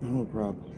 No problem.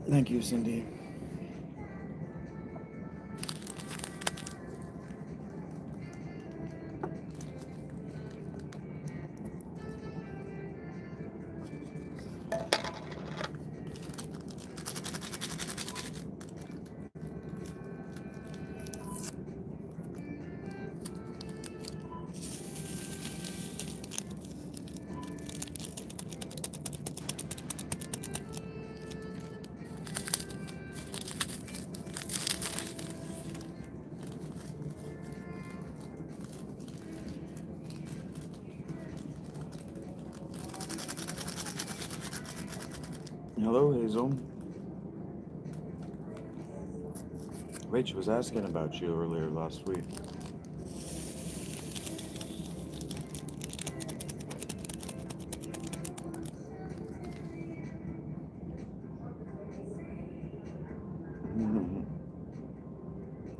Thank you, Cindy. Hello, Hazel. Rach was asking about you earlier last week.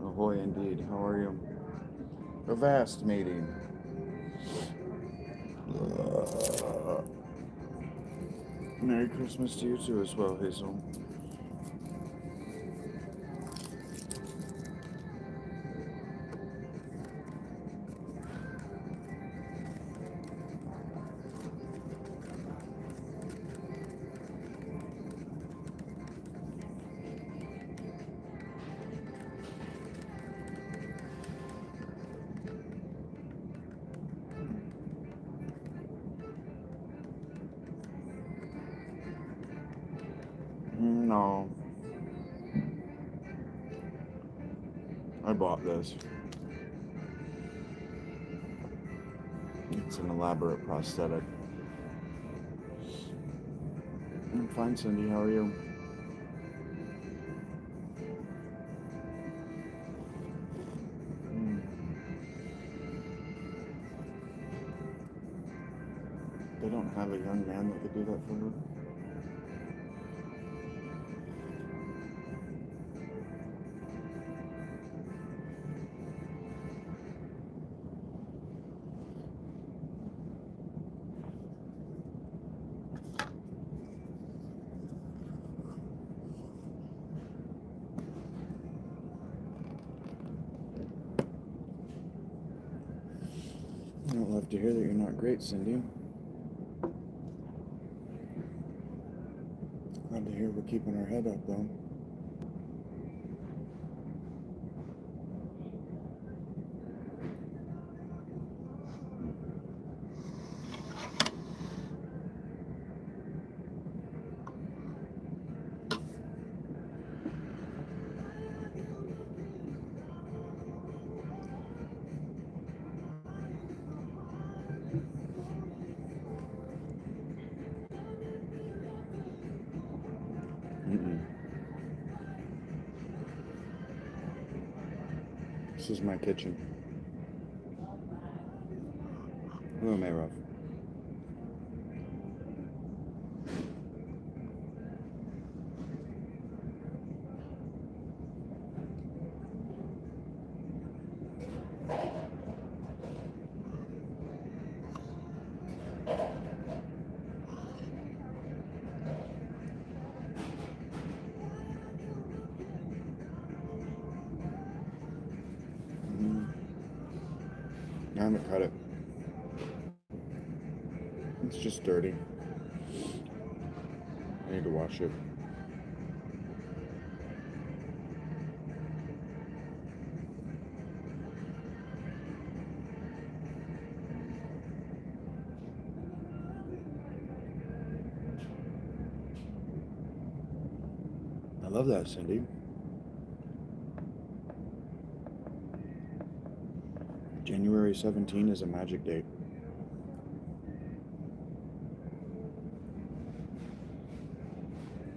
Ahoy, indeed. How are you? A vast meeting. Merry Christmas to you too as well, Hazel. No, I bought this. It's an elaborate prosthetic. I'm fine, Cindy. How are you? They don't have a young man that could do that for her? I'd love to hear that you're not great, Cindy. Glad to hear we're keeping our head up, though. This is my kitchen. Hello, Mayrov. I haven't cut it. It's just dirty. I need to watch it. I love that, Cindy. January 17 is a magic date.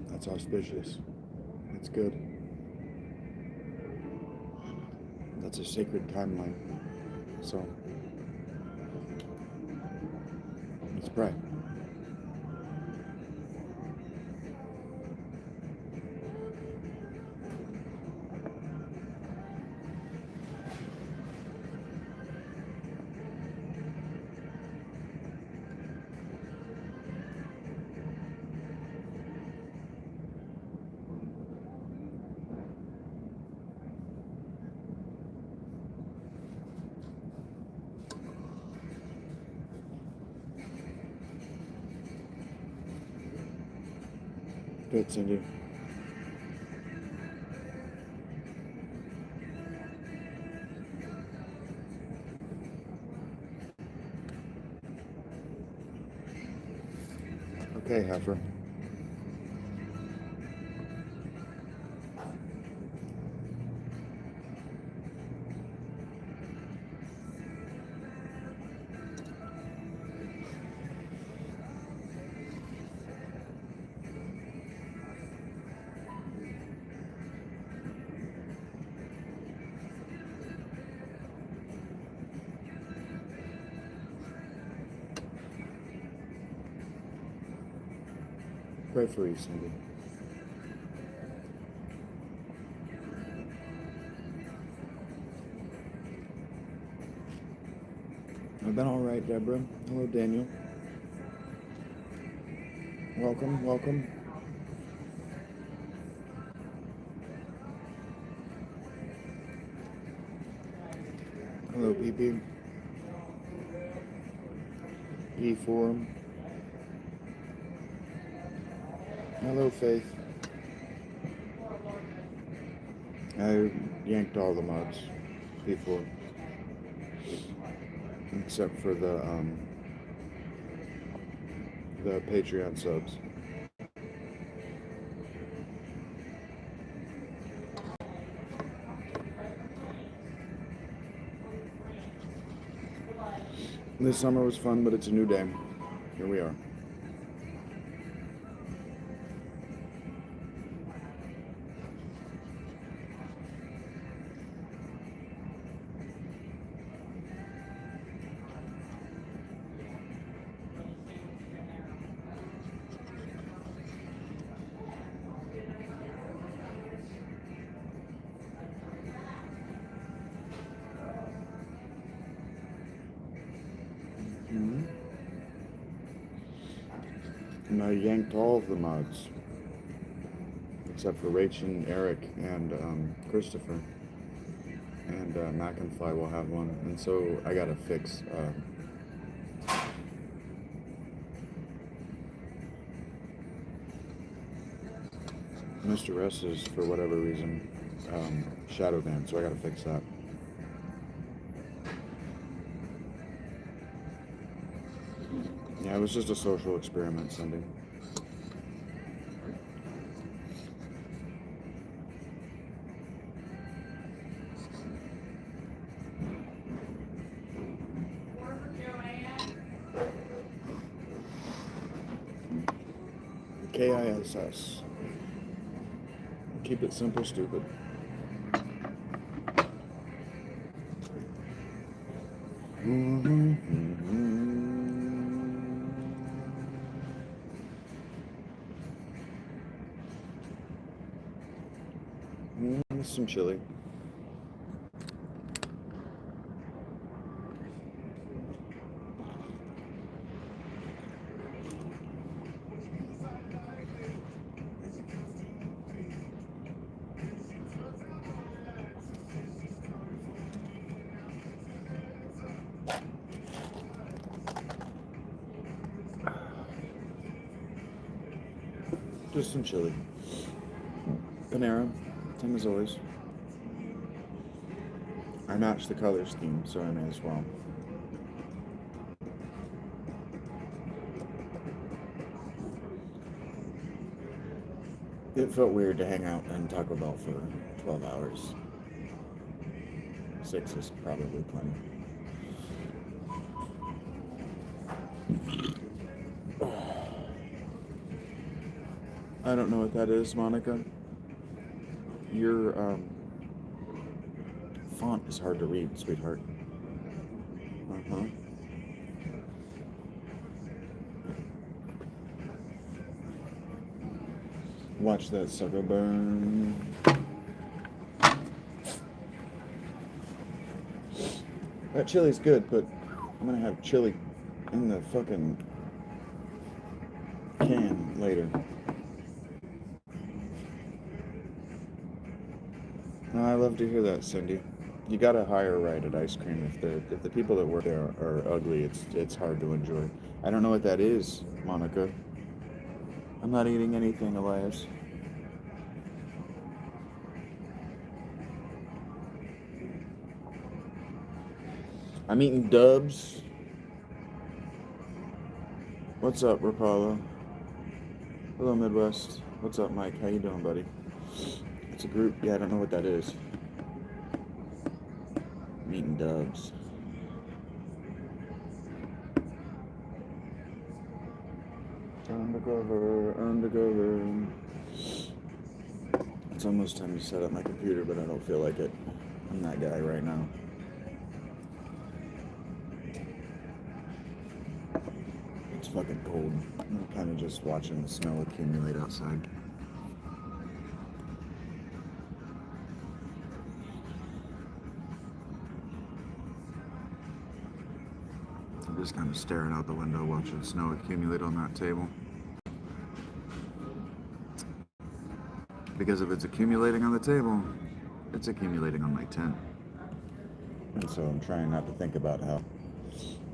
That's auspicious. That's good. That's a sacred timeline. So, let's pray. Good, Cindy. Okay, Heifer. Pray for you, Cindy. I've been all right, Deborah. Hello, Daniel. Welcome, welcome. Hello, PP. E4. Hello, Faith. I yanked all the mods before, except for the Patreon subs. This summer was fun, but it's a new day. Here we are. And I yanked all of the mods, except for Rach and Eric and Christopher. And Mac and Fly will have one. And so I gotta fix Mr. S's, for whatever reason, shadow ban, so I gotta fix that. Yeah, it was just a social experiment, Cindy. KISS. Keep it simple, stupid. Some chili. Just some chili. Panera, same as always. I matched the color scheme, so I may as well. It felt weird to hang out and Taco Bell for 12 hours. 6 is probably plenty. I don't know what that is, Monica. Your font is hard to read, sweetheart. Uh-huh. Watch that sucker burn. That chili's good, but I'm gonna have chili in the fucking can later. Oh, I love to hear that, Cindy. You gotta hire right at ice cream. If the people that work there are ugly, it's hard to enjoy. I don't know what that is, Monica. I'm not eating anything, Elias. I'm eating Dubs. What's up, Rapala? Hello, Midwest. What's up, Mike? How you doing, buddy? It's a group. Yeah, I don't know what that is. I'm eating Dubs. Undercover. It's almost time to set up my computer, but I don't feel like it. I'm that guy right now. It's fucking cold. I'm kind of just watching the snow accumulate outside. I'm just kind of staring out the window watching snow accumulate on that table. Because if it's accumulating on the table, it's accumulating on my tent. And so I'm trying not to think about how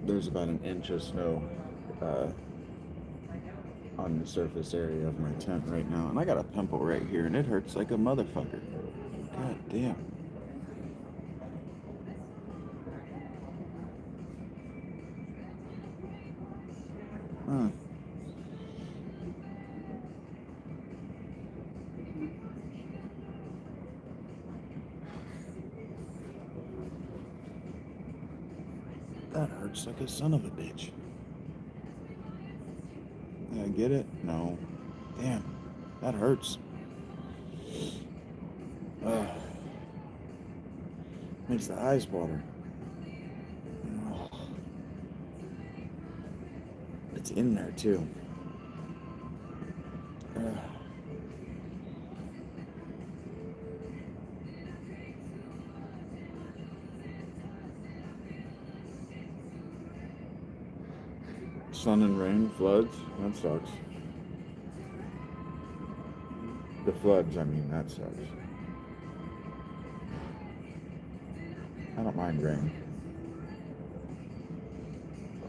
there's about an inch of snow on the surface area of my tent right now. And I got a pimple right here, and it hurts like a motherfucker. God damn. Huh. That hurts like a son of a bitch. Did I get it? No. Damn. That hurts. Makes the eyes water. Oh. It's in there too. Sun and rain, floods, that sucks. The floods, I mean, that sucks. I don't mind rain.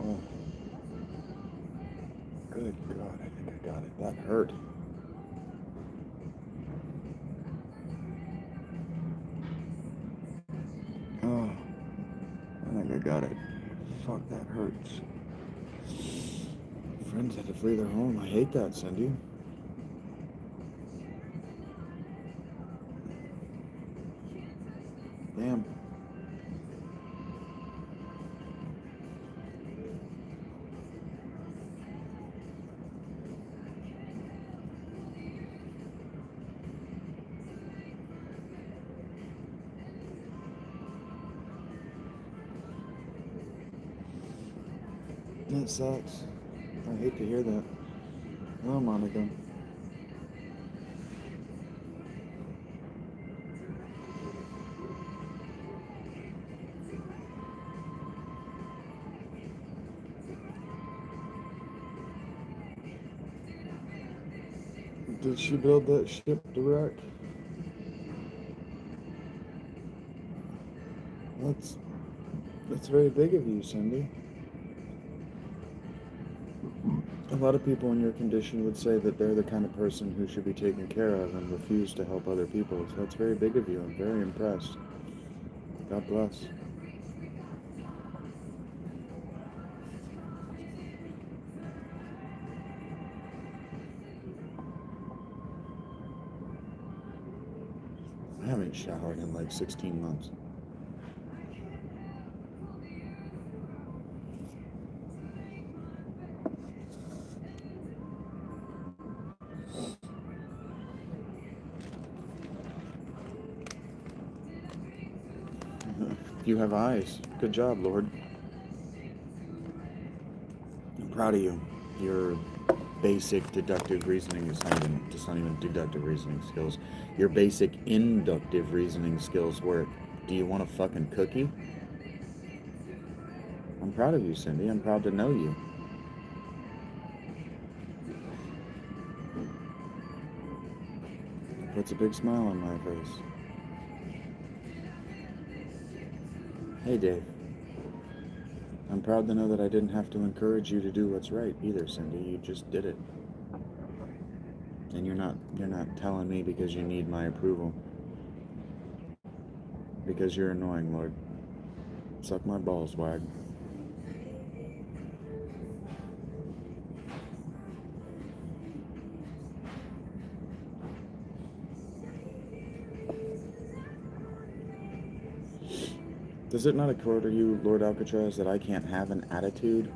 Oh. Good God, I think I got it. That hurt. Oh, I think I got it. Fuck, that hurts. Friends had to flee their home. I hate that, Cindy. Damn. That sucks. I hate to hear that. Well, Monica. Did she build that ship direct? That's very big of you, Cindy. A lot of people in your condition would say that they're the kind of person who should be taken care of and refuse to help other people. So that's very big of you. I'm very impressed. God bless. I haven't showered in like 16 months. You have eyes. Good job, Lord. I'm proud of you. Your basic deductive reasoning is not even deductive reasoning skills. Your basic inductive reasoning skills work. Do you want a fucking cookie? I'm proud of you, Cindy. I'm proud to know you. It puts a big smile on my face. Hey, Dave. I'm proud to know that I didn't have to encourage you to do what's right either, Cindy. You just did it. And you're not telling me because you need my approval. Because you're annoying, Lord. Suck my balls, wag. Does it not occur to you, Lord Alcatraz, that I can't have an attitude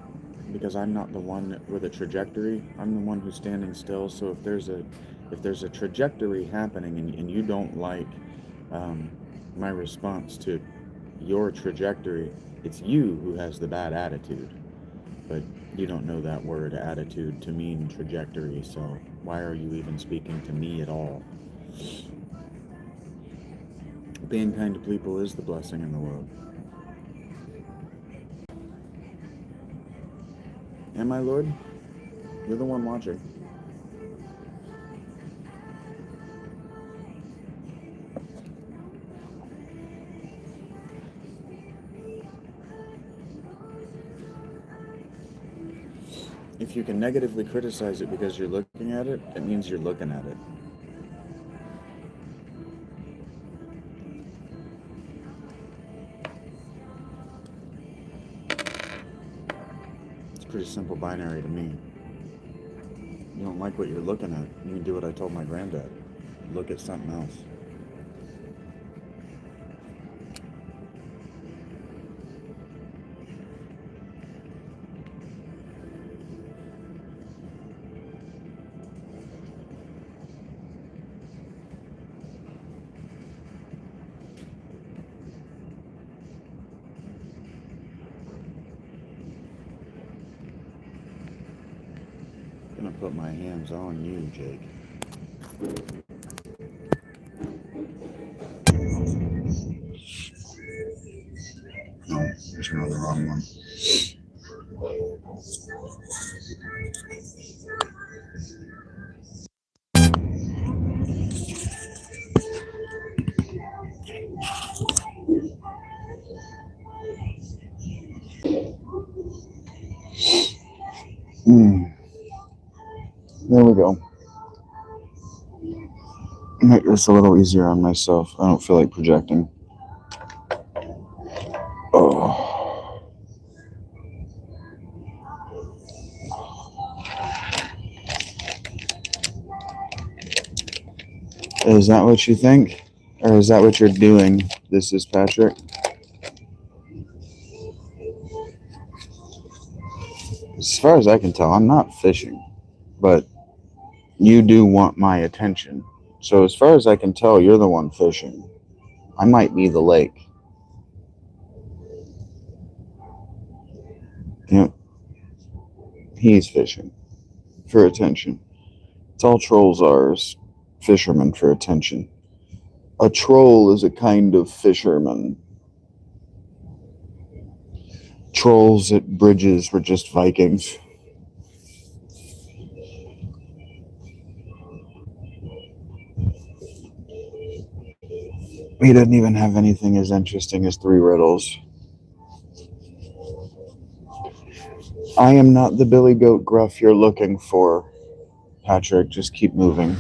because I'm not the one with a trajectory? I'm the one who's standing still. So if there's a trajectory happening and you don't like my response to your trajectory, it's you who has the bad attitude. But you don't know that word attitude to mean trajectory, so why are you even speaking to me at all? Being kind to people is the blessing in the world. Am I, Lord? You're the one watching. If you can negatively criticize it because you're looking at it, it means you're looking at it. It's pretty simple binary to me. You don't like what you're looking at, you can do what I told my granddad. Look at something else. I'm gonna put my hands on you, Jake. No, there's another wrong one. There we go. Make this a little easier on myself. I don't feel like projecting. Oh. Is that what you think? Or is that what you're doing? This is Patrick. As far as I can tell, I'm not fishing. But you do want my attention. So as far as I can tell, you're the one fishing. I might be the lake. Yep. He's fishing for attention. It's all trolls are, is fishermen for attention. A troll is a kind of fisherman. Trolls at bridges were just Vikings. He didn't even have anything as interesting as 3 riddles. I am not the Billy Goat Gruff you're looking for, Patrick. Just keep moving.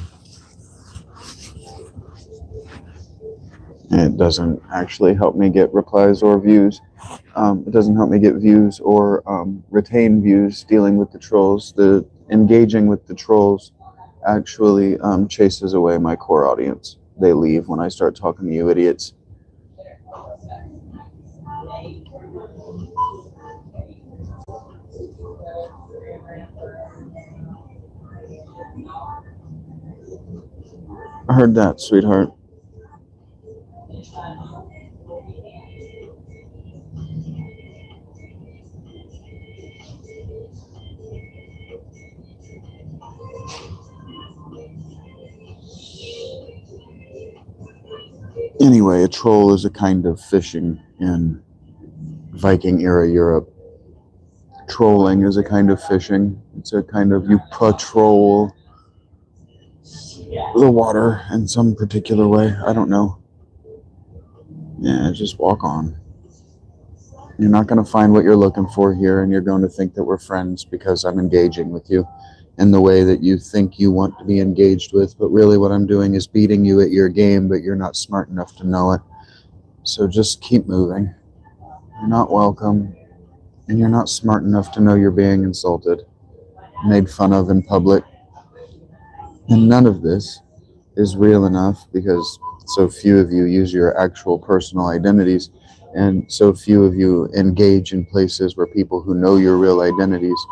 It doesn't actually help me get replies or views. It doesn't help me get views or retain views dealing with the trolls. The engaging with the trolls actually chases away my core audience. They leave when I start talking to you idiots. I heard that, sweetheart. Anyway, a troll is a kind of fishing in Viking era Europe. Trolling is a kind of fishing. It's a kind of, you patrol the water in some particular way. I don't know. Yeah, just walk on. You're not going to find what you're looking for here, and you're going to think that we're friends because I'm engaging with you in the way that you think you want to be engaged with. But really what I'm doing is beating you at your game, but you're not smart enough to know it. So just keep moving. You're not welcome, and you're not smart enough to know you're being insulted, made fun of in public. And none of this is real enough because so few of you use your actual personal identities, and so few of you engage in places where people who know your real identities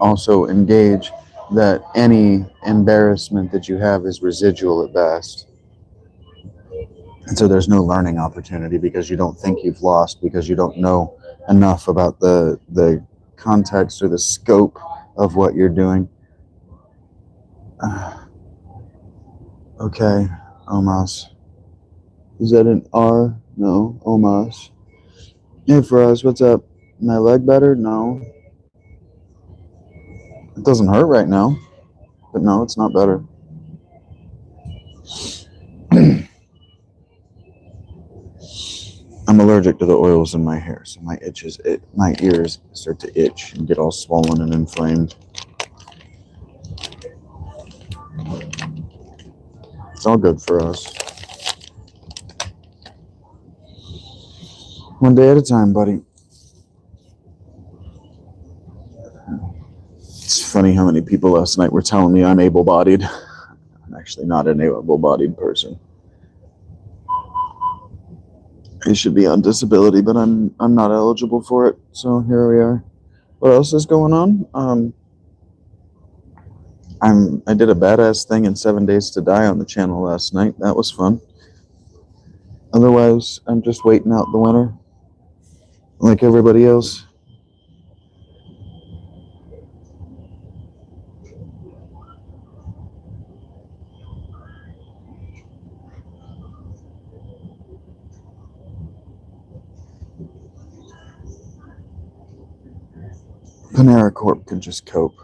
also engage, that any embarrassment that you have is residual at best. And so there's no learning opportunity because you don't think you've lost, because you don't know enough about the context or the scope of what you're doing. Okay, Omas. Is that an R? No, Omas. Hey, Faraz, what's up? My leg better? No. It doesn't hurt right now, but no, it's not better. I'm allergic to the oils in my hair, so my ears start to itch and get all swollen and inflamed. It's all good for us. One day at a time, buddy. It's funny how many people last night were telling me I'm able-bodied. I'm actually not an able-bodied person. I should be on disability, but I'm not eligible for it. So here we are. What else is going on? I did a badass thing in 7 Days to Die on the channel last night. That was fun. Otherwise, I'm just waiting out the winter, like everybody else. Panera Corp can just cope.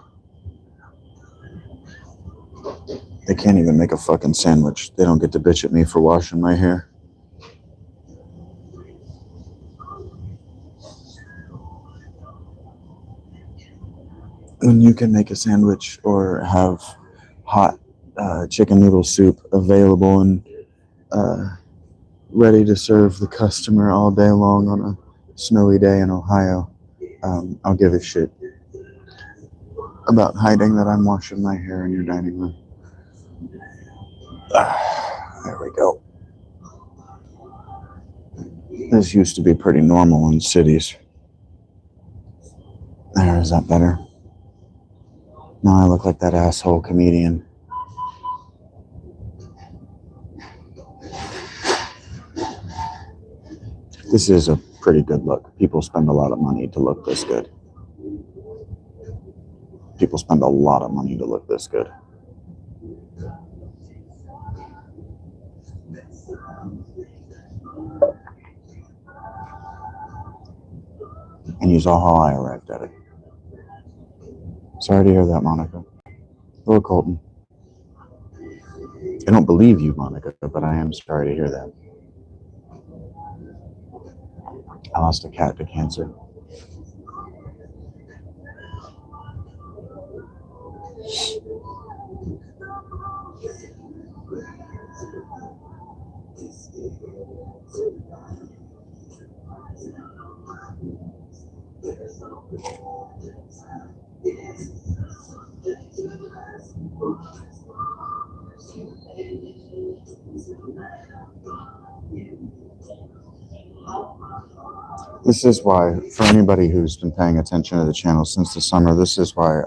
They can't even make a fucking sandwich. They don't get to bitch at me for washing my hair. When you can make a sandwich or have hot chicken noodle soup available and ready to serve the customer all day long on a snowy day in Ohio, I'll give a shit about hiding that I'm washing my hair in your dining room. There we go. This used to be pretty normal in cities. There, is that better? Now I look like that asshole comedian. This is a pretty good look. People spend a lot of money to look this good. People spend a lot of money to look this good. And you saw how I arrived at it. Sorry to hear that, Monica. Hello, Colton. I don't believe you, Monica, but I am sorry to hear that. I lost a cat to cancer. This is why, for anybody who's been paying attention to the channel since the summer, this is why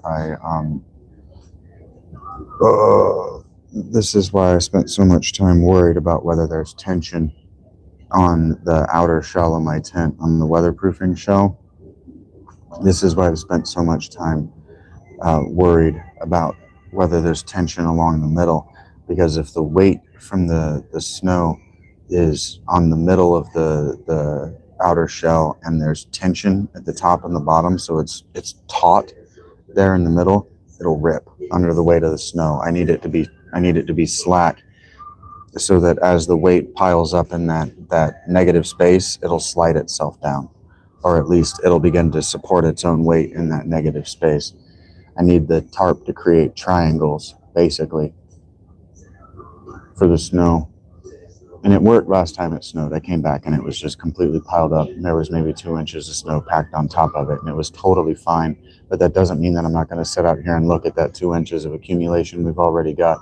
I spent so much time worried about whether there's tension on the outer shell of my tent, on the weatherproofing shell. This is why I've spent so much time worried about whether there's tension along the middle, because if the weight from the snow is on the middle of the outer shell and there's tension at the top and the bottom, so it's taut there in the middle, it'll rip under the weight of the snow. I need it to be slack, so that as the weight piles up in that negative space, it'll slide itself down, or at least it'll begin to support its own weight in that negative space. I need the tarp to create triangles, basically, for the snow. And it worked last time it snowed. I came back and it was just completely piled up. And there was maybe 2 inches of snow packed on top of it. And it was totally fine. But that doesn't mean that I'm not going to sit out here and look at that 2 inches of accumulation we've already got.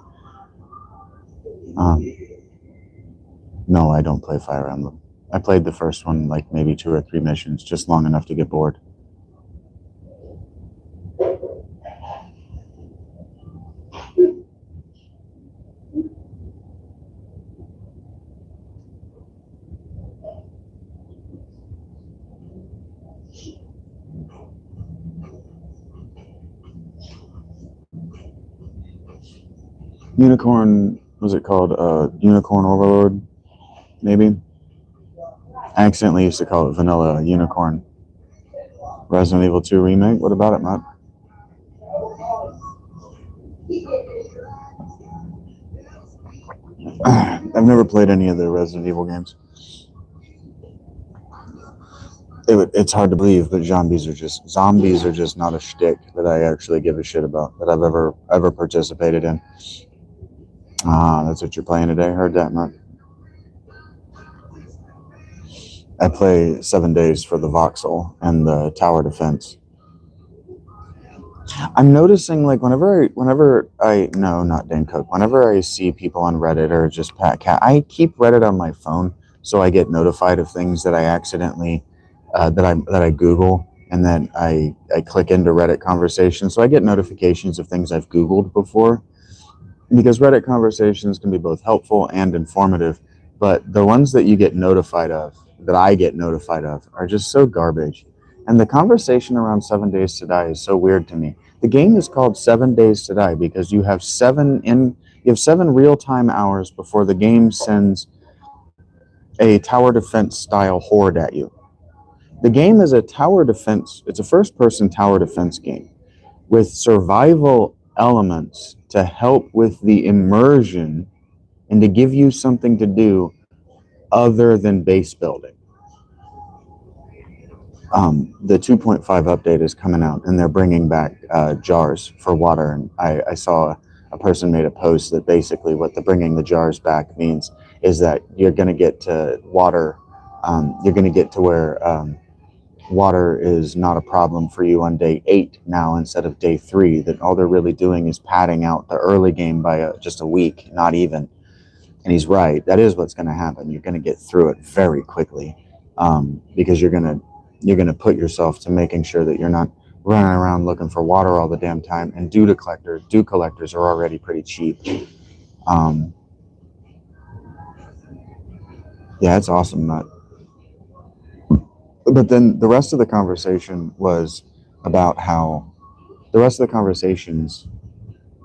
No, I don't play Fire Emblem. I played the first one like maybe 2 or 3 missions, just long enough to get bored. Unicorn, was it called Unicorn Overlord? Maybe? I accidentally used to call it Vanilla Unicorn. Resident Evil 2 Remake? What about it, Matt? I've never played any of the Resident Evil games. It's hard to believe, but zombies are just not a shtick that I actually give a shit about, that I've ever participated in. That's what you're playing today. Heard that, Matt. I play 7 days for the voxel and the tower defense. I'm noticing, like, whenever I see people on Reddit or just Pat Cat, I keep Reddit on my phone so I get notified of things that I accidentally that I Google, and then I click into Reddit conversations, so I get notifications of things I've Googled before, because Reddit conversations can be both helpful and informative, but the ones that you get notified of, that I get notified of, are just so garbage. And the conversation around 7 Days to Die is so weird to me. The game is called 7 Days to Die because you have 7 real-time hours before the game sends a tower defense style horde at you. The game is it's a first-person tower defense game with survival elements to help with the immersion and to give you something to do other than base building. The 2.5 update is coming out, and they're bringing back jars for water. And I saw a person made a post that basically what the bringing the jars back means is that you're going to get to water. You're going to get to where water is not a problem for you on day 8 now instead of day 3. That all they're really doing is padding out the early game by just a week, not even. And he's right. That is what's going to happen. You're going to get through it very quickly because you're going to put yourself to making sure that you're not running around looking for water all the damn time. And dew collectors are already pretty cheap. Yeah, it's awesome, Matt. But then the rest of the conversation was about how the rest of the conversations,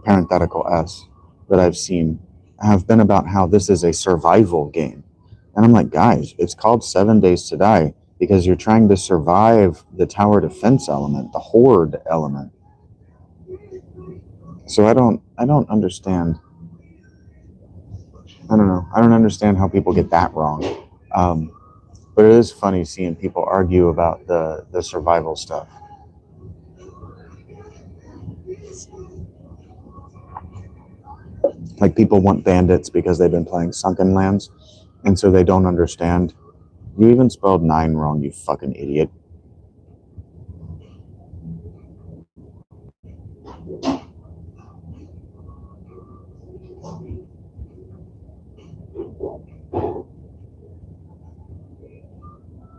parenthetical S, that I've seen have been about how this is a survival game. And I'm like, guys, it's called 7 Days to Die because you're trying to survive the tower defense element, the horde element. So I don't understand. I don't know. I don't understand how people get that wrong. But it is funny seeing people argue about the survival stuff. Like, people want bandits because they've been playing sunken lands, and so they don't understand. You even spelled 9 wrong, you fucking idiot.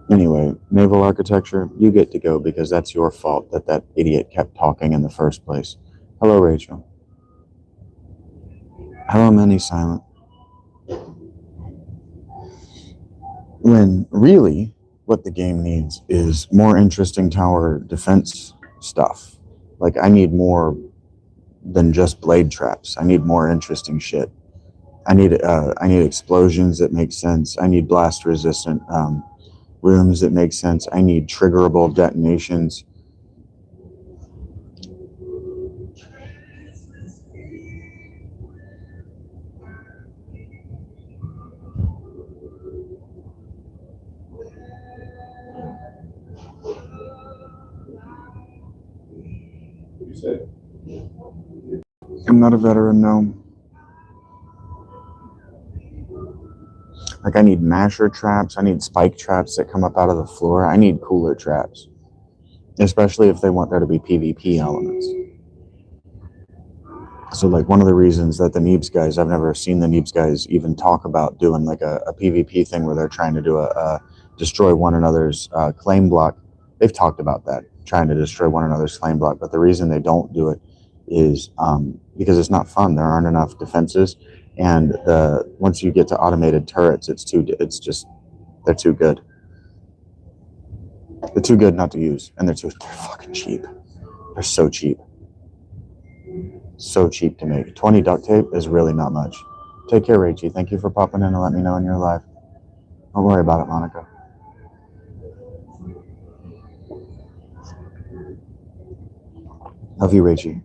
Anyway, naval architecture, you get to go because that's your fault that that idiot kept talking in the first place. Hello, Rachel. Hello, Many Silent. When really what the game needs is more interesting tower defense stuff. Like, I need more than just blade traps. I need more interesting shit. I need explosions that make sense. I need blast resistant rooms that make sense. I need triggerable detonations. I'm not a veteran, no. Like, I need masher traps. I need spike traps that come up out of the floor. I need cooler traps, especially if they want there to be PvP elements. So, like, one of the reasons that the Neebs guys, I've never seen the Neebs guys even talk about doing like a PvP thing where they're trying to do a destroy one another's claim block. They've talked about that, trying to destroy one another's claim block. But the reason they don't do it is because it's not fun. There aren't enough defenses, and once you get to automated turrets, they're too good. They're too good not to use, and they're fucking cheap. They're so cheap. So cheap to make. 20 duct tape is really not much. Take care, Rachie. Thank you for popping in and let me know when you're live. Don't worry about it, Monica. Love you, Rachie.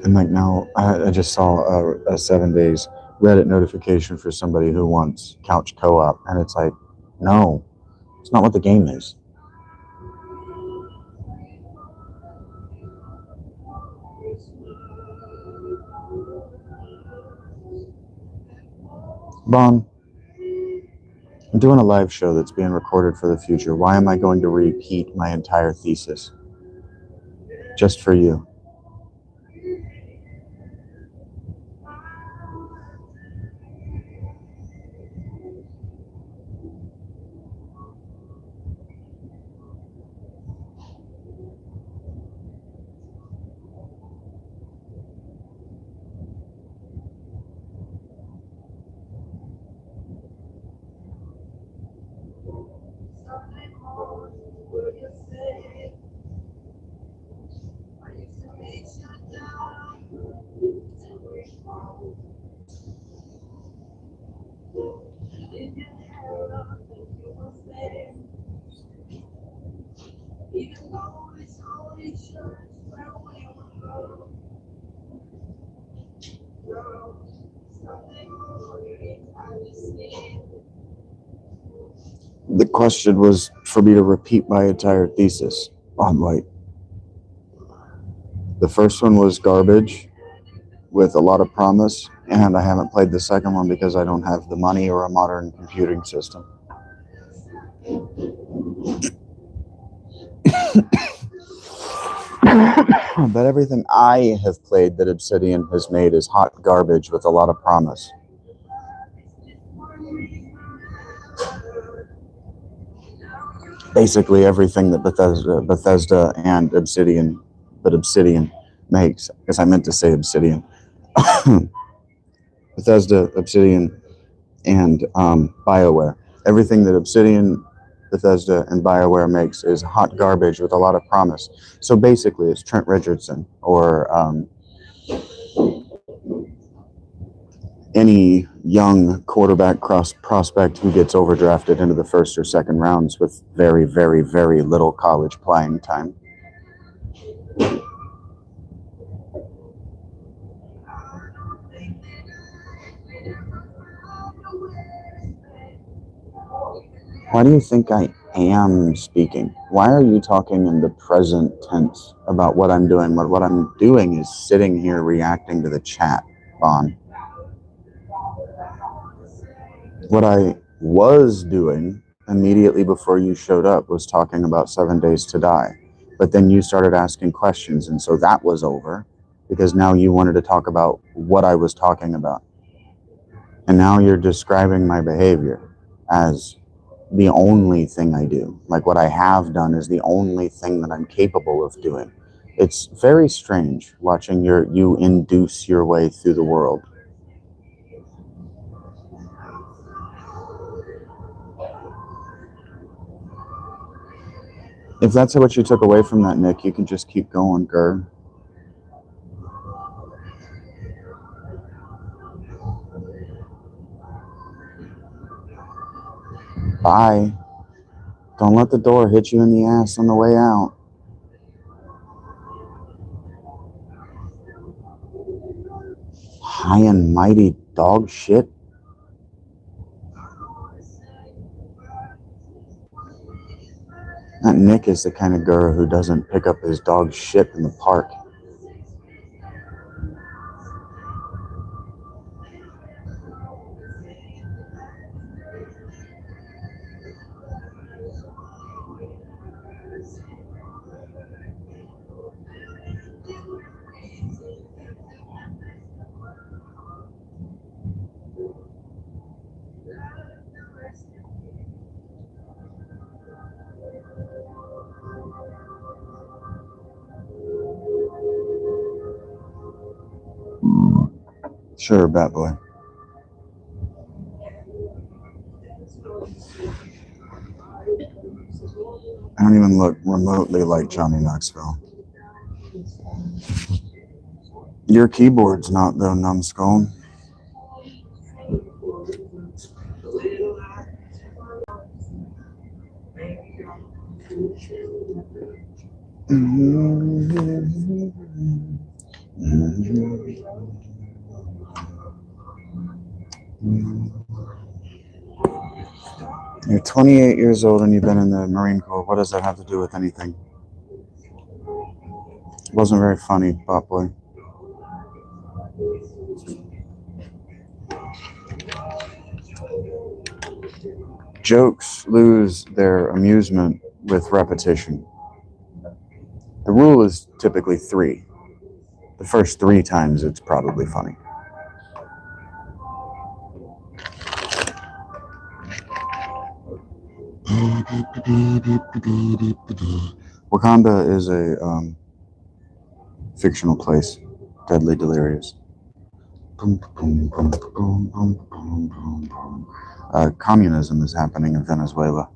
And like now, I just saw a 7 days Reddit notification for somebody who wants couch co-op, and it's like, no, it's not what the game is. Bon, I'm doing a live show that's being recorded for the future. Why am I going to repeat my entire thesis? Just for you. The question was for me to repeat my entire thesis on White. The first one was garbage with a lot of promise, and I haven't played the second one because I don't have the money or a modern computing system. But everything I have played that Obsidian has made is hot garbage with a lot of promise. Basically everything that Bethesda and Obsidian makes, because I meant to say Obsidian. Bethesda, Obsidian, and BioWare. Everything that Obsidian, Bethesda, and BioWare makes is hot garbage with a lot of promise. So basically, it's Trent Richardson or any young quarterback prospect who gets overdrafted into the first or second rounds with very, very, very little college playing time. Why do you think I am speaking. Why are you talking in the present tense about what I'm doing? What I'm doing is sitting here reacting to the chat, Bon. What I was doing immediately before you showed up was talking about 7 Days to Die. But then you started asking questions, and so that was over because now you wanted to talk about what I was talking about. And now you're describing my behavior as the only thing I do. Like what I have done is the only thing that I'm capable of doing. It's very strange watching you induce your way through the world. If that's what you took away from that, Nick, you can just keep going, Gur. Bye. Don't let the door hit you in the ass on the way out. High and mighty dog shit. That Nick is the kind of Gur who doesn't pick up his dog shit in the park. Sure, Bat Boy. I don't even look remotely like Johnny Knoxville. Your keyboard's not, though, numbskull. You're 28 years old and you've been in the Marine Corps. What does that have to do with anything? It wasn't very funny, Bot Boy. Jokes lose their amusement with repetition. The rule is typically 3. The first 3 times it's probably funny. Wakanda is a fictional place. Deadly Delirious. Communism is happening in Venezuela.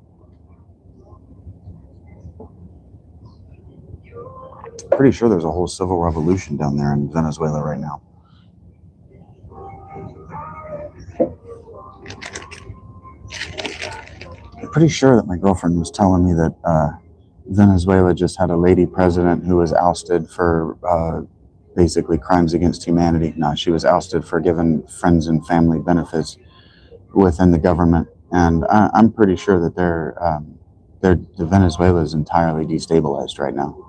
Pretty sure there's a whole civil revolution down there in Venezuela right now. I'm pretty sure that my girlfriend was telling me that Venezuela just had a lady president who was ousted for basically crimes against humanity. No, she was ousted for giving friends and family benefits within the government, and I'm pretty sure that the Venezuela is entirely destabilized right now.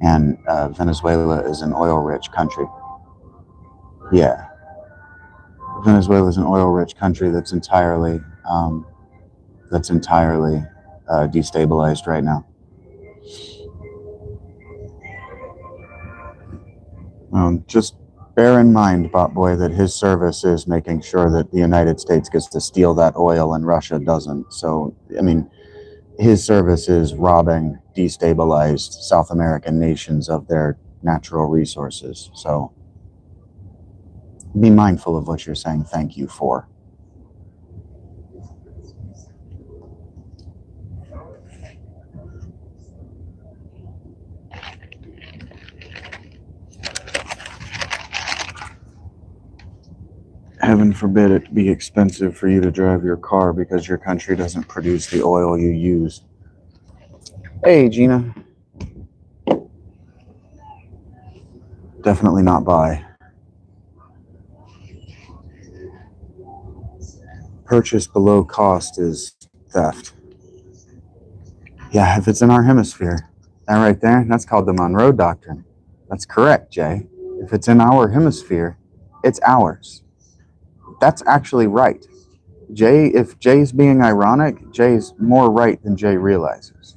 And Venezuela is an oil-rich country. Yeah, Venezuela is an oil-rich country that's entirely destabilized right now. Just bear in mind, Bot Boy, that his service is making sure that the United States gets to steal that oil and Russia doesn't. So, I mean, his service is robbing destabilized South American nations of their natural resources. So be mindful of what you're saying thank you for. Heaven forbid it be expensive for you to drive your car because your country doesn't produce the oil you use. Hey, Gina. Definitely not buy. Purchase below cost is theft. Yeah, if it's in our hemisphere. That right there, that's called the Monroe Doctrine. That's correct, Jay. If it's in our hemisphere, it's ours. That's actually right. Jay, if Jay's being ironic, Jay's more right than Jay realizes.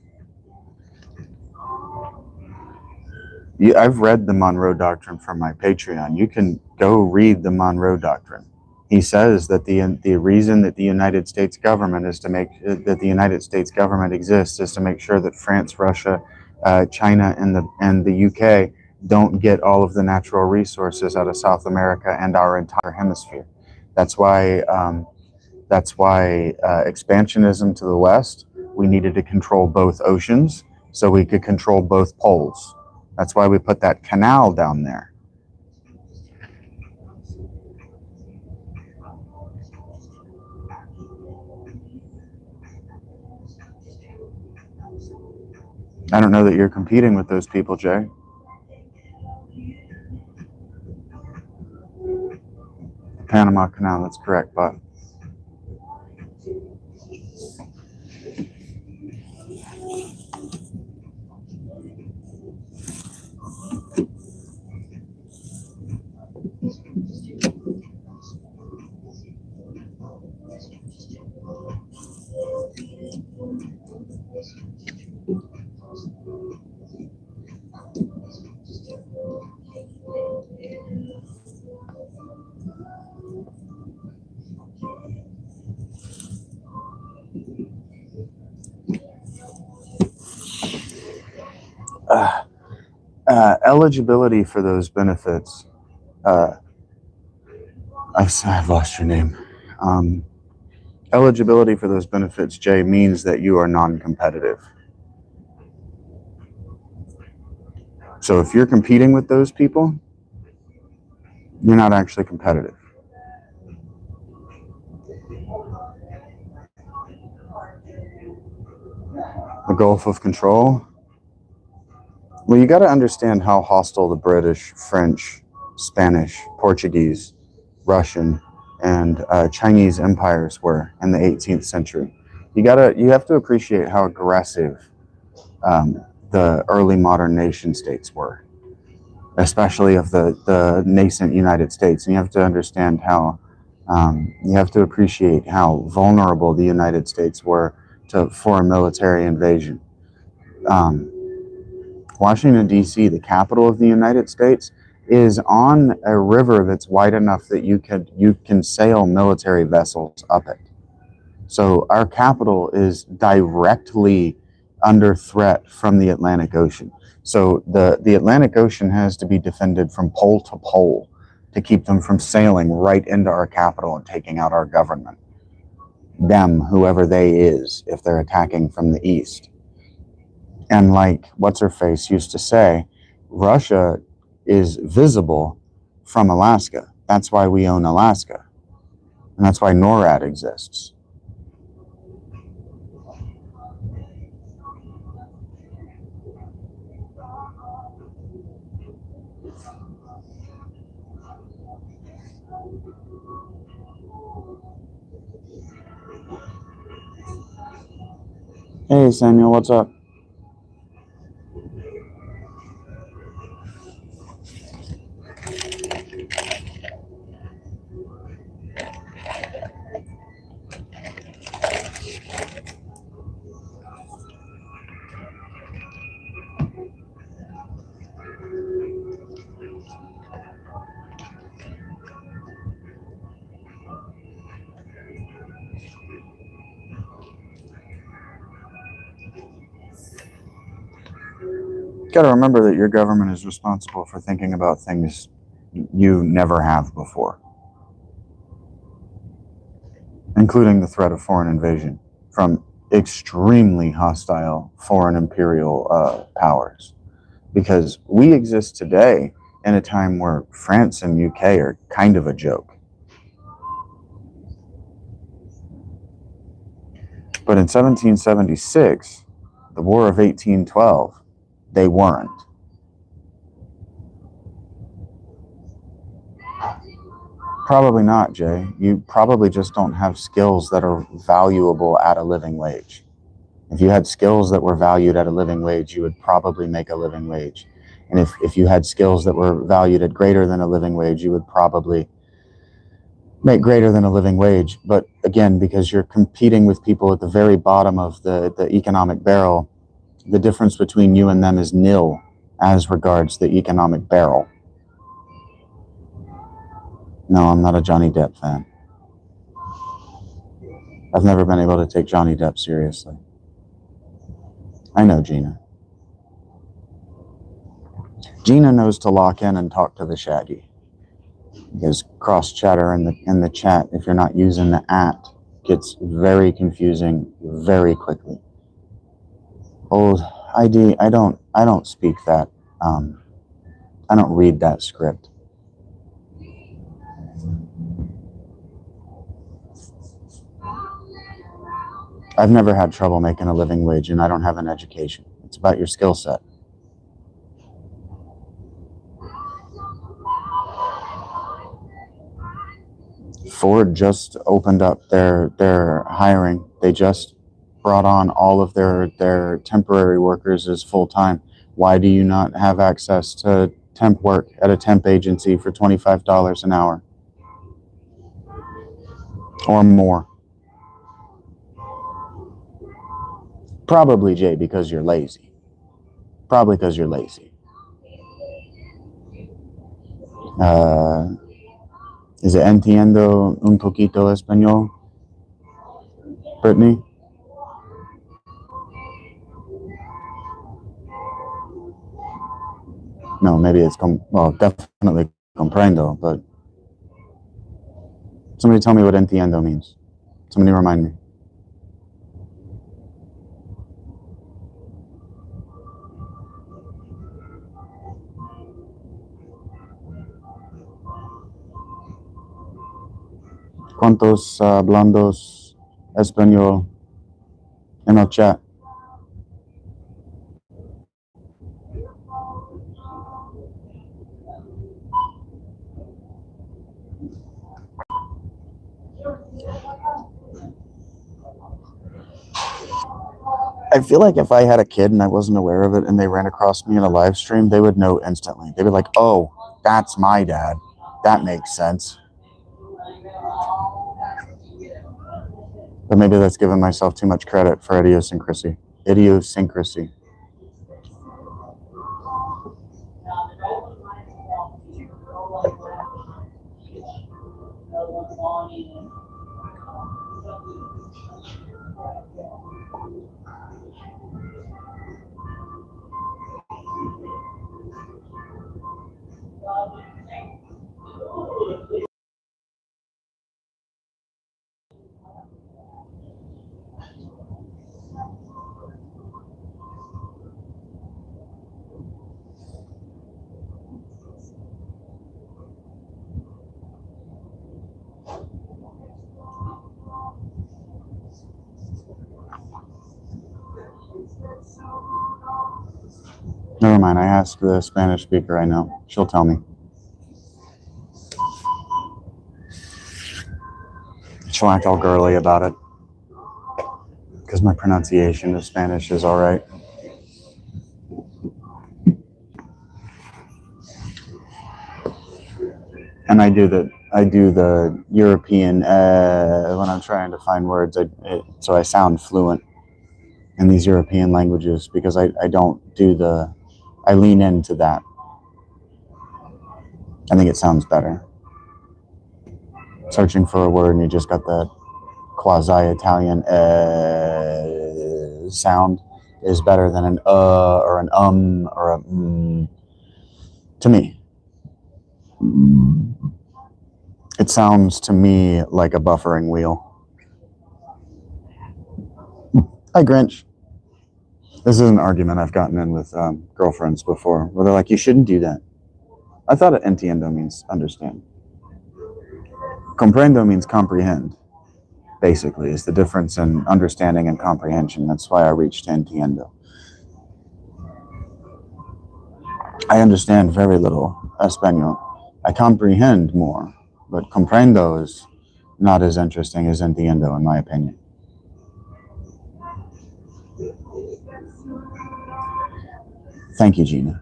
I've read the Monroe Doctrine from my Patreon. You can go read the Monroe Doctrine. He says that the reason that the United States government is to make that the United States government exists is to make sure that France, Russia, China, and the UK don't get all of the natural resources out of South America and our entire hemisphere. That's why expansionism to the west. We needed to control both oceans so we could control both poles. That's why we put that canal down there. I don't know that you're competing with those people, Jay. Panama Canal, that's correct, but eligibility for those benefits. I've lost your name. Eligibility for those benefits, Jay, means that you are non-competitive. So if you're competing with those people, you're not actually competitive. The Gulf of Control. Well, you got to understand how hostile the British, French, Spanish, Portuguese, Russian, and Chinese empires were in the 18th century. You have to appreciate how aggressive the early modern nation states were, especially of the nascent United States. And you have to understand how you have to appreciate how vulnerable the United States were to foreign military invasion. Washington, D.C., the capital of the United States, is on a river that's wide enough that you can sail military vessels up it. So our capital is directly under threat from the Atlantic Ocean. So the Atlantic Ocean has to be defended from pole to pole to keep them from sailing right into our capital and taking out our government. Them, whoever they is, if they're attacking from the east. And like what's-her-face used to say, Russia is visible from Alaska. That's why we own Alaska. And that's why NORAD exists. Hey, Samuel, what's up? You got to remember that your government is responsible for thinking about things you never have before, including the threat of foreign invasion from extremely hostile foreign imperial powers. Because we exist today in a time where France and UK are kind of a joke. But in 1776, the War of 1812, they weren't. Probably not, Jay. You probably just don't have skills that are valuable at a living wage. If you had skills that were valued at a living wage, you would probably make a living wage. And if you had skills that were valued at greater than a living wage, you would probably make greater than a living wage. But again, because you're competing with people at the very bottom of the economic barrel, the difference between you and them is nil as regards the economic barrel. No, I'm not a Johnny Depp fan. I've never been able to take Johnny Depp seriously. I know Gina. Gina knows to lock in and talk to the Shaggy. Because cross chatter in the chat, if you're not using the @ gets very confusing very quickly. Old ID, I don't speak that. I don't read that script. I've never had trouble making a living wage, and I don't have an education. It's about your skill set. Ford just opened up their hiring. They just brought on all of their temporary workers as full-time. Why do you not have access to temp work at a temp agency for $25 an hour or more? Probably, Jay, because you're lazy. Probably because you're lazy. Is it entiendo un poquito español, Brittany? No, maybe it's, well, definitely comprendo, but somebody tell me what entiendo means. Somebody remind me. ¿Cuántos hablandos español en el chat? I feel like if I had a kid and I wasn't aware of it and they ran across me in a live stream, they would know instantly. They'd be like, oh, that's my dad. That makes sense. But maybe that's giving myself too much credit for idiosyncrasy. Idiosyncrasy. Never mind, I asked the Spanish speaker I know. She'll tell me. She'll act all girly about it. Because my pronunciation of Spanish is all right. And I do the European when I'm trying to find words, so I sound fluent in these European languages because I don't do I lean into that. I think it sounds better. Searching for a word and you just got that quasi-Italian sound is better than an or an or a to me. It sounds to me like a buffering wheel. Hi, Grinch. This is an argument I've gotten in with girlfriends before, where they're like, you shouldn't do that. I thought entiendo means understand. Comprendo means comprehend, basically, is the difference in understanding and comprehension. That's why I reached entiendo. I understand very little Espanol. I comprehend more, but comprendo is not as interesting as entiendo, in my opinion. Thank you, Gina.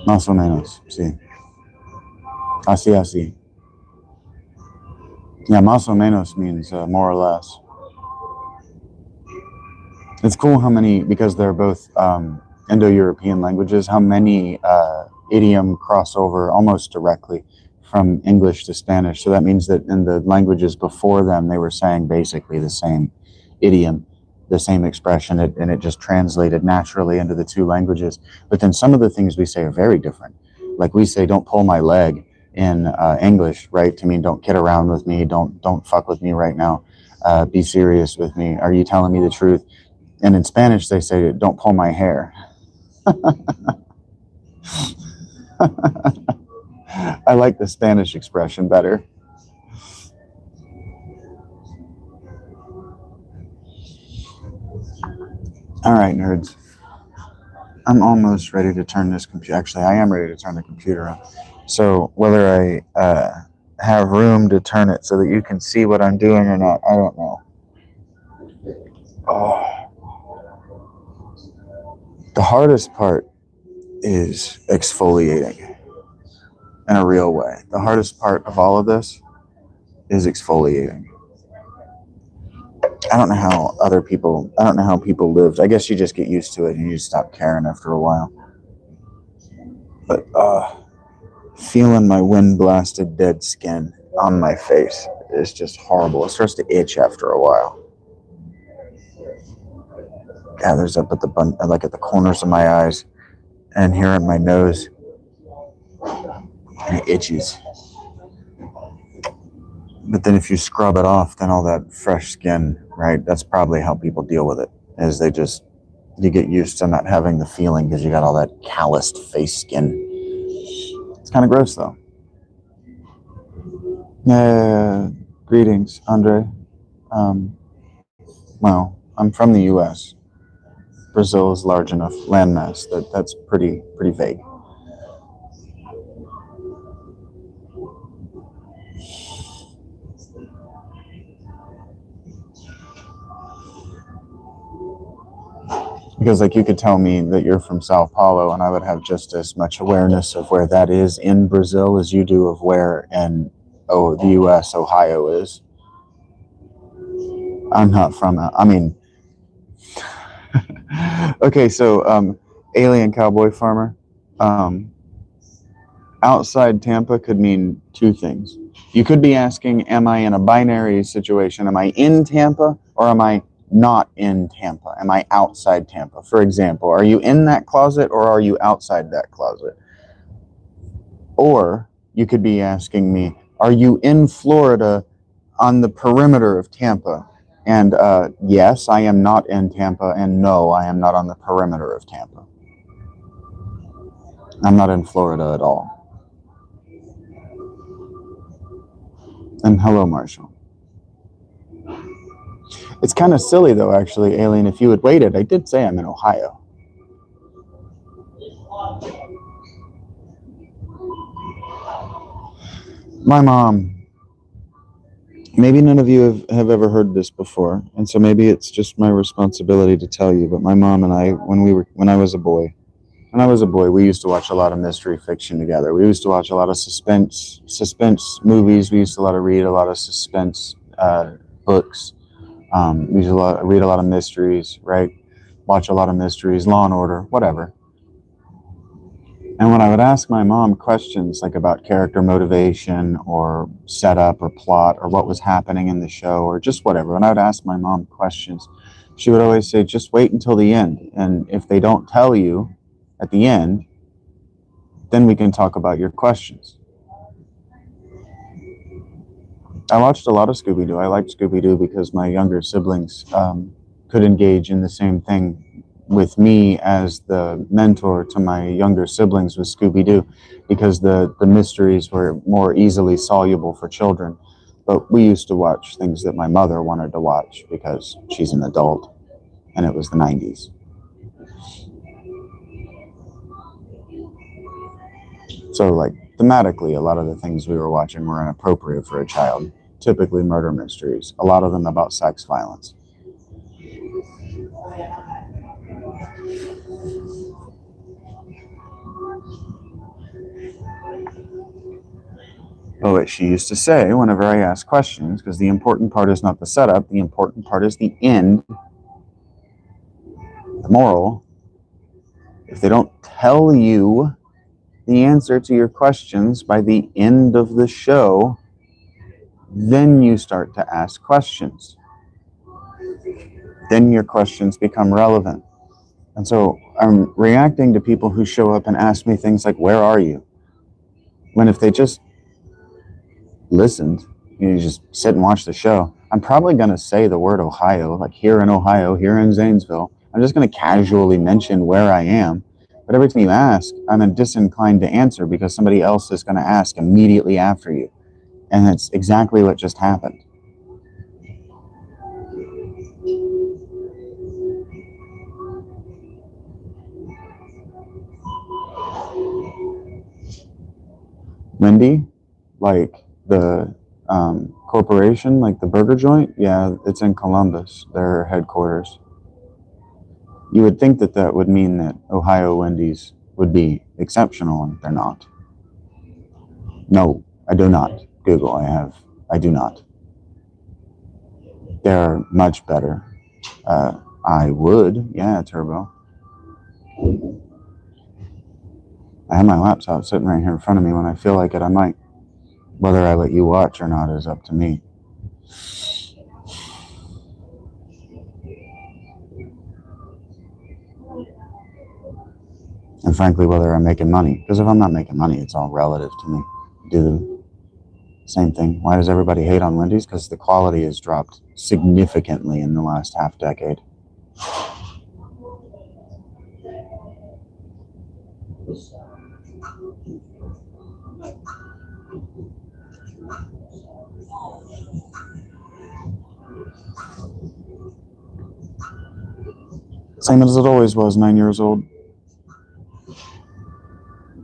Más o menos, sí. Así. Yeah, más o menos means more or less. It's cool how many, because they're both Indo-European languages, how many idiom crossover almost directly from English to Spanish. So that means that in the languages before them, they were saying basically the same idiom, the same expression, and it just translated naturally into the two languages. But then some of the things we say are very different. Like we say, "Don't pull my leg" in English, right? To mean don't kid around with me, don't fuck with me right now, be serious with me. Are you telling me the truth? And in Spanish, they say, "Don't pull my hair." I like the Spanish expression better. All right, nerds. I'm almost ready to turn this computer. Actually, I am ready to turn the computer on. So whether I have room to turn it so that you can see what I'm doing or not, I don't know. Oh. The hardest part is exfoliating in a real way. The hardest part of all of this is exfoliating. I don't know how people lived. I guess you just get used to it and you just stop caring after a while. But feeling my wind blasted dead skin on my face is just horrible. It starts to itch after a while. Yeah, there's up at the corners of my eyes and here at my nose, and it itches. But then if you scrub it off, then all that fresh skin, right? That's probably how people deal with it. Is you get used to not having the feeling because you got all that calloused face skin. It's kind of gross though. Greetings, Andre. Well, I'm from the U.S. Brazil is large enough landmass that's pretty vague. Because like you could tell me that you're from Sao Paulo and I would have just as much awareness of where that is in Brazil as you do of where in the U.S. Ohio is. I'm not from okay, so alien cowboy farmer. Outside Tampa could mean two things. You could be asking, am I in a binary situation? Am I in Tampa or am I not in Tampa? Am I outside Tampa? For example, are you in that closet or are you outside that closet? Or you could be asking me, are you in Florida on the perimeter of Tampa? And yes, I am not in Tampa, and no, I am not on the perimeter of Tampa. I'm not in Florida at all. And hello, Marshall. It's kind of silly, though, actually, Alien. If you had waited, I did say I'm in Ohio. My mom, maybe none of you have ever heard this before, and so maybe it's just my responsibility to tell you, but my mom and I, when I was a boy, we used to watch a lot of mystery fiction together. We used to watch a lot of suspense movies. We used to read a lot of suspense books. We used to read a lot of mysteries, right? Watch a lot of mysteries, Law and Order, whatever. And when I would ask my mom questions like about character motivation or setup or plot or what was happening in the show or just whatever, when I would ask my mom questions, she would always say, just wait until the end. And if they don't tell you at the end, then we can talk about your questions. I watched a lot of Scooby-Doo. I liked Scooby-Doo because my younger siblings could engage in the same thing with me as the mentor to my younger siblings with Scooby-Doo, because the mysteries were more easily soluble for children. But we used to watch things that my mother wanted to watch because she's an adult and it was the 90s. So like thematically, a lot of the things we were watching were inappropriate for a child. typically murder mysteries, a lot of them about sex violence. Oh, what she used to say whenever I ask questions, because the important part is not the setup, the important part is the end, the moral. If they don't tell you the answer to your questions by the end of the show, then you start to ask questions. Then your questions become relevant. And so I'm reacting to people who show up and ask me things like, where are you? When if they just listened, you just sit and watch the show, I'm probably going to say the word Ohio, like here in Ohio, here in Zanesville. I'm just going to casually mention where I am. But every time you ask, I'm disinclined to answer because somebody else is going to ask immediately after you. And that's exactly what just happened. Wendy, like the corporation, like the burger joint, yeah, it's in Columbus, their headquarters. You would think that that would mean that Ohio Wendy's would be exceptional, and they're not. No, I do not. Google, I do not. They're much better. I would, yeah, Turbo. I have my laptop sitting right here in front of me. When I feel like it, I might. Whether I let you watch or not is up to me. And frankly, whether I'm making money. Because if I'm not making money, it's all relative to me. Do the same thing. Why does everybody hate on Wendy's? Because the quality has dropped significantly in the last half decade. Same as it always was, 9 years old.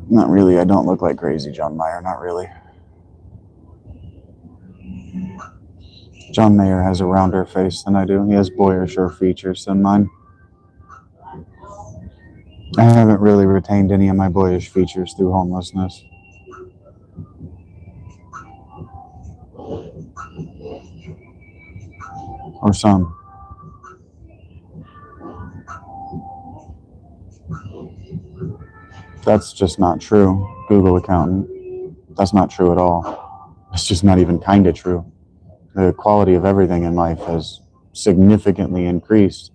Not really. I don't look like crazy John Mayer. Not really. John Mayer has a rounder face than I do. He has boyisher features than mine. I haven't really retained any of my boyish features through homelessness. Or some. That's just not true, Google accountant. That's not true at all. It's just not even kind of true. The quality of everything in life has significantly increased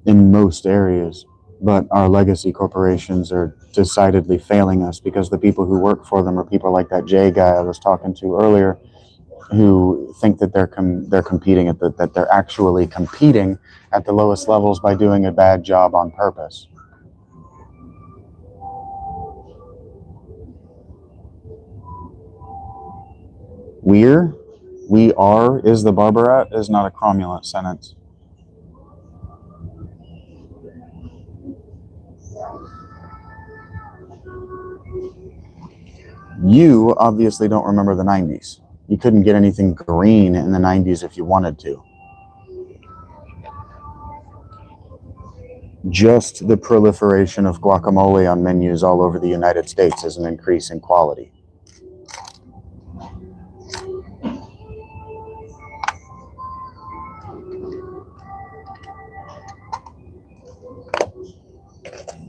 in most areas, but our legacy corporations are decidedly failing us because the people who work for them are people like that Jay guy I was talking to earlier, who think that they're competing that they're actually competing at the lowest levels by doing a bad job on purpose. We are is the barbarat is not a cromulent sentence. You obviously don't remember the 90s. You couldn't get anything green in the 90s if you wanted to. Just the proliferation of guacamole on menus all over the United States is an increase in quality.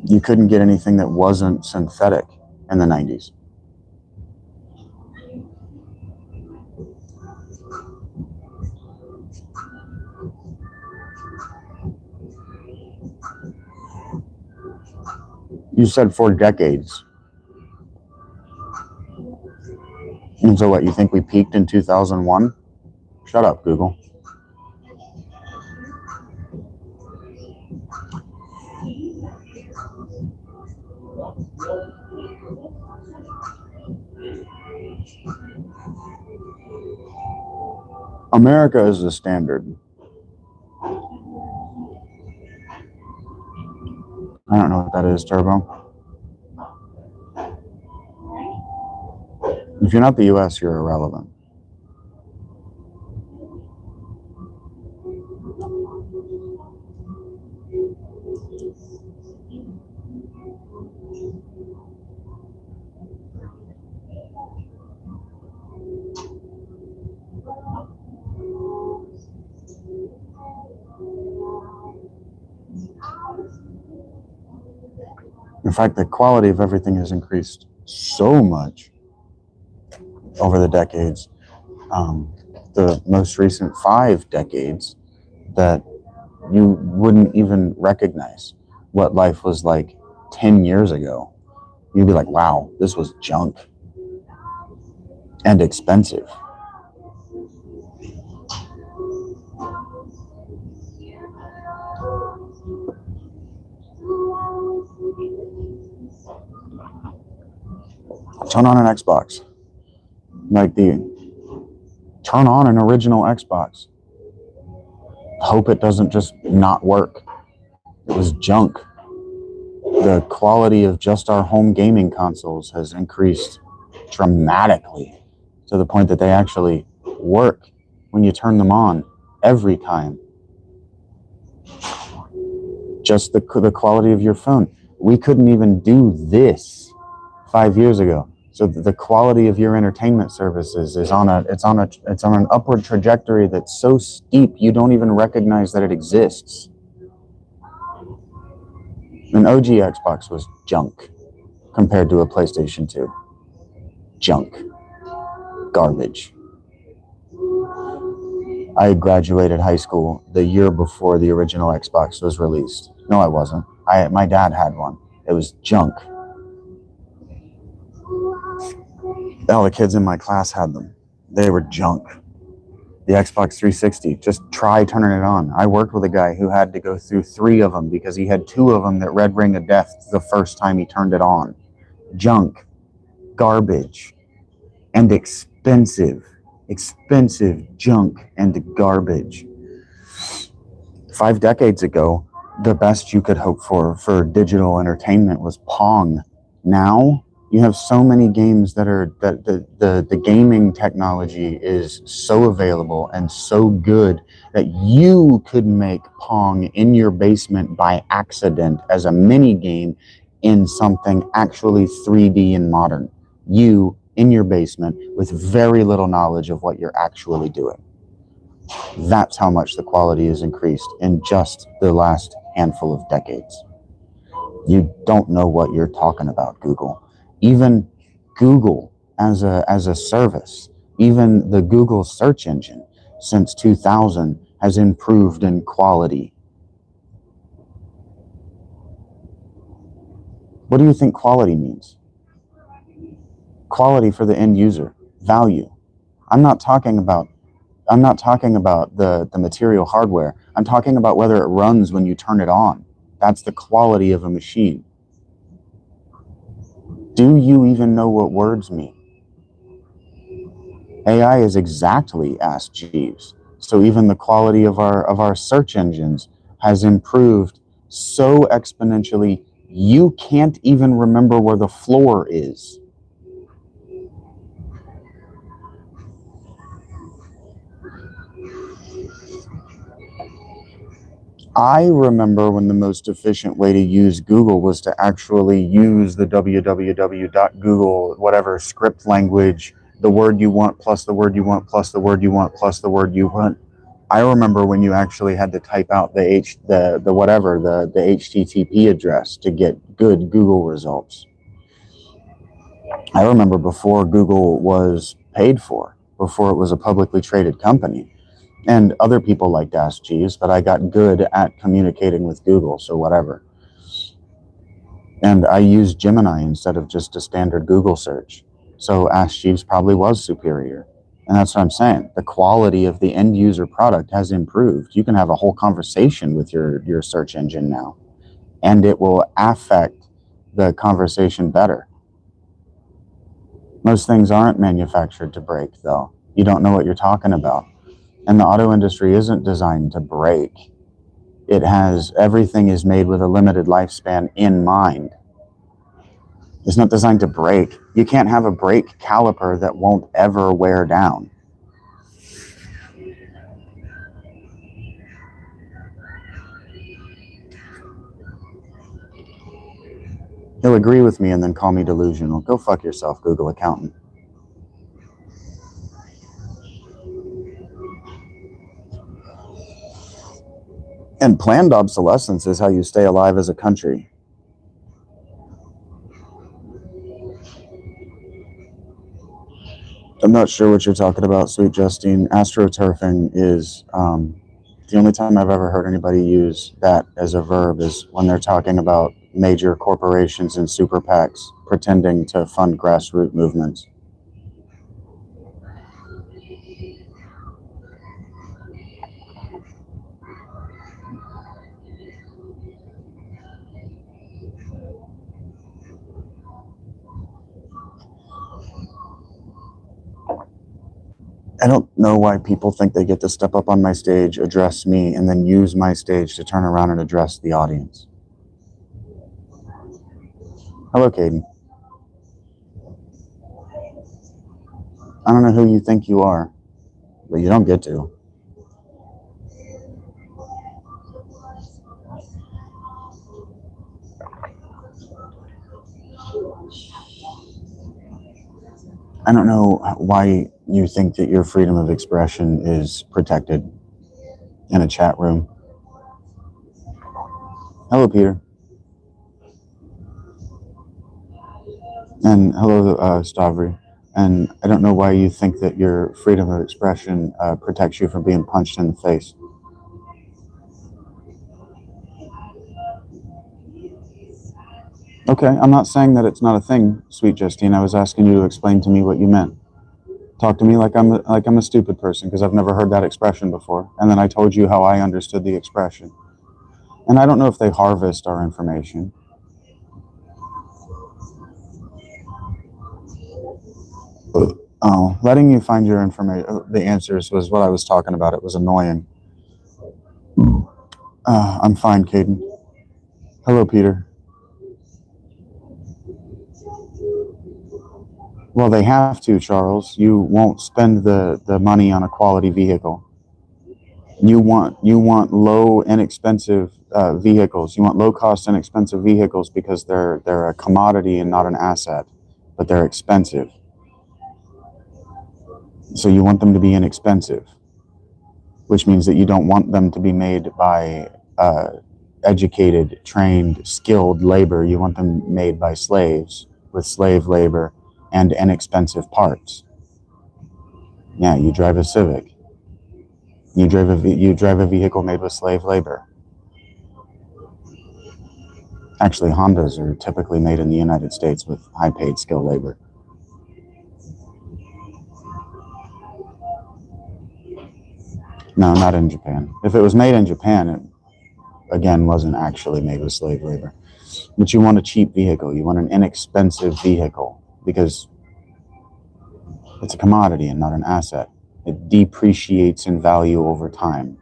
You couldn't get anything that wasn't synthetic in the 90s. You said 4 decades. And so what, you think we peaked in 2001? Shut up, Google. America is the standard. I don't know what that is, Turbo. If you're not the US, you're irrelevant. In fact, the quality of everything has increased so much over the decades, the most recent 5 decades, that you wouldn't even recognize what life was like 10 years ago. You'd be like, wow, this was junk and expensive. Turn on an Xbox. Turn on an original Xbox. Hope it doesn't just not work. It was junk. The quality of just our home gaming consoles has increased dramatically to the point that they actually work when you turn them on every time. Just the quality of your phone. We couldn't even do this 5 years ago. So the quality of your entertainment services is on an upward trajectory that's so steep you don't even recognize that it exists. An OG Xbox was junk compared to a PlayStation 2. Junk. Garbage. I graduated high school the year before the original Xbox was released. No, I wasn't. My dad had one. It was junk. All the kids in my class had them. They were junk. The Xbox 360, just try turning it on. I worked with a guy who had to go through 3 of them because he had 2 of them that read Ring of Death the first time he turned it on. Junk, garbage, and expensive junk and garbage. 5 decades ago, the best you could hope for digital entertainment was Pong. Now, you have so many games that the gaming technology is so available and so good that you could make Pong in your basement by accident as a mini game in something actually 3D and modern. You in your basement with very little knowledge of what you're actually doing. That's how much the quality has increased in just the last handful of decades. You don't know what you're talking about, Google. Even Google as a service, even the Google search engine since 2000 has improved in quality. What do you think quality means? Quality for the end user, value. I'm not talking about the material hardware. I'm talking about whether it runs when you turn it on. That's the quality of a machine. Do you even know what words mean? AI is exactly Ask Jeeves. So even the quality of our search engines has improved so exponentially, you can't even remember where the floor is. I remember when the most efficient way to use Google was to actually use the www.google, whatever script language, the word you want plus the word you want plus the word you want plus the word you want. I remember when you actually had to type out the HTTP address to get good Google results. I remember before Google was paid for, before it was a publicly traded company. And other people liked Ask Jeeves, but I got good at communicating with Google, so whatever. And I used Gemini instead of just a standard Google search. So Ask Jeeves probably was superior. And that's what I'm saying. The quality of the end user product has improved. You can have a whole conversation with your search engine now, and it will affect the conversation better. Most things aren't manufactured to break, though. You don't know what you're talking about. And the auto industry isn't designed to break. Everything is made with a limited lifespan in mind. It's not designed to break. You can't have a brake caliper that won't ever wear down. He'll agree with me and then call me delusional. Go fuck yourself, Google accountant. And planned obsolescence is how you stay alive as a country. I'm not sure what you're talking about, Sweet Justine. Astroturfing is the only time I've ever heard anybody use that as a verb is when they're talking about major corporations and super PACs pretending to fund grassroots movements. I don't know why people think they get to step up on my stage, address me, and then use my stage to turn around and address the audience. Hello, Caden. I don't know who you think you are, but you don't get to. I don't know why you think that your freedom of expression is protected in a chat room. Hello, Peter. And hello, Stavri. And I don't know why you think that your freedom of expression protects you from being punched in the face. Okay, I'm not saying that it's not a thing, Sweet Justine. I was asking you to explain to me what you meant. Talk to me like I'm a stupid person because I've never heard that expression before. And then I told you how I understood the expression. And I don't know if they harvest our information. Oh, letting you find your information, the answers was what I was talking about. It was annoying. I'm fine, Caden. Hello, Peter. Well, they have to, Charles. You won't spend the money on a quality vehicle. You want low, inexpensive vehicles. You want low cost, inexpensive vehicles because they're a commodity and not an asset, but they're expensive. So you want them to be inexpensive, which means that you don't want them to be made by educated, trained, skilled labor. You want them made by slaves with slave labor and inexpensive parts. Yeah, you drive a Civic. You drive a vehicle made with slave labor. Actually, Hondas are typically made in the United States with high-paid skilled labor. No, not in Japan. If it was made in Japan, it, again, wasn't actually made with slave labor. But you want a cheap vehicle. You want an inexpensive vehicle because it's a commodity and not an asset. It depreciates in value over time.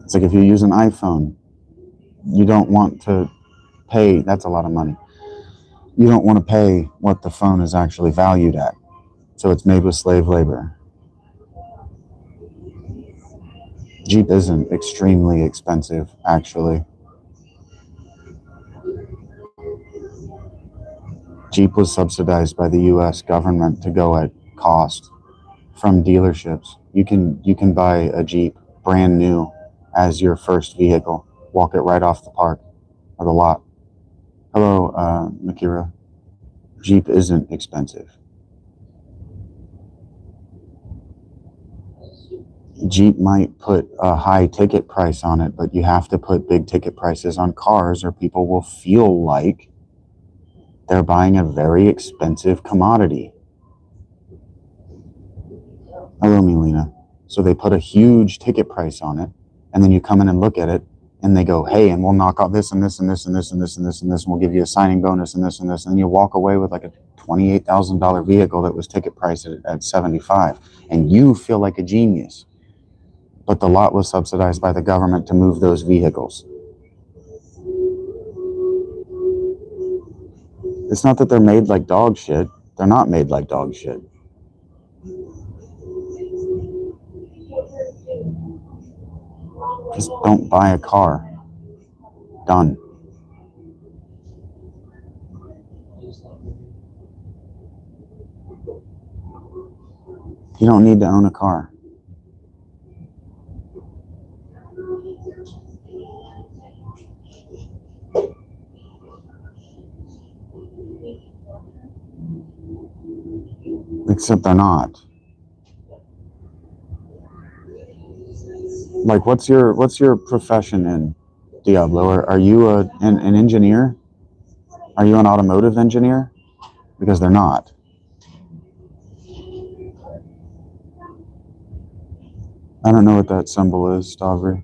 It's like if you use an iPhone, you don't want to pay, that's a lot of money. You don't want to pay what the phone is actually valued at. So it's made with slave labor. Jeep isn't extremely expensive, actually. Jeep was subsidized by the US government to go at cost from dealerships. You can buy a Jeep brand new as your first vehicle. Walk it right off the park or the lot. Hello, Makira. Jeep isn't expensive. Jeep might put a high ticket price on it, but you have to put big ticket prices on cars or people will feel like they're buying a very expensive commodity. Hello, Milena. So they put a huge ticket price on it, and then you come in and look at it, and they go, hey, and we'll knock out this and this and this and this and this and this and this, and we'll give you a signing bonus and this and this, and then you walk away with like a $28,000 vehicle that was ticket priced at 75, and you feel like a genius. But the lot was subsidized by the government to move those vehicles. It's not that they're made like dog shit. They're not made like dog shit. Just don't buy a car. Done. You don't need to own a car. Except they're not. Like, what's your profession in Diablo? Are you an engineer? Are you an automotive engineer? Because they're not. I don't know what that symbol is, Stavri.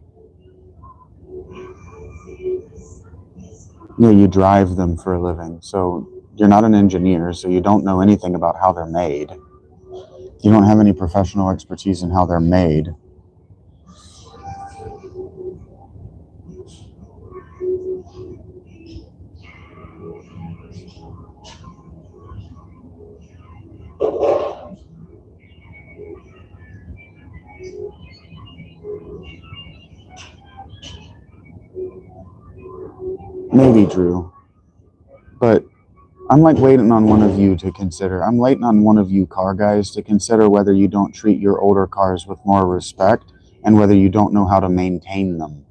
Yeah, you drive them for a living. So you're not an engineer, so you don't know anything about how they're made. You don't have any professional expertise in how they're made. Maybe, Drew. But I'm like waiting on one of you to consider. I'm waiting on one of you car guys to consider whether you don't treat your older cars with more respect and whether you don't know how to maintain them.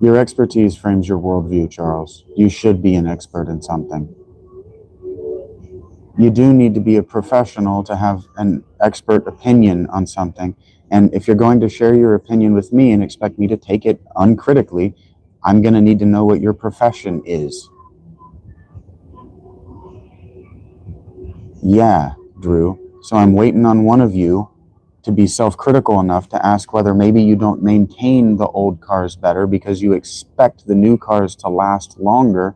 Your expertise frames your worldview, Charles. You should be an expert in something. You do need to be a professional to have an expert opinion on something. And if you're going to share your opinion with me and expect me to take it uncritically, I'm going to need to know what your profession is. Yeah, Drew. So I'm waiting on one of you to be self-critical enough to ask whether maybe you don't maintain the old cars better because you expect the new cars to last longer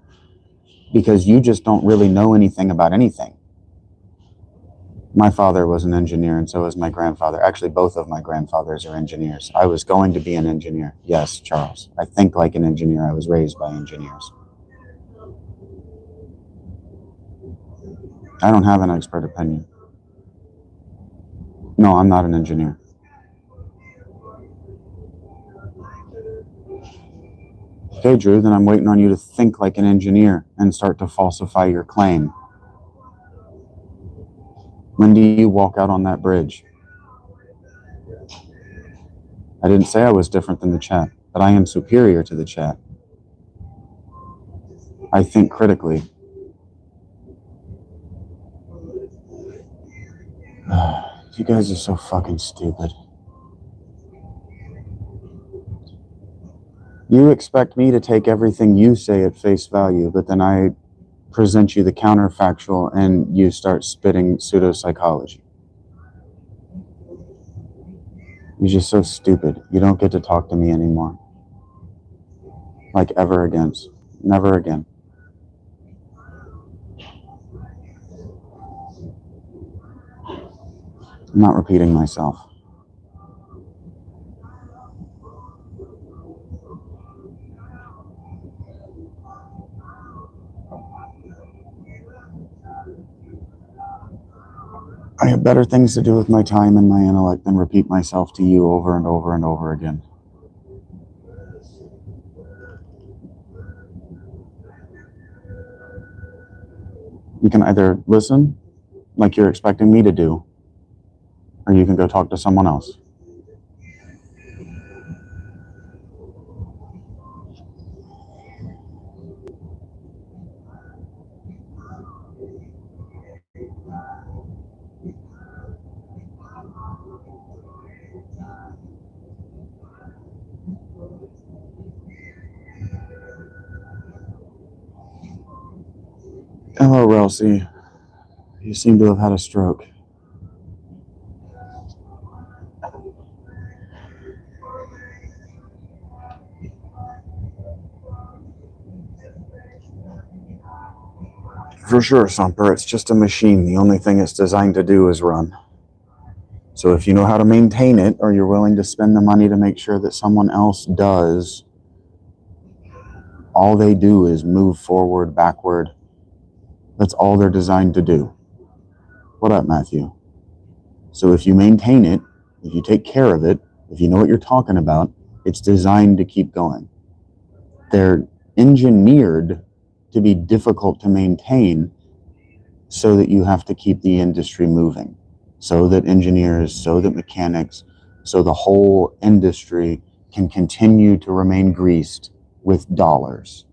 because you just don't really know anything about anything. My father was an engineer, and so was my grandfather. Actually, both of my grandfathers are engineers. I was going to be an engineer. Yes, Charles. I think like an engineer. I was raised by engineers. I don't have an expert opinion. No, I'm not an engineer. Okay, Drew, then I'm waiting on you to think like an engineer and start to falsify your claim. When do you walk out on that bridge? I didn't say I was different than the chat, but I am superior to the chat. I think critically. You guys are so fucking stupid. You expect me to take everything you say at face value, but then I present you the counterfactual and you start spitting pseudopsychology. You're just so stupid. You don't get to talk to me anymore. Like ever again. Never again. I'm not repeating myself. I have better things to do with my time and my intellect than repeat myself to you over and over and over again. You can either listen, like you're expecting me to do, or you can go talk to someone else. Hello, Relsey. You seem to have had a stroke. For sure, Sumper. It's just a machine. The only thing it's designed to do is run. So if you know how to maintain it, or you're willing to spend the money to make sure that someone else does, all they do is move forward, backward. That's all they're designed to do. What up, Matthew? So if you maintain it, if you take care of it, if you know what you're talking about, it's designed to keep going. They're engineered to be difficult to maintain, so that you have to keep the industry moving, so that engineers, so that mechanics, so the whole industry can continue to remain greased with dollars.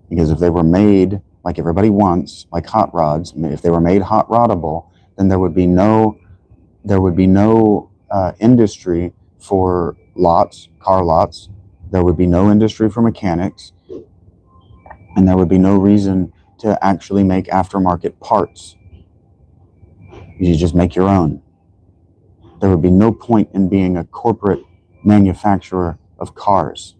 Because if they were made like everybody wants, like hot rods, if they were made hot roddable, then there would be no industry for car lots. There would be no industry for mechanics, and there would be no reason to actually make aftermarket parts. You just make your own. There would be no point in being a corporate manufacturer of cars.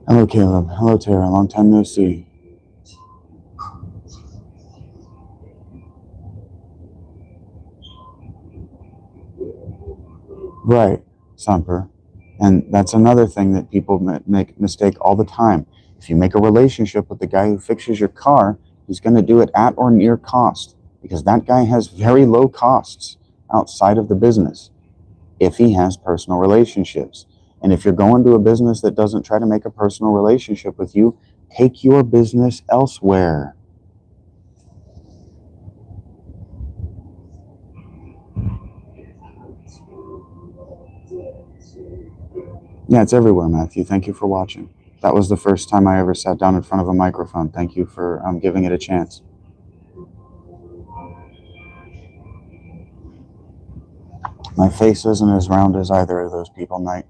Hello, Caleb. Hello, Tara. Long time no see. Right, Samper. And that's another thing that people make mistake all the time. If you make a relationship with the guy who fixes your car, he's going to do it at or near cost, because that guy has very low costs outside of the business if he has personal relationships. And if you're going to a business that doesn't try to make a personal relationship with you, take your business elsewhere. Yeah, it's everywhere, Matthew. Thank you for watching. That was the first time I ever sat down in front of a microphone. Thank you for giving it a chance. My face isn't as round as either of those people, Knight.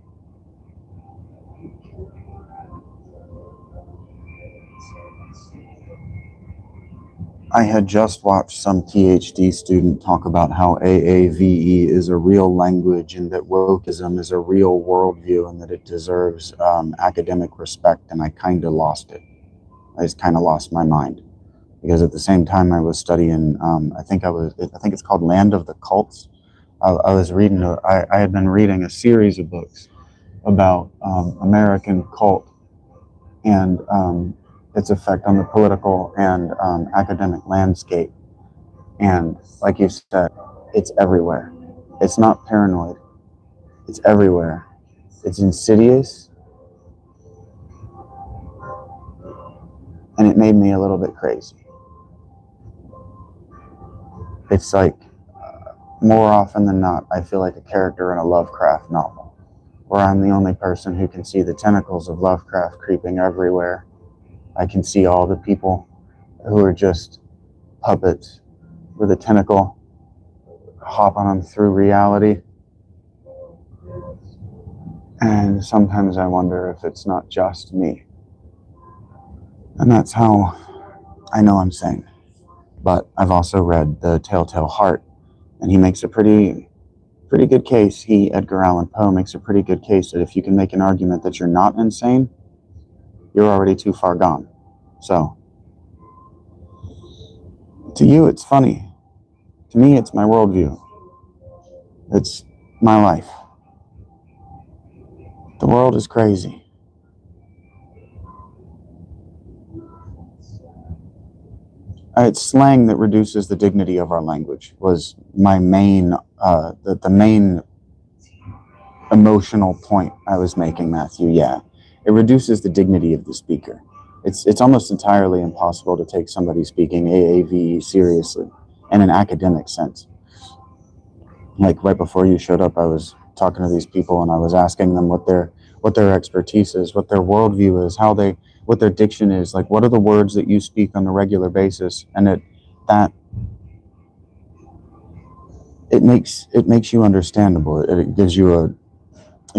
I had just watched some PhD student talk about how AAVE is a real language and that wokeism is a real worldview and that it deserves academic respect, and I kind of lost it. I just kind of lost my mind, because at the same time I was studying, I think it's called Land of the Cults. I was reading, I had been reading a series of books about American cult and its effect on the political and academic landscape. And like you said, it's everywhere. It's not paranoid. It's everywhere. It's insidious. And it made me a little bit crazy. It's like, more often than not, I feel like a character in a Lovecraft novel, where I'm the only person who can see the tentacles of Lovecraft creeping everywhere. I can see all the people who are just puppets with a tentacle hopping them through reality. And sometimes I wonder if it's not just me. And that's how I know I'm sane. But I've also read The Telltale Heart, and he makes a pretty good case. Edgar Allan Poe, makes a pretty good case that if you can make an argument that you're not insane, you're already too far gone. So, to you, it's funny. To me, it's my worldview. It's my life. The world is crazy. It's slang that reduces the dignity of our language was my main, the main emotional point I was making, Matthew. Yeah, it reduces the dignity of the speaker. It's almost entirely impossible to take somebody speaking AAVE seriously in an academic sense. Like right before you showed up, I was talking to these people and I was asking them what their expertise is, what their worldview is, what their diction is, like what are the words that you speak on a regular basis, and it makes you understandable. It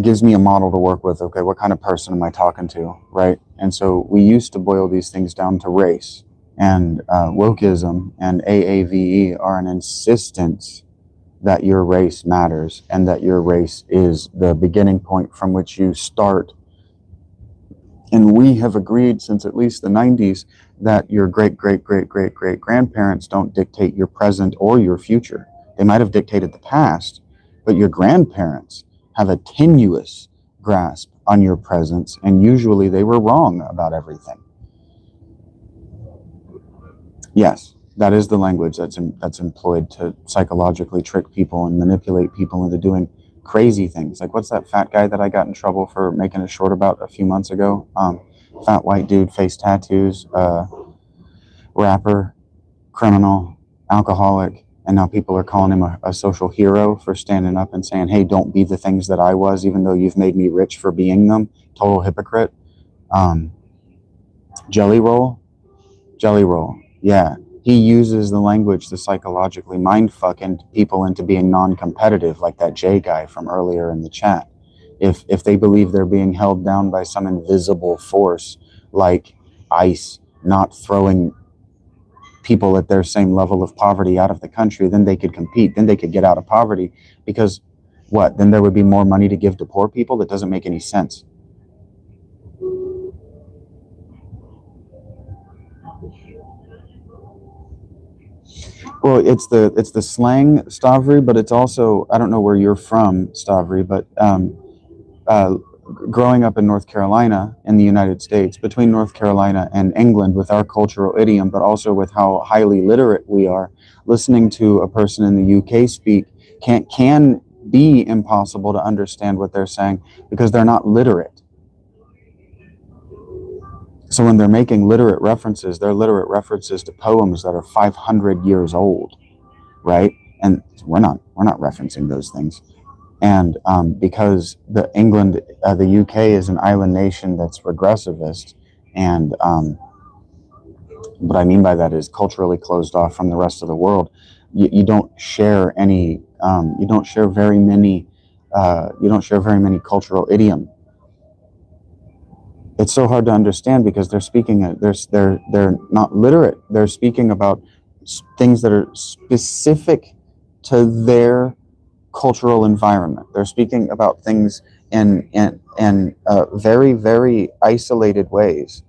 gives me a model to work with. Okay, what kind of person am I talking to, right? And so we used to boil these things down to race, and wokeism and AAVE are an insistence that your race matters and that your race is the beginning point from which you start. And we have agreed since at least the 90s that your great-great-great-great-great-grandparents don't dictate your present or your future. They might have dictated the past, but your grandparents have a tenuous grasp on your presence, and usually they were wrong about everything. Yes, that is the language that's employed to psychologically trick people and manipulate people into doing crazy things. Like, what's that fat guy that I got in trouble for making a short about a few months ago? Fat white dude, face tattoos, rapper, criminal, alcoholic, and now people are calling him a social hero for standing up and saying, hey, don't be the things that I was, even though you've made me rich for being them. Total hypocrite. Jelly Roll, yeah. He uses the language to psychologically mind fucking people into being non-competitive, like that Jay guy from earlier in the chat. If they believe they're being held down by some invisible force, like ICE not throwing people at their same level of poverty out of the country, then they could compete, then they could get out of poverty, because what? Then there would be more money to give to poor people? That doesn't make any sense. Well, it's the slang, Stavri, but it's also, I don't know where you're from, Stavri, but growing up in North Carolina in the United States, between North Carolina and England, with our cultural idiom, but also with how highly literate we are, listening to a person in the UK speak can be impossible to understand what they're saying because they're not literate. So when they're making literate references, they're literate references to poems that are 500 years old, right? And we're not referencing those things. And because the UK is an island nation that's regressivist, and what I mean by that is culturally closed off from the rest of the world. You don't share any. You don't share very many cultural idiom. It's so hard to understand because they're speaking. They're not literate. They're speaking about things that are specific to their cultural environment. They're speaking about things in very, very isolated ways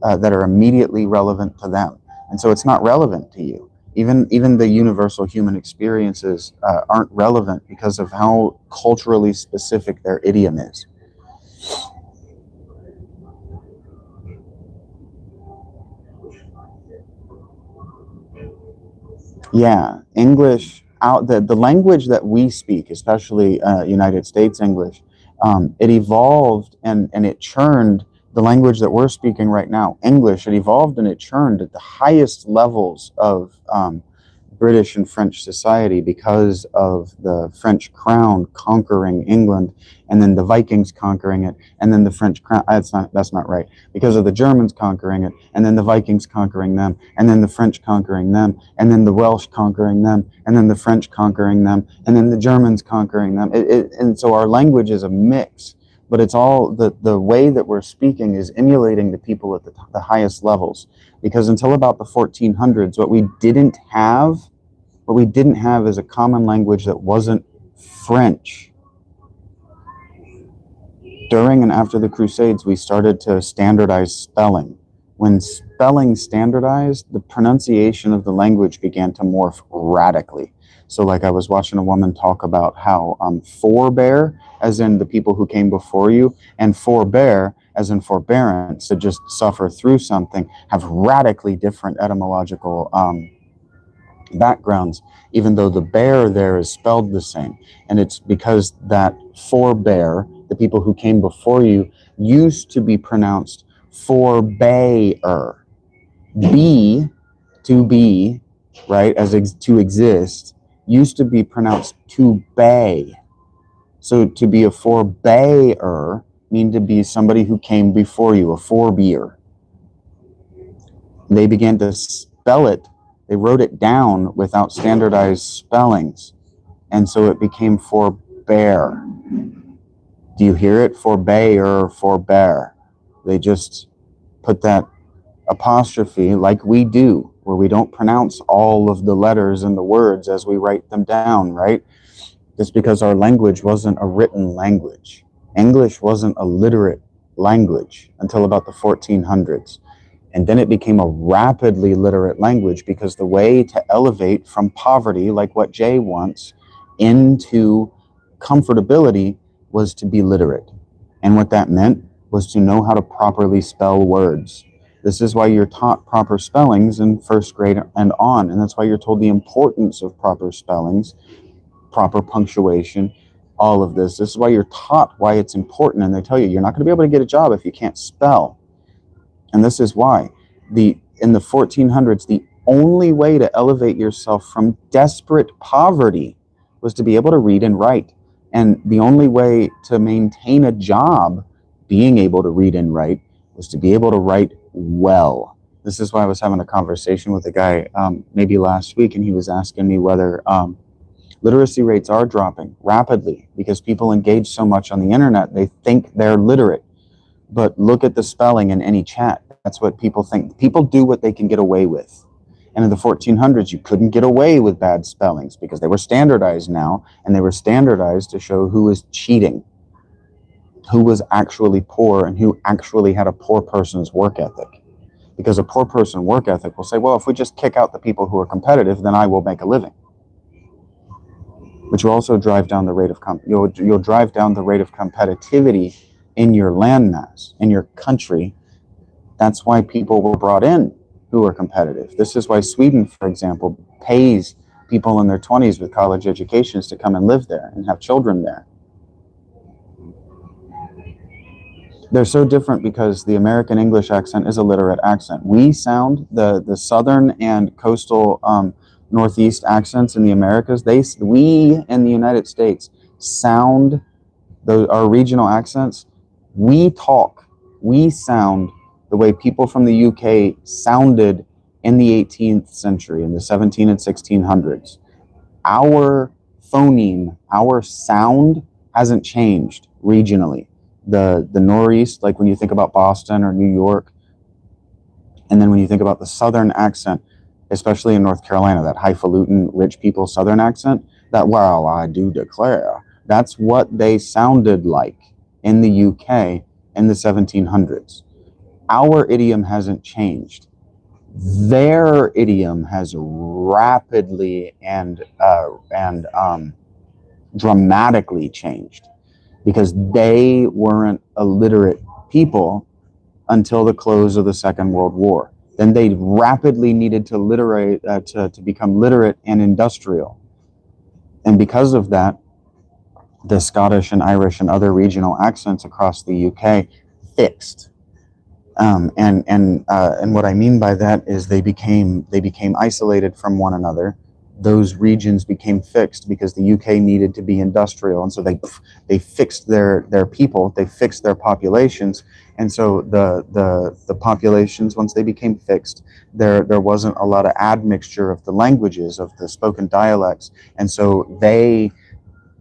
that are immediately relevant to them, and so it's not relevant to you. Even the universal human experiences aren't relevant because of how culturally specific their idiom is. Yeah, English, the language that we speak, especially United States English, it evolved and it churned. The language that we're speaking right now, English, it evolved and it churned at the highest levels of British and French society because of the French crown conquering England, and then the Vikings conquering it, and then the French crown. That's not right. Because of the Germans conquering it, and then the Vikings conquering them, and then the French conquering them, and then the Welsh conquering them, and then the French conquering them, and then the Germans conquering them. And so our language is a mix, but it's all the way that we're speaking is emulating the people at the highest levels. Because until about the 1400s, what we didn't have is a common language that wasn't French. During and after the Crusades, we started to standardize spelling. When spelling standardized, the pronunciation of the language began to morph radically. So like I was watching a woman talk about how forbear, as in the people who came before you, and forbear, as in forbearance, to just suffer through something, have radically different etymological backgrounds, even though the bear there is spelled the same. And it's because that forbear, the people who came before you, used to be pronounced forbear. Be, to be, right, to exist, used to be pronounced to bay. So to be a forbearer mean to be somebody who came before you, a forebear. They began to spell it. They wrote it down without standardized spellings, and so it became forbear. Do you hear it? Forbear, forbear. They just put that apostrophe like we do, where we don't pronounce all of the letters and the words as we write them down, right? It's because our language wasn't a written language. English wasn't a literate language until about the 1400s. And then it became a rapidly literate language because the way to elevate from poverty, like what Jay wants, into comfortability was to be literate. And what that meant was to know how to properly spell words. This is why you're taught proper spellings in first grade and on. And that's why you're told the importance of proper spellings, proper punctuation, all of this. This is why you're taught why it's important, and they tell you you're not going to be able to get a job if you can't spell. And this is why in the 1400s, the only way to elevate yourself from desperate poverty was to be able to read and write. And the only way to maintain a job being able to read and write was to be able to write well. This is why I was having a conversation with a guy maybe last week, and he was asking me whether literacy rates are dropping rapidly because people engage so much on the internet. They think they're literate. But look at the spelling in any chat. That's what people think. People do what they can get away with. And in the 1400s, you couldn't get away with bad spellings because they were standardized now, and they were standardized to show who was cheating, who was actually poor, and who actually had a poor person's work ethic. Because a poor person work ethic will say, well, if we just kick out the people who are competitive, then I will make a living. But you also drive down the rate of you'll drive down the rate of competitivity in your landmass, in your country. That's why people were brought in who are competitive. This is why Sweden, for example, pays people in their 20s with college educations to come and live there and have children there. They're so different because the American English accent is a literate accent. We sound, the southern and coastal Northeast accents in the Americas, we in the United States sound, our regional accents, we sound the way people from the UK sounded in the 18th century, in the 17 and 1600s. Our phoneme, our sound hasn't changed regionally. The Northeast, like when you think about Boston or New York, and then when you think about the Southern accent, especially in North Carolina, that highfalutin, rich people Southern accent, that, well, I do declare, that's what they sounded like in the UK in the 1700s. Our idiom hasn't changed. Their idiom has rapidly and dramatically changed because they weren't illiterate people until the close of the Second World War. Then they rapidly needed to become literate and industrial. And because of that, the Scottish and Irish and other regional accents across the UK fixed. And what I mean by that is they became isolated from one another. Those regions became fixed because the UK needed to be industrial, and so they fixed their people, they fixed their populations, and so the populations, once they became fixed, there wasn't a lot of admixture of the languages, of the spoken dialects, and so they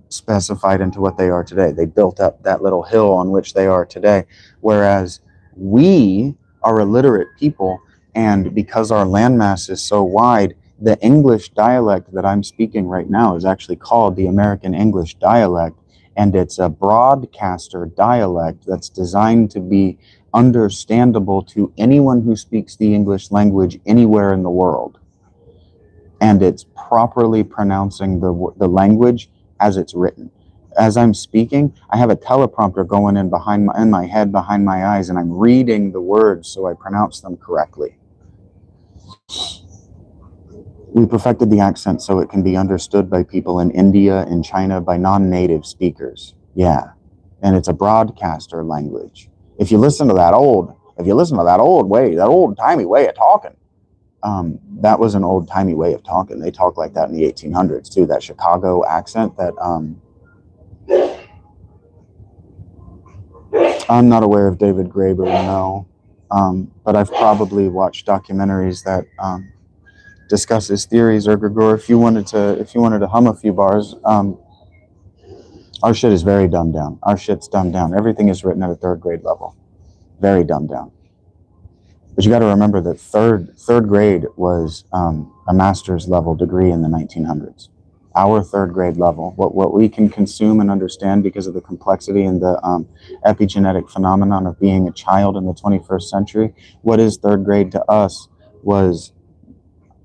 specified into what they are today. They built up that little hill on which they are today, whereas we are illiterate people, and because our landmass is so wide, the English dialect that I'm speaking right now is actually called the American English dialect, and it's a broadcaster dialect that's designed to be understandable to anyone who speaks the English language anywhere in the world. And it's properly pronouncing the language as it's written. As I'm speaking, I have a teleprompter going in my head, behind my eyes, and I'm reading the words so I pronounce them correctly. We perfected the accent so it can be understood by people in India and China, by non-native speakers. Yeah. And it's a broadcaster language. If you listen to that old timey way of talking, that was an old timey way of talking. They talked like that in the 1800s too. That Chicago accent that, I'm not aware of David Graeber, no. But I've probably watched documentaries that, discuss his theories. Or Gregor, if you wanted to hum a few bars, our shit is very dumbed down. Our shit's dumbed down. Everything is written at a third grade level. Very dumbed down. But you got to remember that third grade was a master's level degree in the 1900s. Our third grade level, what we can consume and understand because of the complexity and the epigenetic phenomenon of being a child in the 21st century, what is third grade to us was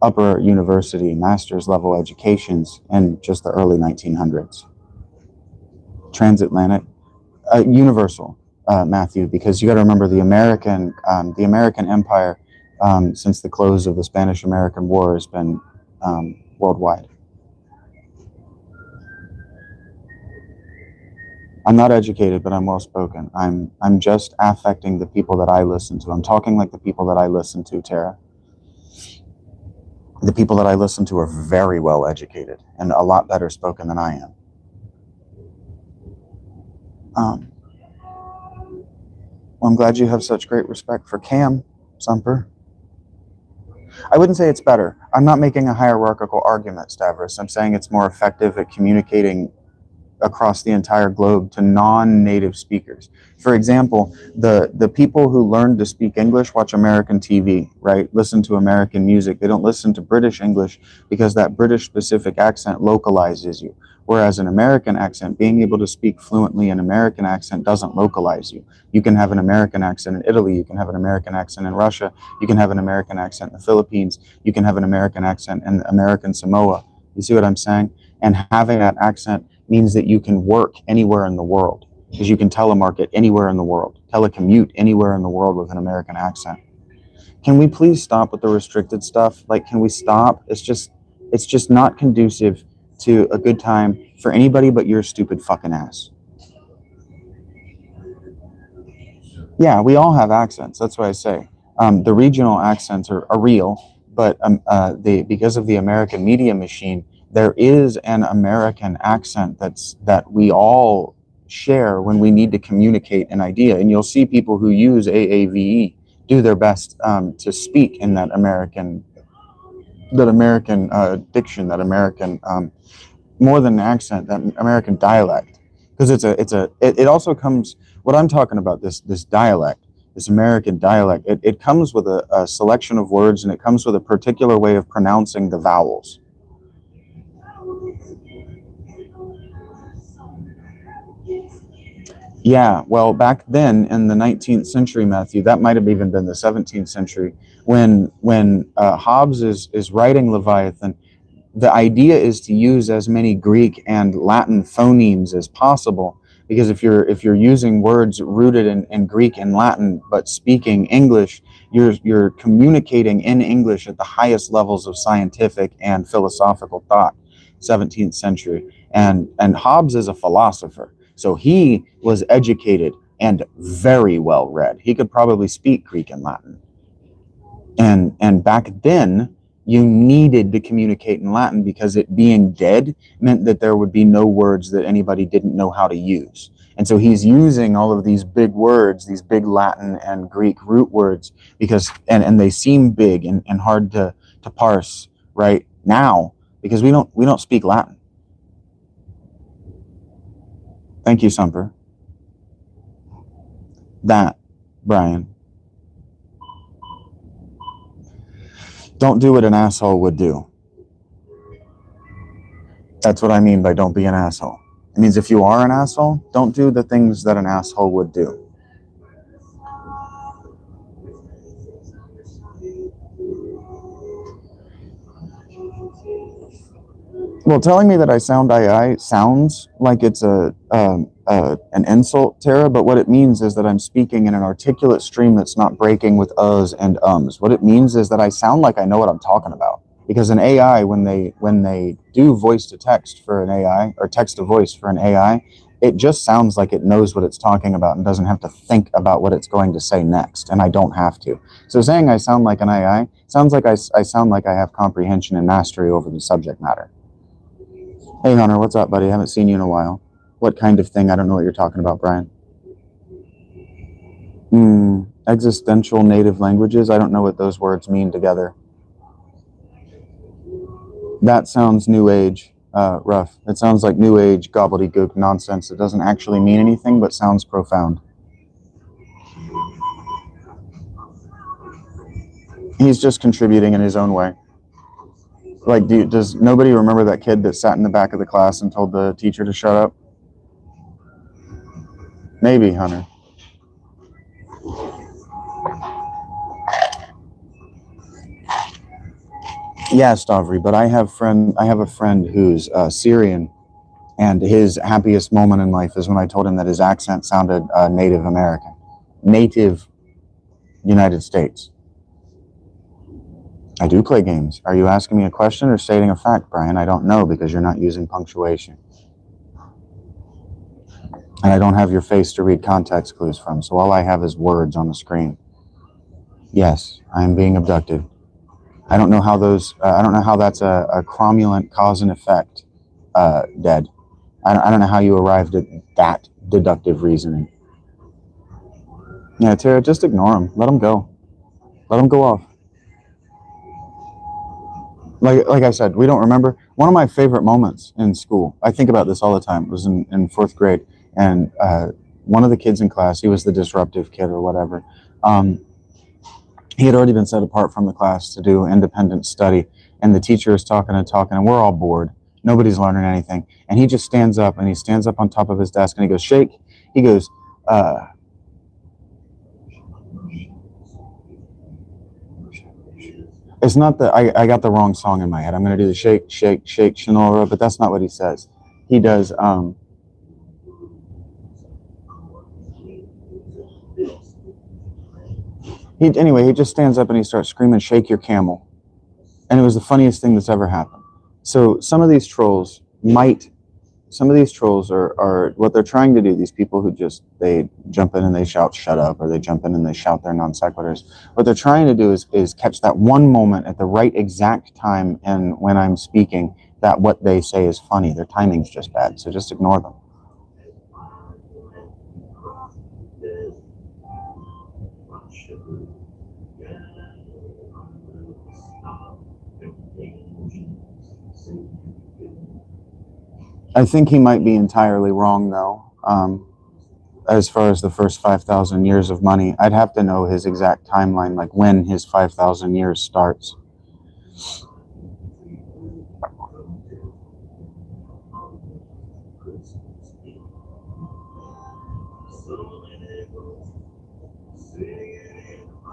upper university, master's level educations in just the early 1900s. Transatlantic, universal, Matthew, because you got to remember the American empire since the close of the Spanish-American War has been worldwide. I'm not educated, but I'm well spoken. I'm just affecting the people that I listen to. I'm talking like the people that I listen to, Tara. The people that I listen to are very well educated and a lot better spoken than I am. Well, I'm glad you have such great respect for Cam, Sumper. I wouldn't say it's better. I'm not making a hierarchical argument, Stavros. I'm saying it's more effective at communicating across the entire globe to non-native speakers. For example, the people who learn to speak English watch American TV, right? Listen to American music. They don't listen to British English because that British specific accent localizes you. Whereas an American accent, being able to speak fluently an American accent doesn't localize you. You can have an American accent in Italy. You can have an American accent in Russia. You can have an American accent in the Philippines. You can have an American accent in American Samoa. You see what I'm saying? And having that accent means that you can work anywhere in the world, because you can telemarket anywhere in the world, telecommute anywhere in the world with an American accent. Can we please stop with the restricted stuff? Like, can we stop? It's just not conducive to a good time for anybody but your stupid fucking ass. Yeah, we all have accents. That's what I say. The regional accents are real, but because of the American media machine, there is an American accent that we all share when we need to communicate an idea. And you'll see people who use AAVE do their best to speak in that American diction, that American more than an accent, that American dialect, because it also comes. What I'm talking about, this dialect, this American dialect, it comes with a selection of words, and it comes with a particular way of pronouncing the vowels. Yeah, well, back then in the 19th century, Matthew, that might have even been the 17th century, when Hobbes is writing Leviathan. The idea is to use as many Greek and Latin phonemes as possible, because if you're using words rooted in Greek and Latin but speaking English, you're communicating in English at the highest levels of scientific and philosophical thought. 17th century, and Hobbes is a philosopher, so he was educated and very well read. He could probably speak Greek and Latin, and back then you needed to communicate in Latin because it being dead meant that there would be no words that anybody didn't know how to use. And so he's using all of these big words, these big Latin and Greek root words, because and they seem big and hard to parse right now because we don't speak Latin. Thank you, Sumper. That, Brian. Don't do what an asshole would do. That's what I mean by don't be an asshole. It means if you are an asshole, don't do the things that an asshole would do. Well, telling me that I sound sounds like it's an insult, Tara, but what it means is that I'm speaking in an articulate stream that's not breaking with uhs and ums. What it means is that I sound like I know what I'm talking about. Because an AI, when they do voice to text for an AI, or text to voice for an AI, it just sounds like it knows what it's talking about and doesn't have to think about what it's going to say next, and I don't have to. So saying I sound like an AI sounds like I sound like I have comprehension and mastery over the subject matter. Hey, Hunter, what's up, buddy? I haven't seen you in a while. What kind of thing? I don't know what you're talking about, Brian. Existential native languages? I don't know what those words mean together. That sounds new age, rough. It sounds like new age gobbledygook nonsense. It doesn't actually mean anything, but sounds profound. He's just contributing in his own way. Like, does nobody remember that kid that sat in the back of the class and told the teacher to shut up? Maybe, Hunter. Yeah, Stavri, but I have a friend who's Syrian, and his happiest moment in life is when I told him that his accent sounded Native American, native United States. I do play games. Are you asking me a question or stating a fact, Brian? I don't know, because you're not using punctuation. And I don't have your face to read context clues from, so all I have is words on the screen. Yes, I am being abducted. I don't know how I don't know how that's a cromulent cause and effect, dead. I don't know how you arrived at that deductive reasoning. Yeah, Tara, just ignore him. Let him go. Let him go off. Like I said, we don't remember. One of my favorite moments in school, I think about this all the time, was in fourth grade. And one of the kids in class, he was the disruptive kid or whatever. He had already been set apart from the class to do independent study. And the teacher is talking and talking, and we're all bored. Nobody's learning anything. And he just stands up, and he stands up on top of his desk, and he goes, shake. He goes, it's not that I got the wrong song in my head. I'm going to do the shake, shake, shake, Shonora, but that's not what he says. He does, anyway, he just stands up and he starts screaming, shake your camel. And it was the funniest thing that's ever happened. So some of these trolls are what they're trying to do, these people who just, they jump in and they shout, shut up, or they jump in and they shout their non sequiturs. What they're trying to do is catch that one moment at the right exact time, and when I'm speaking, that what they say is funny. Their timing's just bad, so just ignore them. I think he might be entirely wrong, though. As far as the first 5,000 years of money, I'd have to know his exact timeline, like when his 5,000 years starts.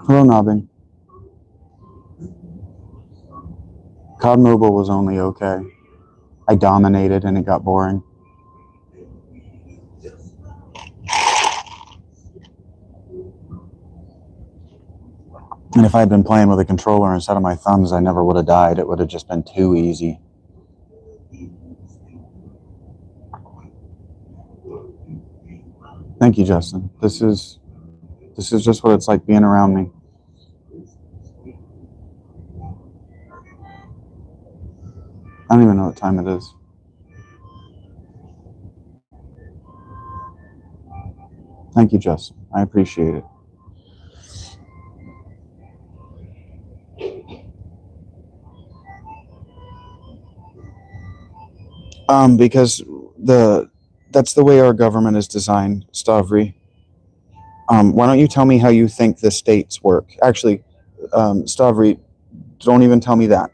Hello, Nobbing. COD Mobile was only okay. I dominated and it got boring. And if I had been playing with a controller instead of my thumbs, I never would have died. It would have just been too easy. Thank you, Justin. This is just what it's like being around me. I don't even know what time it is. Thank you, Justin. I appreciate it. Because that's the way our government is designed, Stavri. Why don't you tell me how you think the states work? Actually, Stavri, don't even tell me that.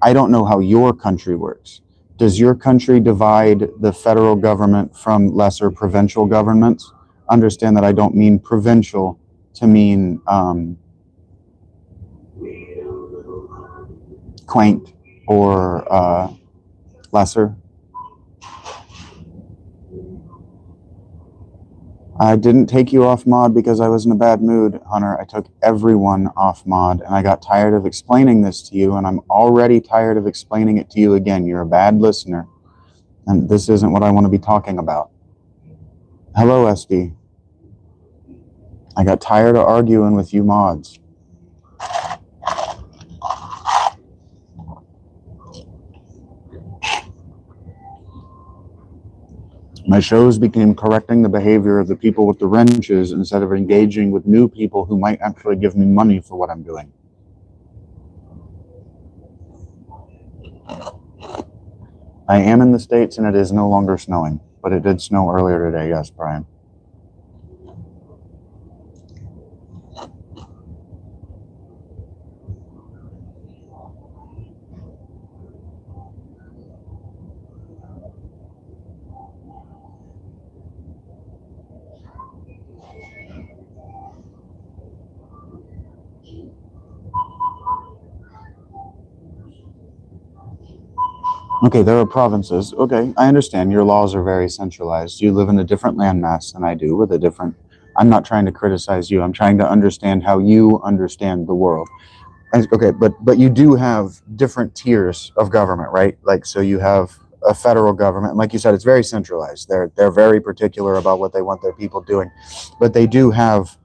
I don't know how your country works. Does your country divide the federal government from lesser provincial governments? Understand that I don't mean provincial to mean quaint or lesser. I didn't take you off mod because I was in a bad mood, Hunter. I took everyone off mod, and I got tired of explaining this to you, and I'm already tired of explaining it to you again. You're a bad listener, and this isn't what I want to be talking about. Hello, SD. I got tired of arguing with you mods. My shows became correcting the behavior of the people with the wrenches instead of engaging with new people who might actually give me money for what I'm doing. I am in the States and it is no longer snowing, but it did snow earlier today. Yes, Brian. Okay, there are provinces. Okay, I understand. Your laws are very centralized. You live in a different landmass than I do with a different... I'm not trying to criticize you. I'm trying to understand how you understand the world. Okay, but you do have different tiers of government, right? Like, so you have a federal government. Like you said, it's very centralized. They're very particular about what they want their people doing, but they do have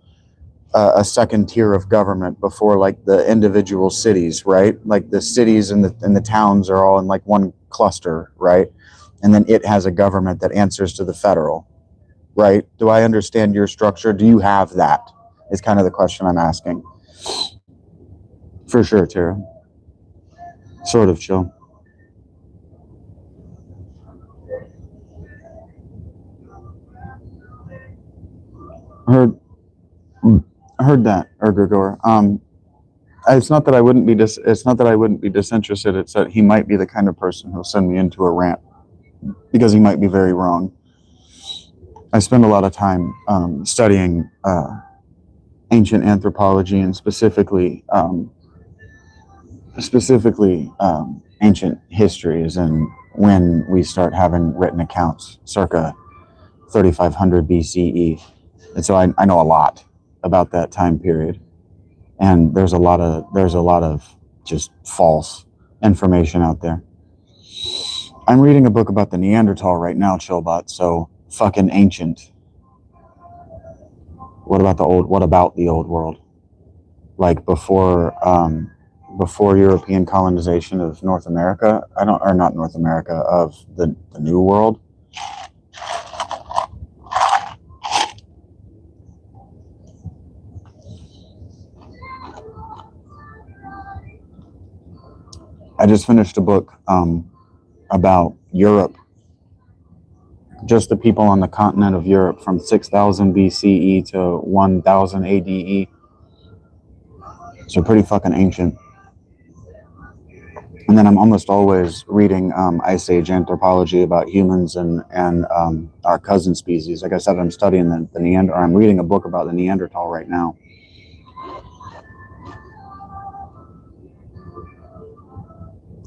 a second tier of government before like the individual cities, right? Like the cities and the towns are all in like one cluster, right? And then it has a government that answers to the federal, right? Do I understand your structure? Do you have that? Is kind of the question I'm asking. For sure, Tara. Sort of chill. Heard heard that, Ergregor. It's not that I wouldn't be it's not that I wouldn't be disinterested. It's that he might be the kind of person who'll send me into a rant because he might be very wrong. I spend a lot of time studying ancient anthropology and specifically ancient histories, and when we start having written accounts circa 3500 BCE. And so I know a lot about that time period, and there's a lot of just false information out there. I'm reading a book about the Neanderthal right now, Chillbot, so fucking ancient. What about the old world? Like before European colonization of North America, not North America, of the New World. I just finished a book about Europe, just the people on the continent of Europe from 6000 BCE to 1000 ADE. So pretty fucking ancient. And then I'm almost always reading Ice Age anthropology about humans and our cousin species. Like I said, I'm studying the Neanderthal. I'm reading a book about the Neanderthal right now.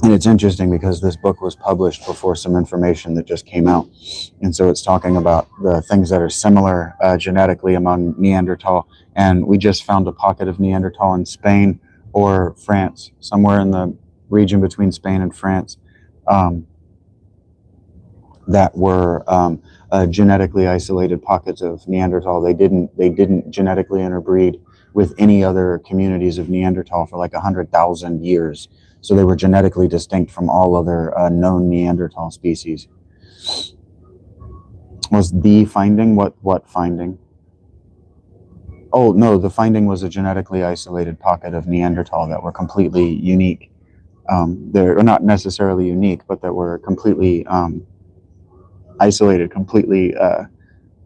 And it's interesting because this book was published before some information that just came out. And so it's talking about the things that are similar genetically among Neanderthal. And we just found a pocket of Neanderthal in Spain or France, somewhere in the region between Spain and France, that were genetically isolated pockets of Neanderthal. They didn't genetically interbreed with any other communities of Neanderthal for like 100,000 years. So they were genetically distinct from all other known Neanderthal species. Was the finding what finding? Oh no, the finding was a genetically isolated pocket of Neanderthal that were completely unique. They're not necessarily unique, but that were completely isolated, completely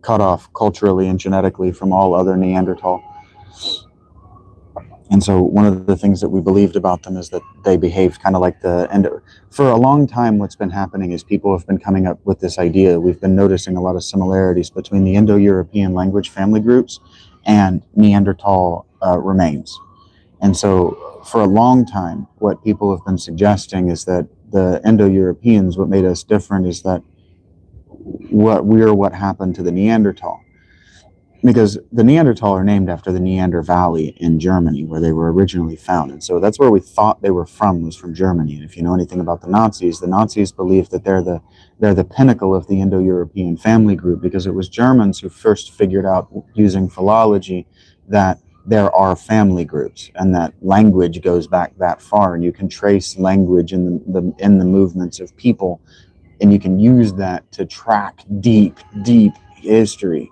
cut off culturally and genetically from all other Neanderthal. And so one of the things that we believed about them is that they behaved kind of like for a long time, what's been happening is people have been coming up with this idea. We've been noticing a lot of similarities between the Indo-European language family groups and Neanderthal remains. And so for a long time, what people have been suggesting is that the Indo-Europeans, what made us different is that what happened to the Neanderthal. Because the Neanderthal are named after the Neander Valley in Germany, where they were originally found. And so that's where we thought they were from, was from Germany. And if you know anything about the Nazis believe that they're the pinnacle of the Indo-European family group, because it was Germans who first figured out, using philology, that there are family groups and that language goes back that far, and you can trace language in the movements of people, and you can use that to track deep history.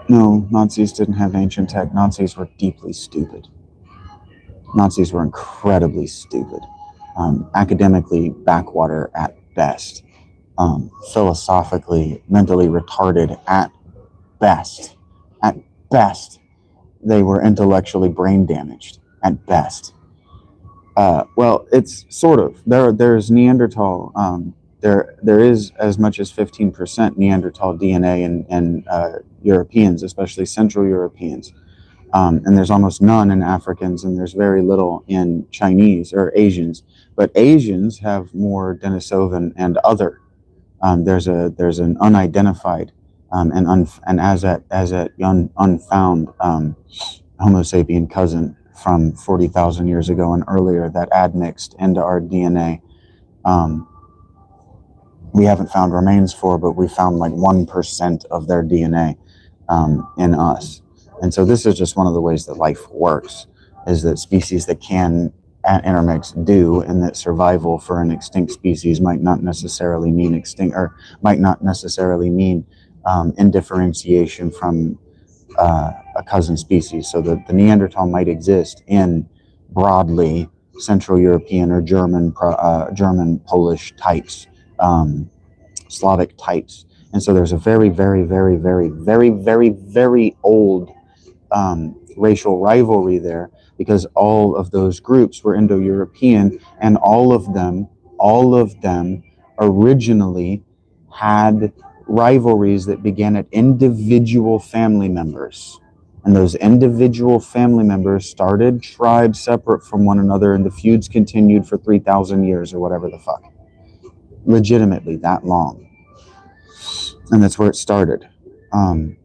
No, Nazis didn't have ancient tech. Nazis were deeply stupid. Nazis were incredibly stupid. Academically backwater at best. Philosophically, mentally retarded at best. At best, they were intellectually brain damaged. At best. Well, it's sort of. There's Neanderthal. There is as much as 15% Neanderthal DNA in Europeans, especially Central Europeans. And there's almost none in Africans, and there's very little in Chinese or Asians. But Asians have more Denisovan and other. There's an unidentified and as that unfound Homo sapien cousin from 40,000 years ago and earlier that admixed into our DNA. We haven't found remains for, but we found like 1% of their DNA in us. And so this is just one of the ways that life works, is that species that can intermix do, and that survival for an extinct species might not necessarily mean extinct, or might not necessarily mean indifferentiation from a cousin species. So the Neanderthal might exist in broadly Central European or German, Polish types, Slavic types. And so there's a very, very, very, very, very, very, very old racial rivalry there, because all of those groups were Indo-European, and all of them originally had rivalries that began at individual family members. And those individual family members started tribes separate from one another, and the feuds continued for 3,000 years or whatever the fuck. Legitimately that long. And that's where it started. What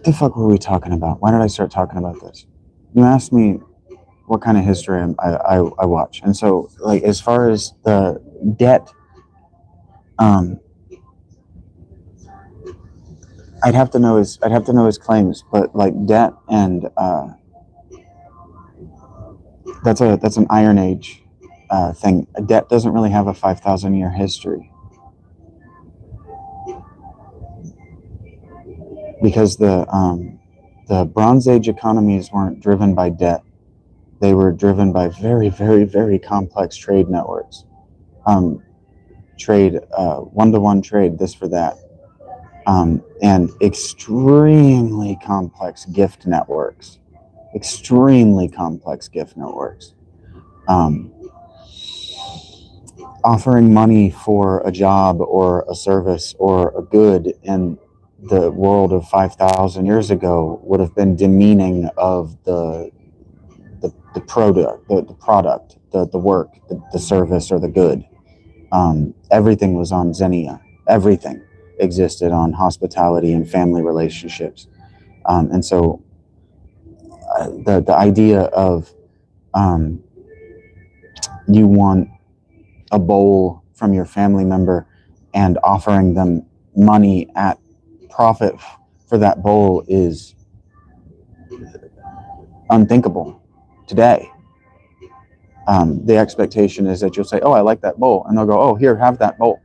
the fuck were we talking about? Why did I start talking about this? You asked me what kind of history I watch. And so, like, as far as the debt, I'd have to know his claims, but like debt and that's an Iron Age thing. A debt doesn't really have a 5,000 year history, because the Bronze Age economies weren't driven by debt. They were driven by very, very, very complex trade networks. Trade, one-to-one trade, this for that. And extremely complex gift networks. Offering money for a job or a service or a good in the world of 5,000 years ago would have been demeaning of the product, the work, the service, or the good. Everything was on Xenia. Everything existed on hospitality and family relationships. And so the idea of you want a bowl from your family member and offering them money at profit for that bowl is unthinkable today. The expectation is that you'll say, "Oh, I like that bowl," and they'll go, "Oh, here, have that bowl."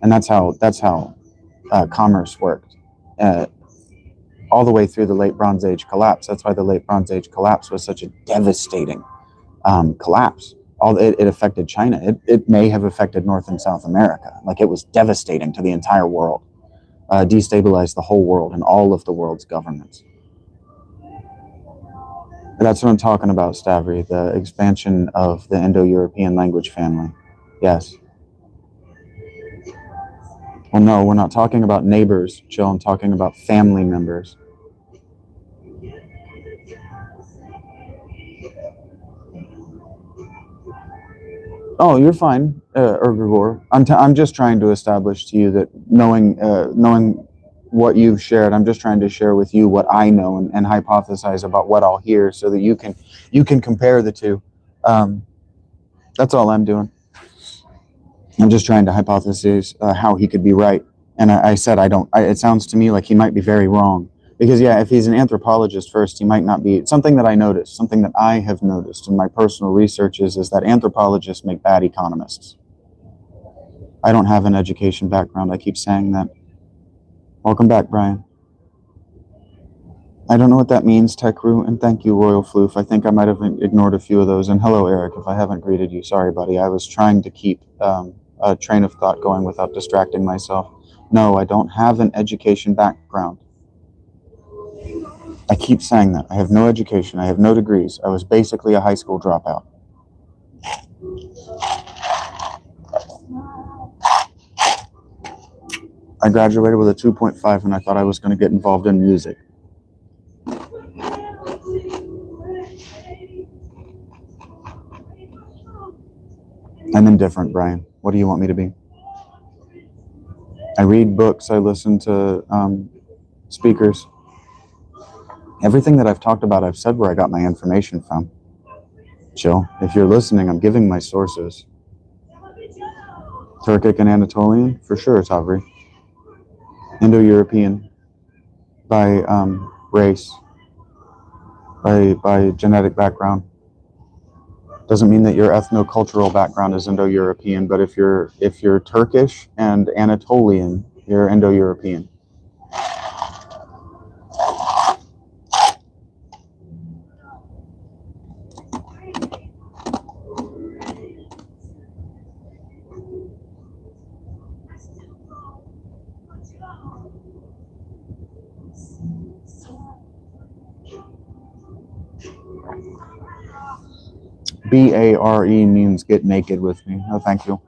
And that's how commerce worked all the way through the late Bronze Age collapse. That's why the late Bronze Age collapse was such a devastating collapse. It affected China. It may have affected North and South America. Like, it was devastating to the entire world, destabilized the whole world and all of the world's governments. That's what I'm talking about, Stavry, the expansion of the Indo-European language family. Yes. Well, no, we're not talking about neighbors, Jill. I'm talking about family members. Oh, you're fine, Gregor. I'm just trying to establish to you that knowing what you've shared, I'm just trying to share with you what I know and hypothesize about what I'll hear, so that you can compare the two. That's all I'm doing. I'm just trying to hypothesize how he could be right. And I said it sounds to me like he might be very wrong. Because, yeah, if he's an anthropologist first, he might not be. Something that I noticed, something that I have noticed in my personal researches, is that anthropologists make bad economists. I don't have an education background. I keep saying that. Welcome back, Brian. I don't know what that means, Tekru, and thank you, Royal Floof. I think I might have ignored a few of those. And hello, Eric, if I haven't greeted you. Sorry, buddy. I was trying to keep a train of thought going without distracting myself. No, I don't have an education background. I keep saying that. I have no education. I have no degrees. I was basically a high school dropout. I graduated with a 2.5 and I thought I was going to get involved in music. I'm indifferent, Brian. What do you want me to be? I read books. I listen to speakers. Everything that I've talked about, I've said where I got my information from. Chill. If you're listening, I'm giving my sources. Turkic and Anatolian, for sure, Tavri. Indo-European, by race, by genetic background. Doesn't mean that your ethno-cultural background is Indo-European, but if you're Turkish and Anatolian, you're Indo-European. B-A-R-E means get naked with me. Oh, thank you.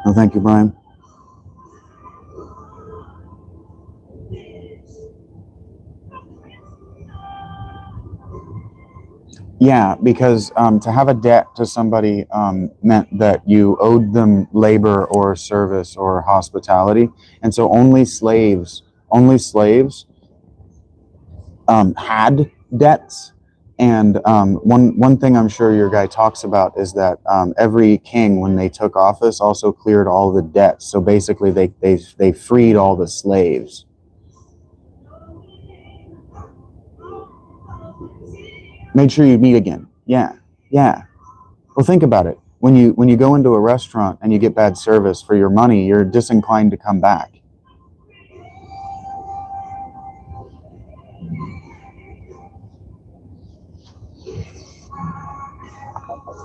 Oh, thank you, Brian. Yeah, because to have a debt to somebody meant that you owed them labor or service or hospitality, and so only slaves had debts. And one thing I'm sure your guy talks about is that every king, when they took office, also cleared all the debts. So basically, they freed all the slaves. Made sure you meet again. Yeah. Well, think about it. When you go into a restaurant and you get bad service for your money, you're disinclined to come back.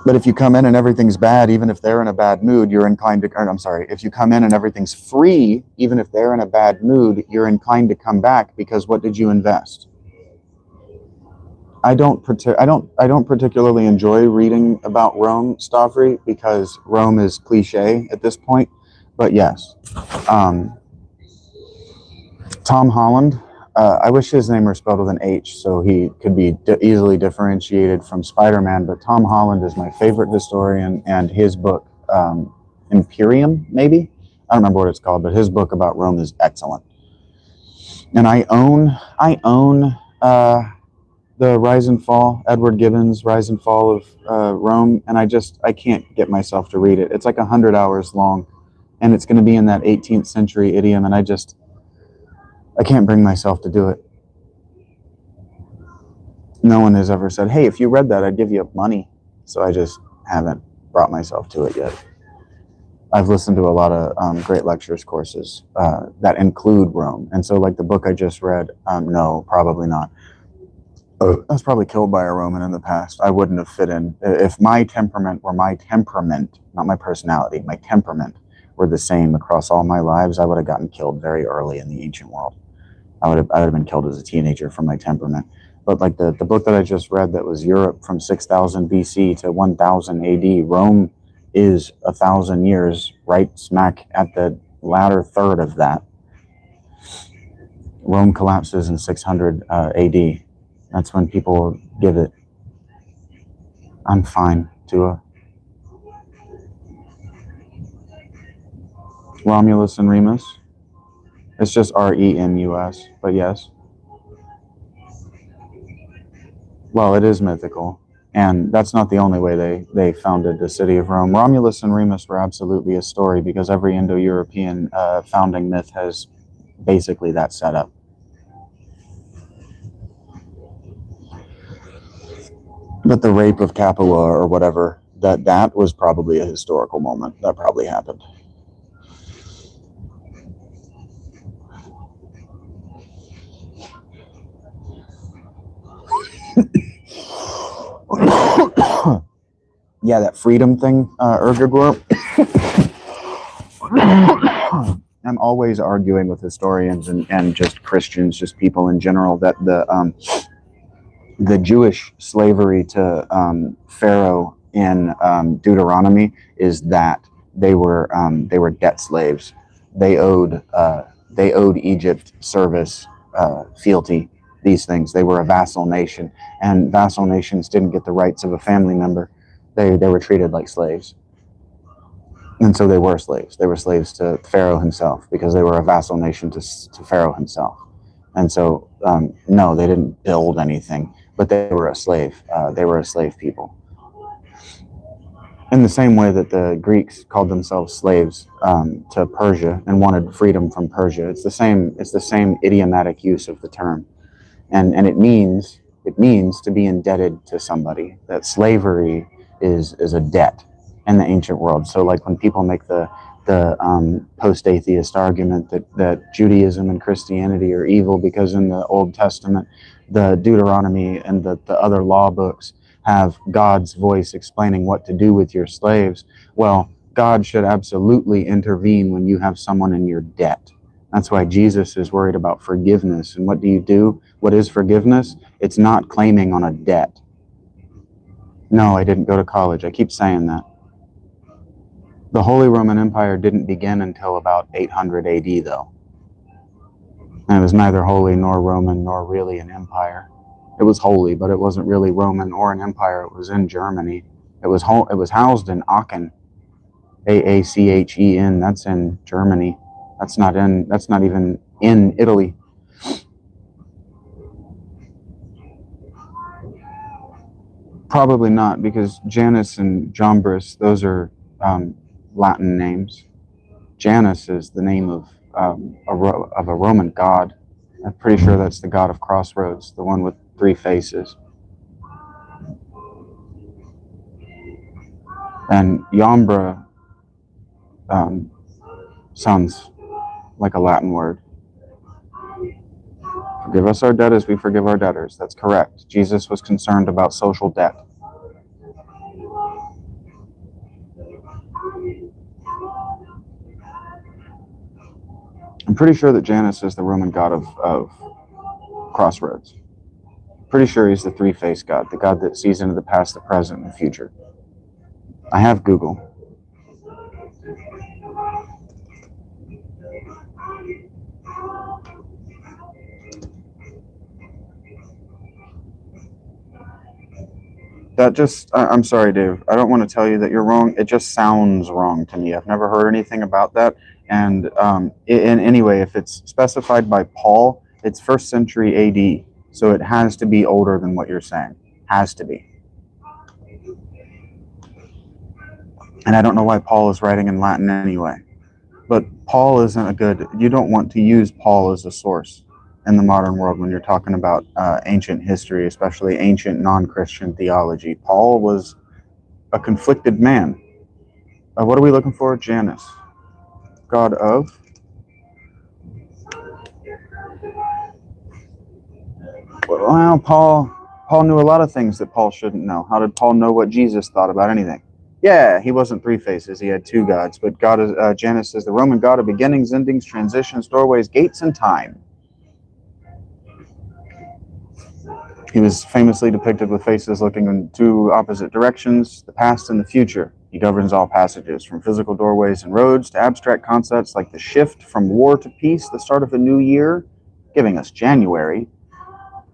But if you come in and everything's bad, even if they're in a bad mood, you're inclined to, I'm sorry, if you come in and everything's free, even if they're in a bad mood, you're inclined to come back because what did you invest? I don't particularly enjoy reading about Rome, Stavri, because Rome is cliche at this point. But yes, Tom Holland. I wish his name were spelled with an H so he could be easily differentiated from Spider-Man. But Tom Holland is my favorite historian, and his book, Imperium, maybe? I don't remember what it's called, but his book about Rome is excellent. And I own the Rise and Fall, Edward Gibbon's Rise and Fall of Rome, and I can't get myself to read it. It's like 100 hours long, and it's going to be in that 18th century idiom, and I can't bring myself to do it. No one has ever said, hey, if you read that, I'd give you money. So I just haven't brought myself to it yet. I've listened to a lot of great lectures courses that include Rome. And so like the book I just read, no, probably not. I was probably killed by a Roman in the past. I wouldn't have fit in. If my temperament were my temperament, not my personality, my temperament were the same across all my lives, I would have gotten killed very early in the ancient world. I would have been killed as a teenager for my temperament. But like the book that I just read that was Europe from 6000 BC to 1000 AD, Rome is 1,000 years, right smack at the latter third of that. Rome collapses in 600 AD. That's when people give it. I'm fine, Tua. Romulus and Remus. It's just R-E-M-U-S, but yes. Well, it is mythical, and that's not the only way they founded the city of Rome. Romulus and Remus were absolutely a story because every Indo-European founding myth has basically that setup. But the rape of Capua or whatever, that was probably a historical moment. That probably happened. Yeah, that freedom thing, Ergagor. I'm always arguing with historians and just Christians, just people in general, that the Jewish slavery to Pharaoh in Deuteronomy is that they were debt slaves. They owed Egypt service, fealty, these things. They were a vassal nation, and vassal nations didn't get the rights of a family member. They were treated like slaves. And so they were slaves. They were slaves to Pharaoh himself because they were a vassal nation to Pharaoh himself. And so, no, they didn't build anything, but they were a slave. They were a slave people. In the same way that the Greeks called themselves slaves to Persia and wanted freedom from Persia, it's the same idiomatic use of the term, and it means to be indebted to somebody. That slavery is a debt in the ancient world. So, like when people make the post-atheist argument that Judaism and Christianity are evil because in the Old Testament, the Deuteronomy and the other law books have God's voice explaining what to do with your slaves. Well, God should absolutely intervene when you have someone in your debt. That's why Jesus is worried about forgiveness. And what do you do? What is forgiveness? It's not claiming on a debt. No, I didn't go to college. I keep saying that. The Holy Roman Empire didn't begin until about 800 AD, though. And it was neither holy nor Roman nor really an empire. It was holy, but it wasn't really Roman or an empire. It was in Germany. It was housed in Aachen, Aachen. That's in Germany. That's not even in Italy. Probably not, because Janus and Jambres, those are Latin names. Janus is the name of a Roman god. I'm pretty sure that's the god of crossroads, the one with 3 faces. And Yambra sounds like a Latin word. Forgive us our debt as we forgive our debtors. That's correct. Jesus was concerned about social debt. I'm pretty sure that Janus is the Roman god of crossroads. Pretty sure he's the 3-faced god, the god that sees into the past, the present, and the future. I have Google. I'm sorry, Dave. I don't want to tell you that you're wrong. It just sounds wrong to me. I've never heard anything about that. And anyway, if it's specified by Paul, it's 1st century AD. So it has to be older than what you're saying. Has to be. And I don't know why Paul is writing in Latin anyway. But Paul you don't want to use Paul as a source in the modern world when you're talking about ancient history, especially ancient non-Christian theology. Paul was a conflicted man. What are we looking for? Janus. God of? Well, Paul knew a lot of things that Paul shouldn't know. How did Paul know what Jesus thought about anything? Yeah, he wasn't 3 faces. He had 2 gods. But Janus is the Roman god of beginnings, endings, transitions, doorways, gates, and time. He was famously depicted with faces looking in 2 opposite directions, the past and the future. He governs all passages, from physical doorways and roads to abstract concepts like the shift from war to peace, the start of a new year, giving us January,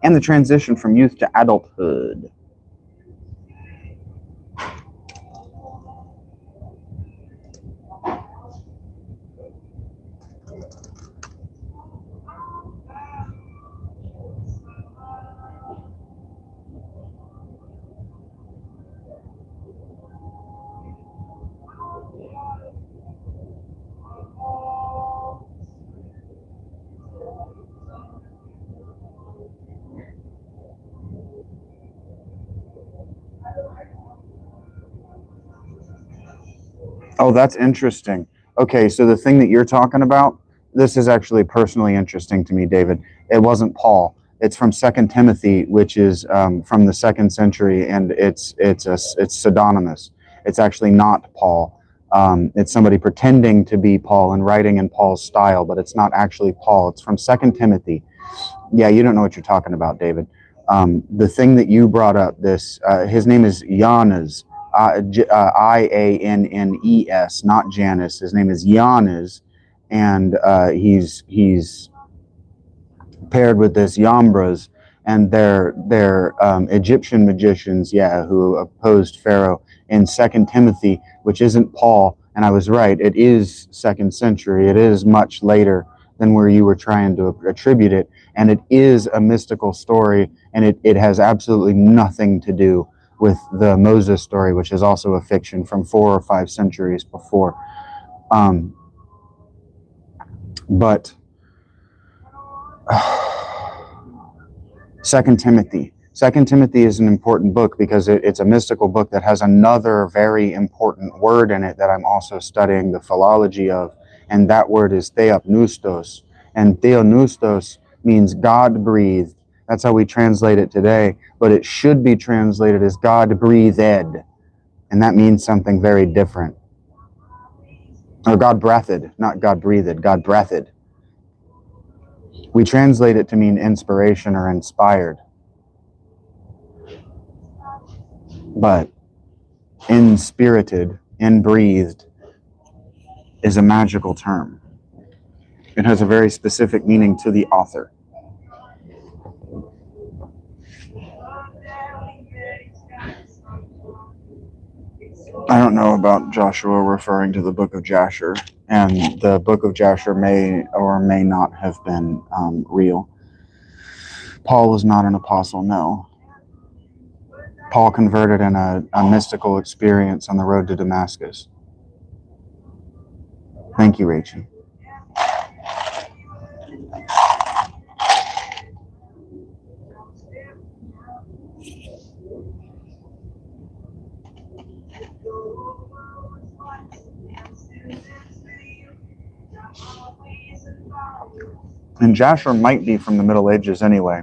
and the transition from youth to adulthood. Oh, that's interesting. Okay, so the thing that you're talking about, this is actually personally interesting to me, David. It wasn't Paul. It's from 2 Timothy, which is from the 2nd century, and it's pseudonymous. It's actually not Paul. It's somebody pretending to be Paul and writing in Paul's style, but it's not actually Paul. It's from 2 Timothy. Yeah, you don't know what you're talking about, David. The thing that you brought up, his name is Janus. Iannes, not Janus. His name is Janus, and he's paired with this Yambras, and their Egyptian magicians, yeah, who opposed Pharaoh in 2 Timothy, which isn't Paul. And I was right, it is 2nd century. It is much later than where you were trying to attribute it. And it is a mystical story, and it has absolutely nothing to do with the Moses story, which is also a fiction from 4 or 5 centuries before. But 2 Timothy. 2 Timothy is an important book because it's a mystical book that has another very important word in it that I'm also studying the philology of, and that word is theopneustos. And theopneustos means God breathed. That's how we translate it today, but it should be translated as God breathed, and that means something very different. Or God breathed, not God breathed, God breathed. We translate it to mean inspiration or inspired. But inspirited, inbreathed is a magical term. It has a very specific meaning to the author. I don't know about Joshua referring to the book of Jasher, and the book of Jasher may or may not have been real. Paul was not an apostle, no. Paul converted in a mystical experience on the road to Damascus. Thank you, Rachel. And Jasher might be from the Middle Ages anyway.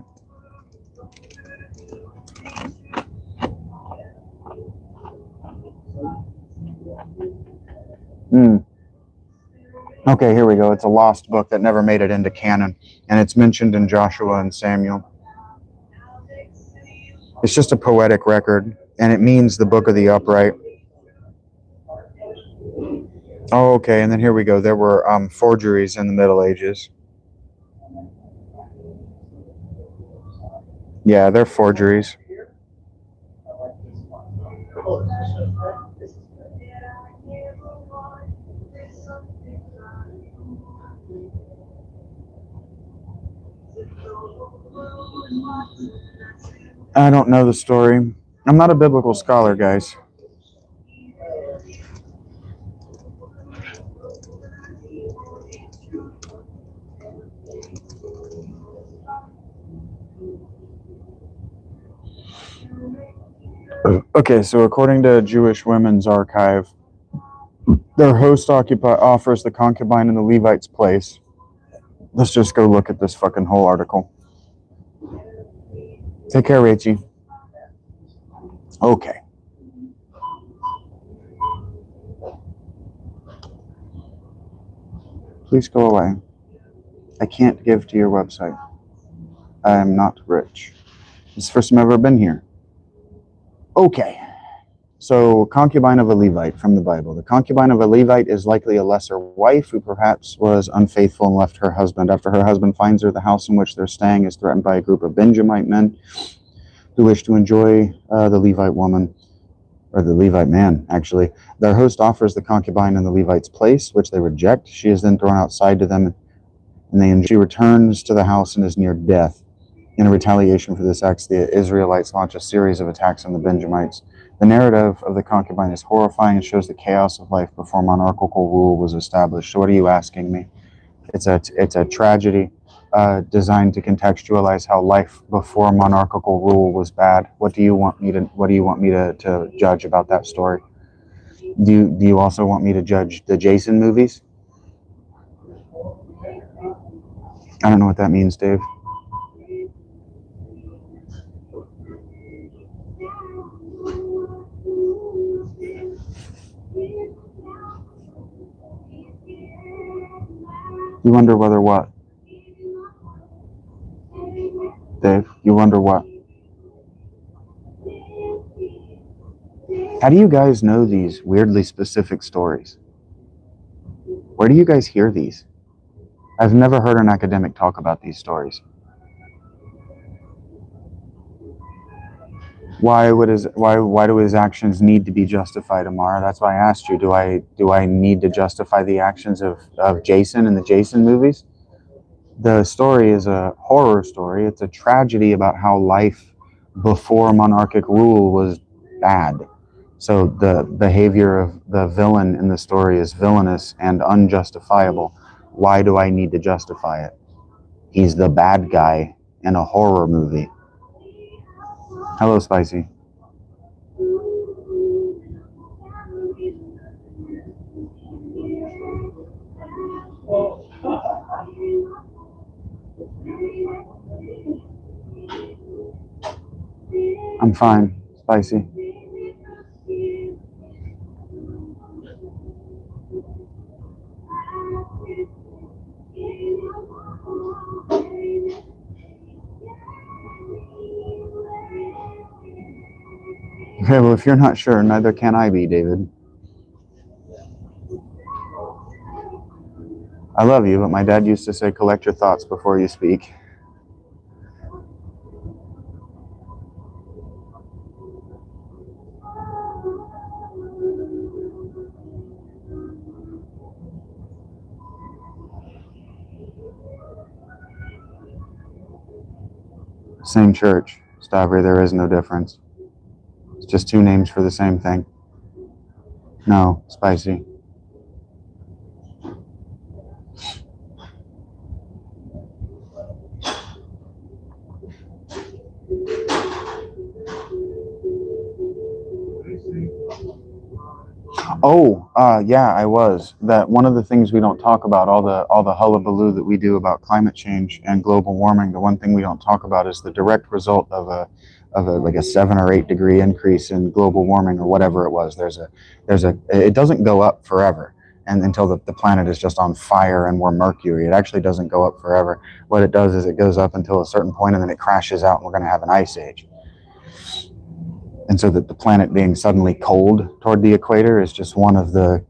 Okay, here we go. It's a lost book that never made it into canon, and it's mentioned in Joshua and Samuel. It's just a poetic record, and it means the book of the upright. Oh, okay, and then here we go. There were forgeries in the Middle Ages. Yeah, they're forgeries. I don't know the story. I'm not a biblical scholar, guys. Okay, so according to Jewish Women's Archive, their host offers the concubine in the Levite's place. Let's just go look at this fucking whole article. Take care, Rachie. Okay. Please go away. I can't give to your website. I am not rich. It's the first time I've ever been here. Okay. So, concubine of a Levite from the Bible. The concubine of a Levite is likely a lesser wife who perhaps was unfaithful and left her husband. After her husband finds her, the house in which they're staying is threatened by a group of Benjamite men who wish to enjoy the Levite woman, or the Levite man, actually. Their host offers the concubine in the Levite's place, which they reject. She is then thrown outside to them, and she returns to the house and is near death. In retaliation for this act, the Israelites launch a series of attacks on the Benjamites. The narrative of the concubine is horrifying and shows the chaos of life before monarchical rule was established. So what are you asking me? It's a tragedy designed to contextualize how life before monarchical rule was bad. What do you want me to judge about that story? Do you also want me to judge the Jason movies? I don't know what that means, Dave. You wonder whether what? Dave, you wonder what? How do you guys know these weirdly specific stories? Where do you guys hear these? I've never heard an academic talk about these stories. Why do his actions need to be justified, Amara? That's why I asked you. Do I need to justify the actions of Jason in the Jason movies? The story is a horror story. It's a tragedy about how life before monarchic rule was bad. So the behavior of the villain in the story is villainous and unjustifiable. Why do I need to justify it? He's the bad guy in a horror movie. Hello, Spicy. I'm fine, Spicy. Okay, well, if you're not sure, neither can I be, David. I love you, but my dad used to say, collect your thoughts before you speak. Same church, Stavry, there is no difference. It's just two names for the same thing. No, Spicy. Oh, yeah, I was. That one of the things we don't talk about, all the hullabaloo that we do about climate change and global warming, the one thing we don't talk about is the direct result of a like a 7 or 8 degree increase in global warming or whatever it was. It doesn't go up forever, and until the planet is just on fire and we're mercury. It actually doesn't go up forever. What it does is it goes up until a certain point and then it crashes out and we're going to have an ice age. And so that the planet being suddenly cold toward the equator is just one of the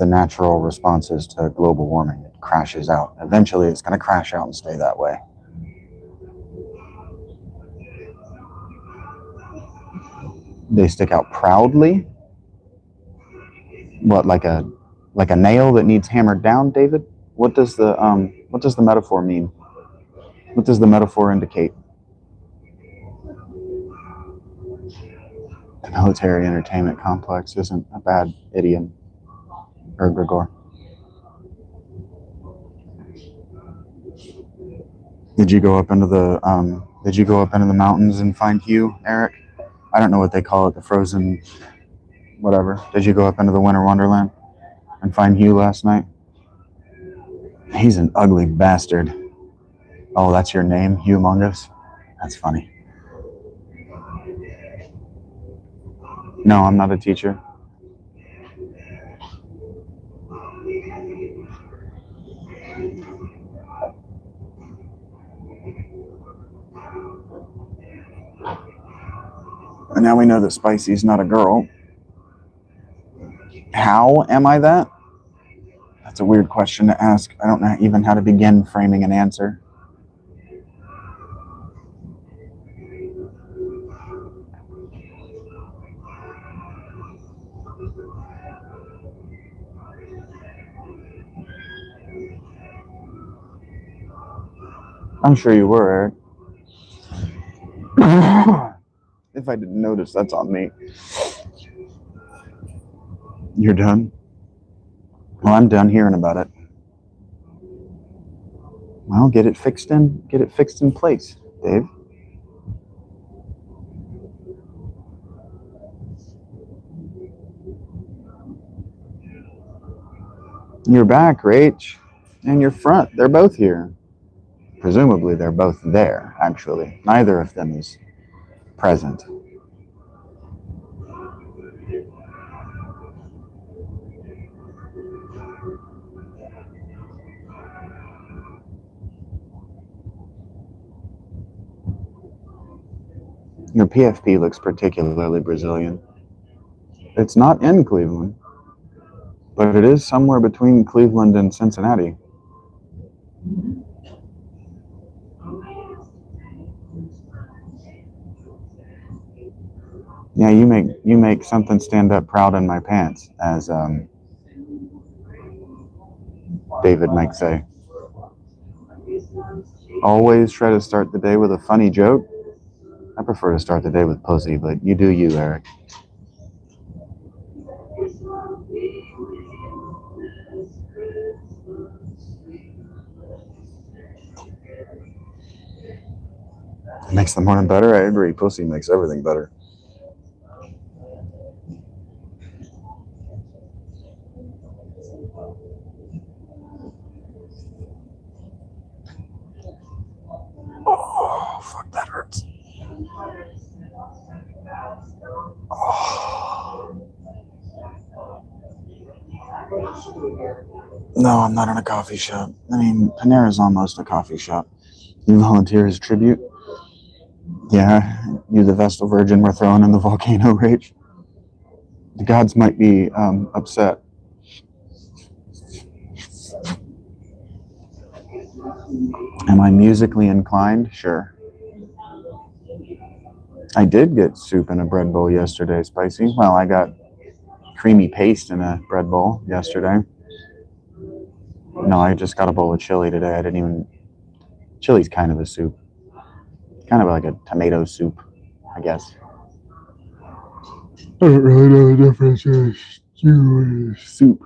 natural responses to global warming. It crashes out. Eventually it's going to crash out and stay that way. They stick out proudly. What, like a nail that needs hammered down, David? What does the metaphor mean? What does the metaphor indicate? The military entertainment complex isn't a bad idiom, Gregor. Did you go up into the mountains and find Hugh, Eric? I don't know what they call it, the frozen whatever. Did you go up into the winter wonderland and find Hugh last night? He's an ugly bastard. Oh, that's your name, Humongous? That's funny. No, I'm not a teacher. And now we know that Spicy's not a girl. How am I that? That's a weird question to ask. I don't know even how to begin framing an answer. I'm sure you were, Eric. If I didn't notice, that's on me. You're done? Well, I'm done hearing about it. Well, get it fixed in place, Dave. You're back, Rach, and your front. They're both here. Presumably, they're both there, actually. Neither of them is present. Your PFP looks particularly Brazilian. It's not in Cleveland, but it is somewhere between Cleveland and Cincinnati. Yeah, you make something stand up proud in my pants, as David might say. Always try to start the day with a funny joke. I prefer to start the day with pussy, but you do you, Eric. It makes the morning better. I agree. Pussy makes everything better. Oh, fuck, that hurts. Oh. No, I'm not in a coffee shop. I mean, Panera's almost a coffee shop. You volunteer as tribute? Yeah, you the Vestal Virgin we're throwing in the volcano rage. The gods might be upset. Am I musically inclined? Sure. I did get soup in a bread bowl yesterday, Spicy. Well, I got creamy paste in a bread bowl yesterday. No, I just got a bowl of chili today. I didn't even... Chili's kind of a soup. Kind of like a tomato soup, I guess. I don't really know the difference in stew and soup.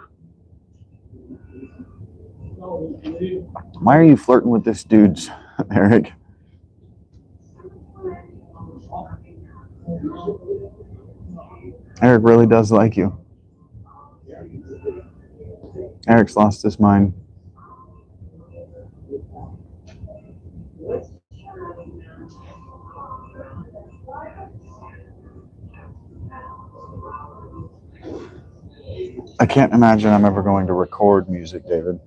Why are you flirting with this dude's, Eric? Eric really does like you. Eric's lost his mind. I can't imagine I'm ever going to record music, David.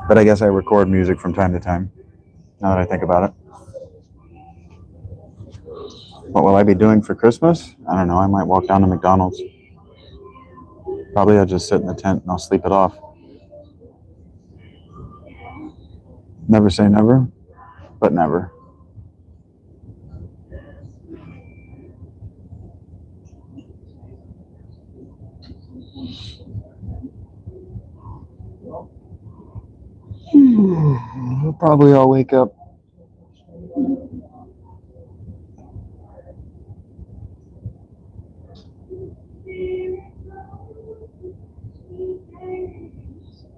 But I guess I record music from time to time, now that I think about it. What will I be doing for Christmas? I don't know. I might walk down to McDonald's. Probably I'll just sit in the tent and I'll sleep it off. Never say never, but never. Probably I'll wake up.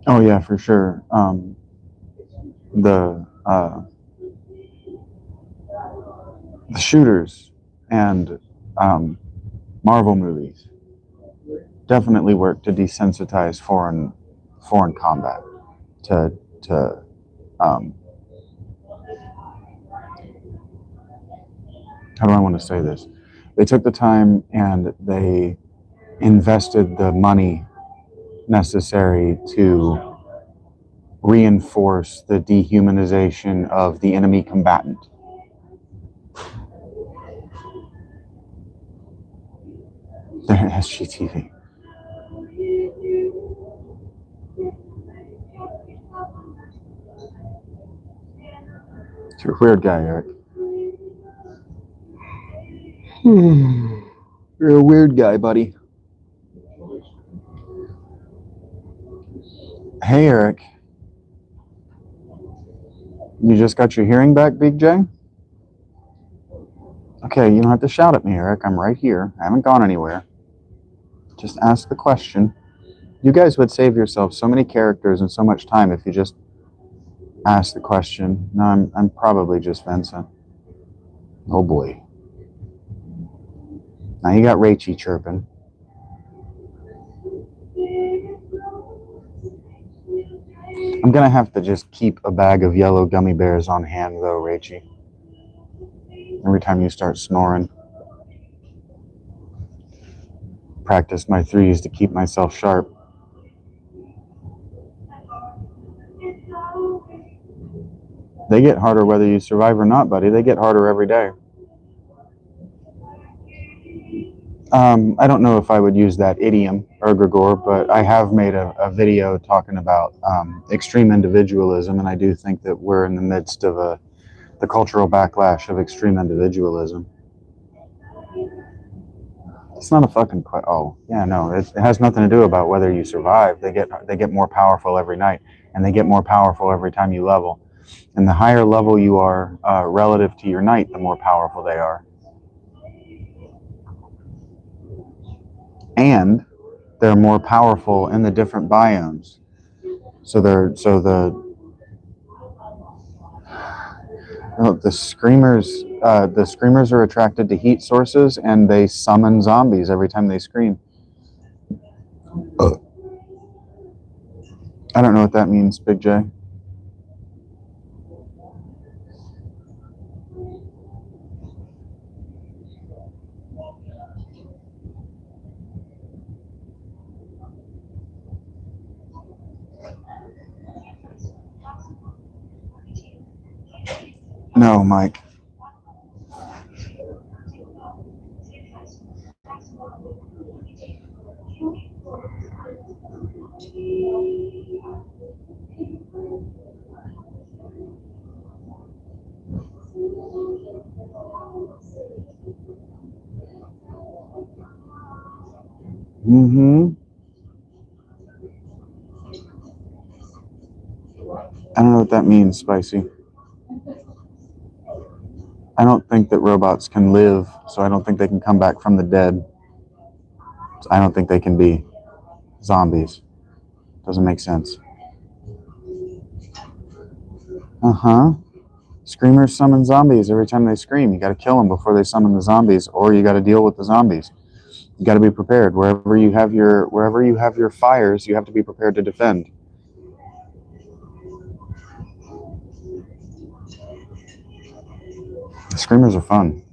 Oh yeah, for sure. The shooters and Marvel movies definitely work to desensitize foreign combat. To how do I want to say this? They took the time and they invested the money necessary to reinforce the dehumanization of the enemy combatant. SGTV. You're a weird guy, Eric. You're a weird guy, buddy. Hey, Eric. You just got your hearing back, Big J? Okay, you don't have to shout at me, Eric. I'm right here. I haven't gone anywhere. Just ask the question. You guys would save yourself so many characters and so much time if you just asked the question. No, I'm probably just Vincent. Oh boy. Now you got Rachy chirping. I'm gonna have to just keep a bag of yellow gummy bears on hand though, Rachy. Every time you start snoring. Practice my threes to keep myself sharp. They get harder whether you survive or not, buddy. They get harder every day. I don't know if I would use that idiom, Ergregor, but I have made a video talking about extreme individualism, and I do think that we're in the midst of the cultural backlash of extreme individualism. It's not a fucking oh yeah, no, it has nothing to do about whether you survive. They get more powerful every night, and they get more powerful every time you level. And the higher level you are relative to your knight, the more powerful they are. And they're more powerful in the different biomes. So the screamers are attracted to heat sources, and they summon zombies every time they scream. I don't know what that means, Big J. No, Mike. Mm-hmm. I don't know what that means, Spicy. I don't think that robots can live, so I don't think they can come back from the dead. So I don't think they can be zombies. Doesn't make sense. Uh-huh. Screamers summon zombies every time they scream. You got to kill them before they summon the zombies, or you got to deal with the zombies. You got to be prepared. Wherever you have your fires, you have to be prepared to defend. The screamers are fun.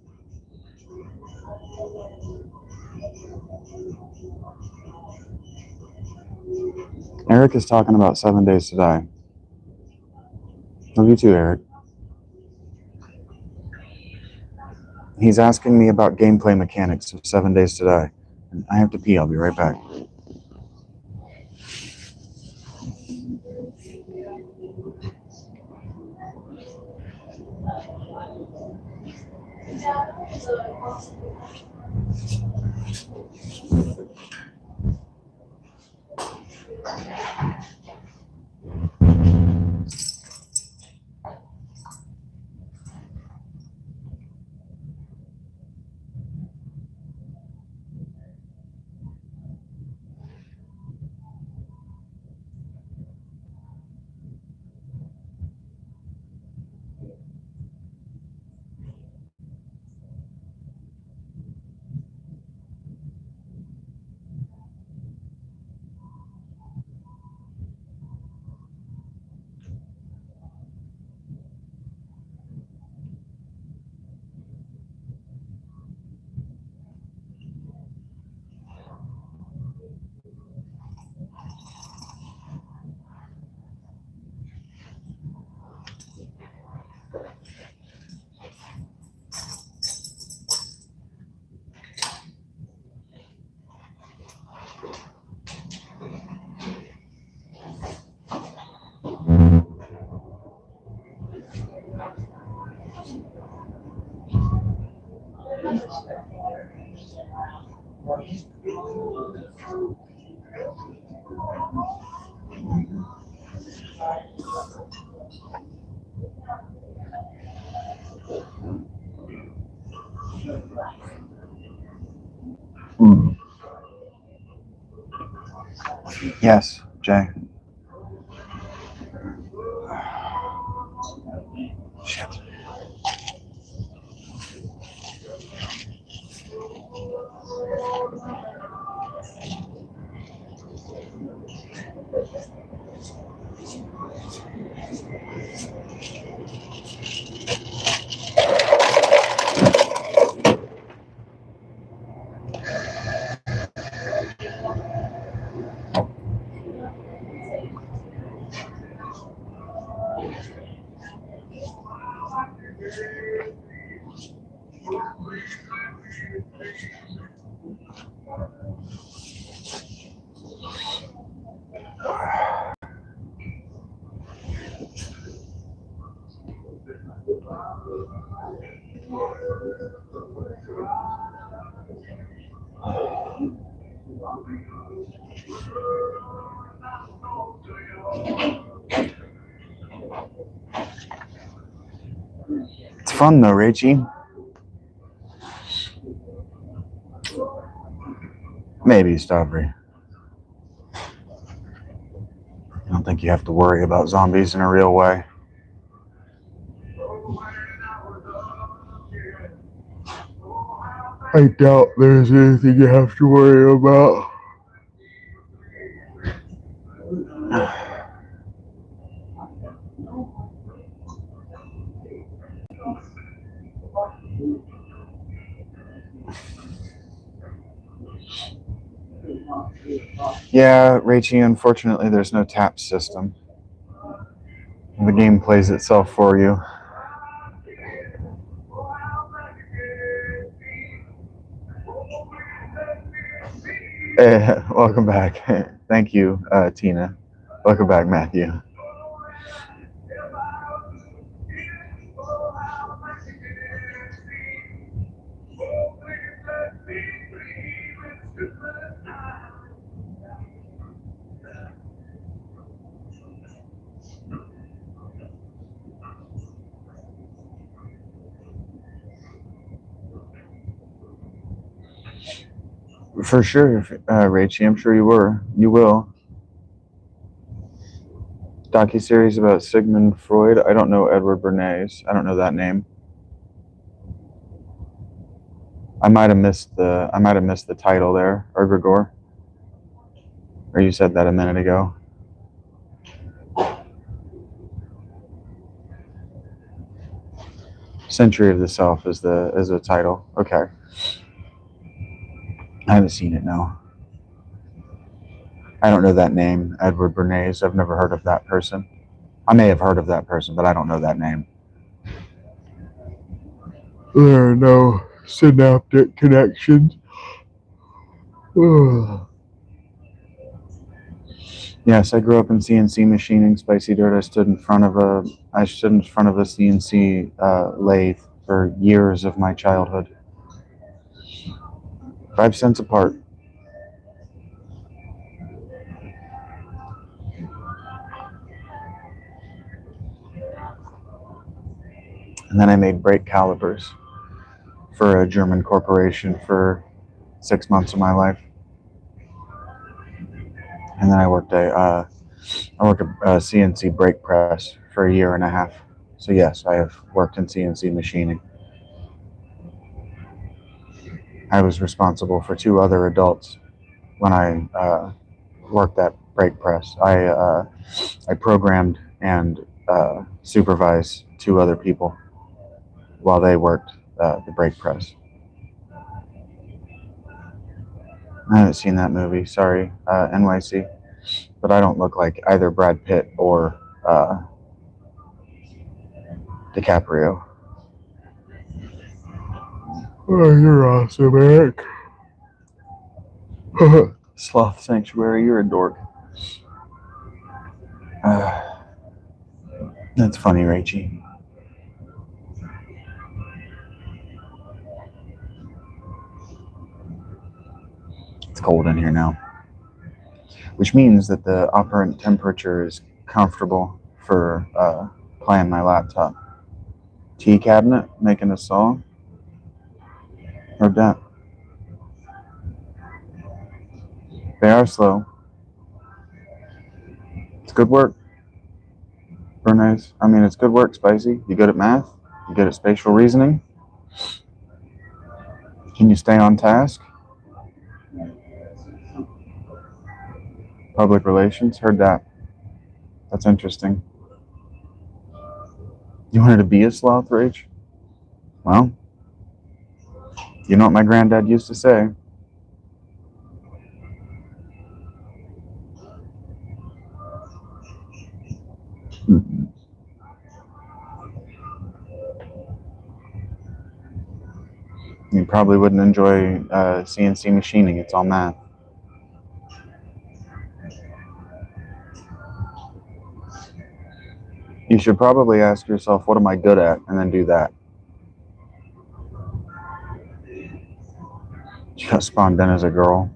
Eric is talking about 7 Days to Die. Love you too, Eric. He's asking me about gameplay mechanics of 7 Days to Die. And I have to pee. I'll be right back. Yes, Jay. Shit. fun though, Rachie. Maybe, Stavry. I don't think you have to worry about zombies in a real way. I doubt there's anything you have to worry about. Yeah, Rachie, unfortunately there's no tap system. The game plays itself for you. Welcome back. Thank you, Tina. Welcome back, Matthew. For sure, Rachie. I'm sure you were. You will. Docu-series about Sigmund Freud. I don't know Edward Bernays. I don't know that name. I might have missed the title there, or Gregor. Or you said that a minute ago. Century of the Self is the title. Okay. I haven't seen it now. I don't know that name, Edward Bernays. I've never heard of that person. I may have heard of that person, but I don't know that name. There are no synaptic connections. Yes, I grew up in CNC machining, spicy dirt. I stood in front of a CNC lathe for years of my childhood. 5 cents apart. And then I made brake calipers for a German corporation for 6 months of my life. And then I worked a CNC brake press for a year and a half. So yes, I have worked in CNC machining. I was responsible for 2 other adults when I worked that brake press. I programmed and supervised 2 other people while they worked the brake press. I haven't seen that movie. Sorry, NYC. But I don't look like either Brad Pitt or DiCaprio. Oh, you're awesome, Eric. Sloth Sanctuary, you're a dork. That's funny, Rachie. It's cold in here now, which means that the operant temperature is comfortable for playing my laptop. Tea cabinet making a song. Heard that. They are slow. It's good work. Bernays. I mean, it's good work, Spicy. You good at math? You good at spatial reasoning? Can you stay on task? Public relations. Heard that. That's interesting. You wanted to be a sloth, Rach? Well, you know what my granddad used to say. You probably wouldn't enjoy CNC machining. It's all math. You should probably ask yourself, what am I good at? And then do that. She got spawned in as a girl.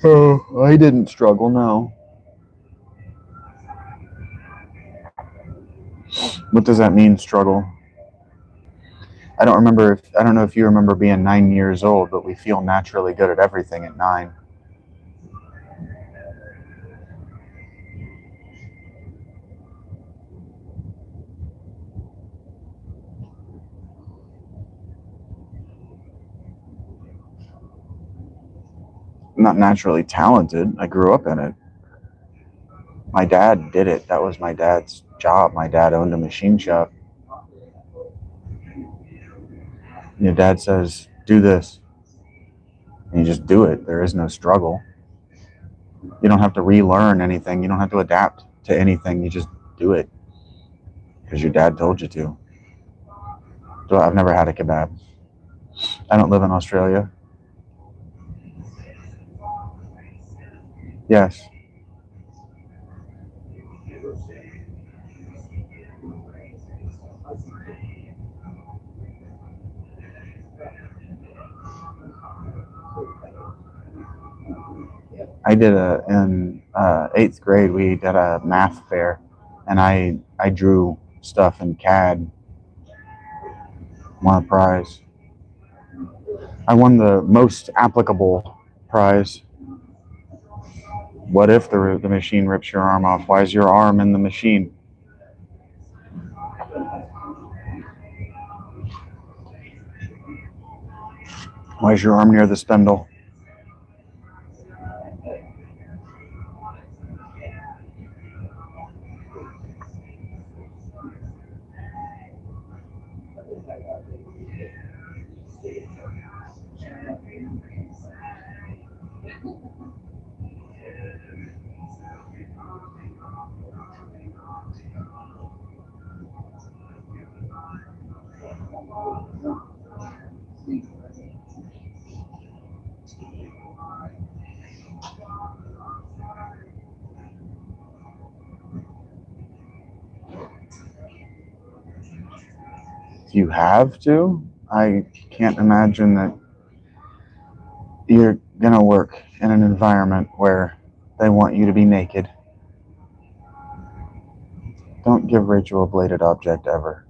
Oh, I didn't struggle, no. What does that mean, struggle? I don't know if you remember being 9 years old, but we feel naturally good at everything at 9. I'm not naturally talented. I grew up in it. My dad did it. That was my dad's job. My dad owned a machine shop. Your dad says, do this. And you just do it. There is no struggle. You don't have to relearn anything. You don't have to adapt to anything. You just do it because your dad told you to. So I've never had a kebab. I don't live in Australia. Yes. I did in 8th grade, we did a math fair, and I drew stuff in CAD, won a prize. I won the most applicable prize. What if the machine rips your arm off? Why is your arm in the machine? Why is your arm near the spindle? You have to? I can't imagine that you're going to work in an environment where they want you to be naked. Don't give Rachel a bladed object ever.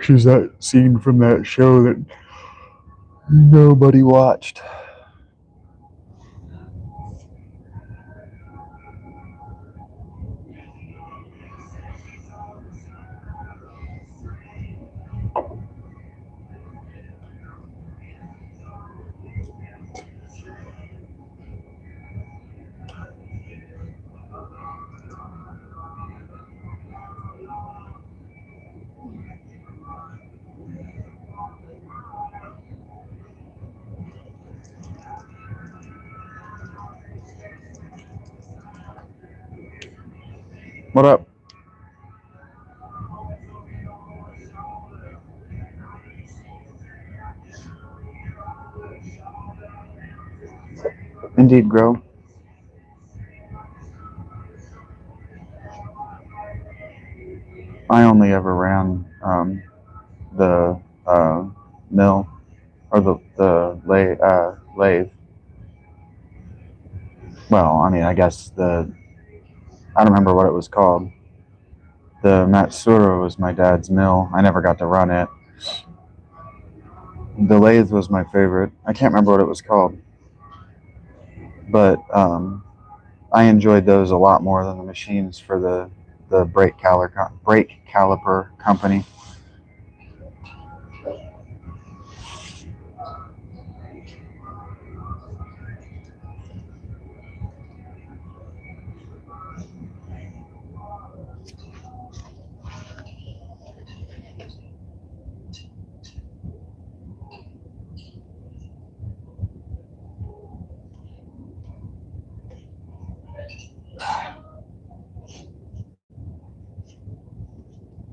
She's that scene from that show that nobody watched. What up? Indeed, Grow. I only ever ran the mill or the lathe. Well, I mean, I guess I don't remember what it was called. The Matsura was my dad's mill. I never got to run it. The lathe was my favorite. I can't remember what it was called, but I enjoyed those a lot more than the machines for the brake caliper company.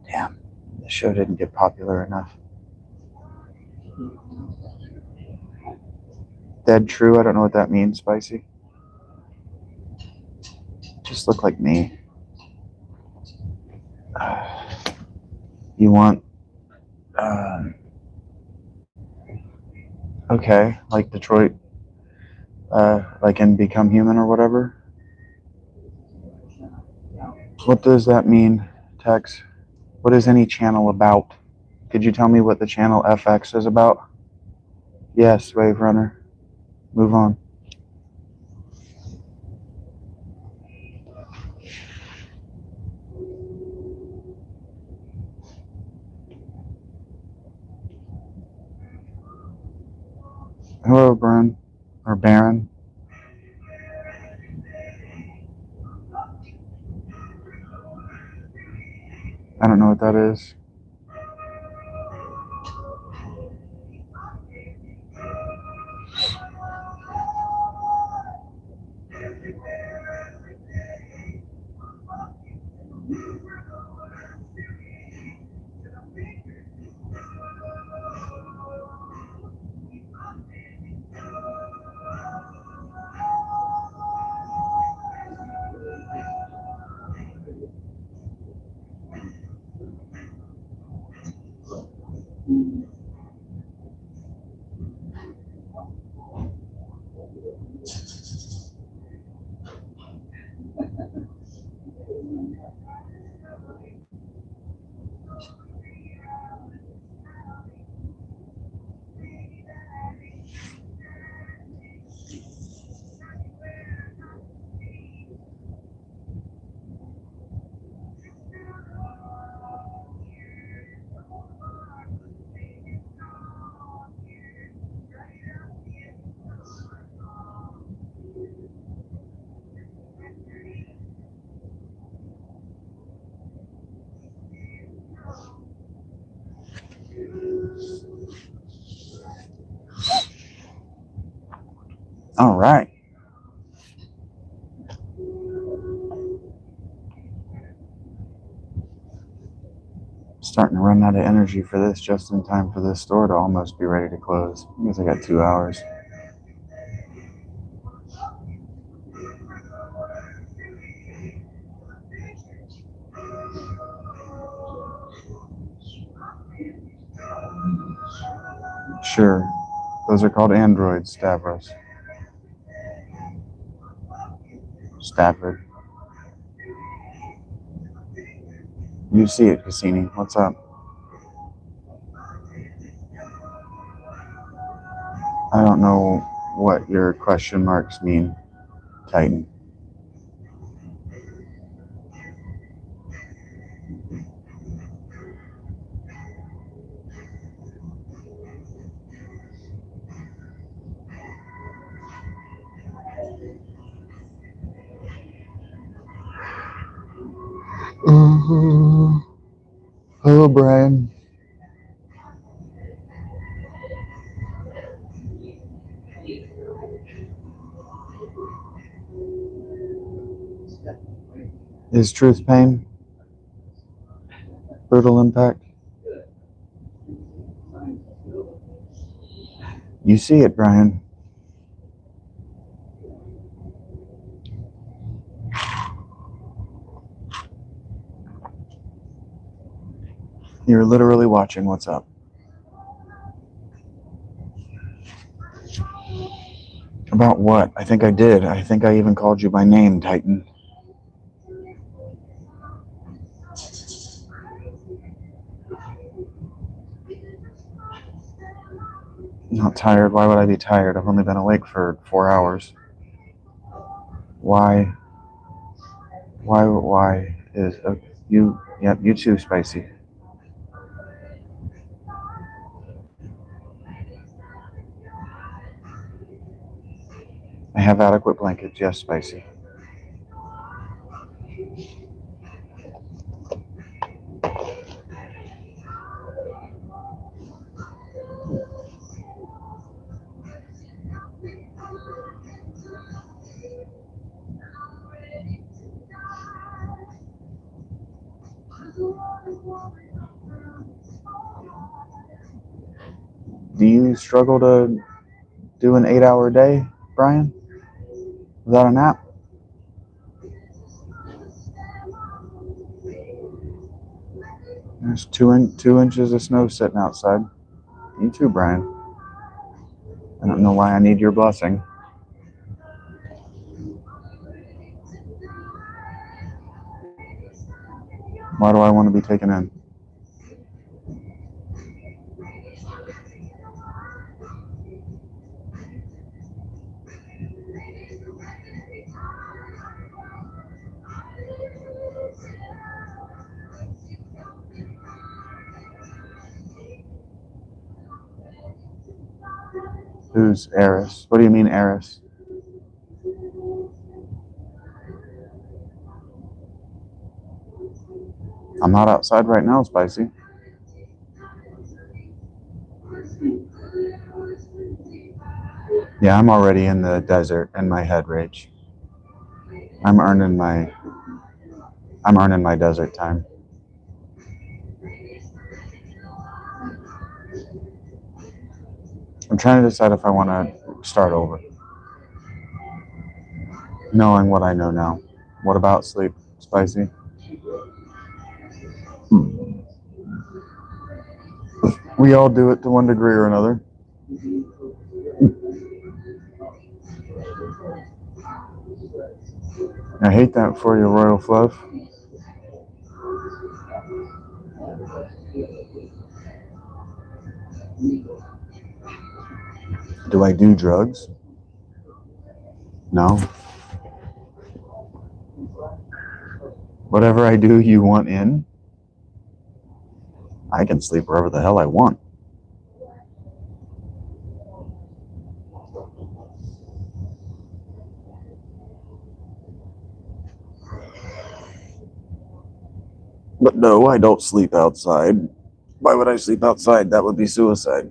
Damn, the show didn't get popular enough. Dead true, I don't know what that means, Spicy. Just look like me. You want Okay, like Detroit, like in Become Human or whatever. What does that mean, Tex? What is any channel about? Could you tell me what the channel FX is about? Yes, Wave Runner. Move on. Hello, Baron. Or Baron. I don't know what that is. All right. Starting to run out of energy for this just in time for this store to almost be ready to close. I guess I got 2 hours. Sure. Those are called androids, Stavros. Stafford. You see it, Cassini. What's up? I don't know what your question marks mean, Titan. Hello, Brian. Is truth pain? Brutal impact? You see it, Brian. You're literally watching what's up. About what? I think I did. I think I even called you by name, Titan. Not tired. Why would I be tired? I've only been awake for 4 hours. Why? Why is you? Yep, you too, Spicy. I have adequate blankets. Yes, Spicy. Do you struggle to do an 8-hour day, Brian? Without a nap? There's 2 inches of snow sitting outside. You too, Brian. I don't know why I need your blessing. Why do I want to be taken in? Who's Eris? What do you mean, Eris? I'm not outside right now, Spicy. Yeah, I'm already in the desert in my head, Rach. I'm earning my desert time. I'm trying to decide if I want to start over, knowing what I know now. What about sleep, Spicy? We all do it to one degree or another. I hate that for you, Royal Fluff. Do I do drugs? No. Whatever I do, you want in? I can sleep wherever the hell I want. But no, I don't sleep outside. Why would I sleep outside? That would be suicide.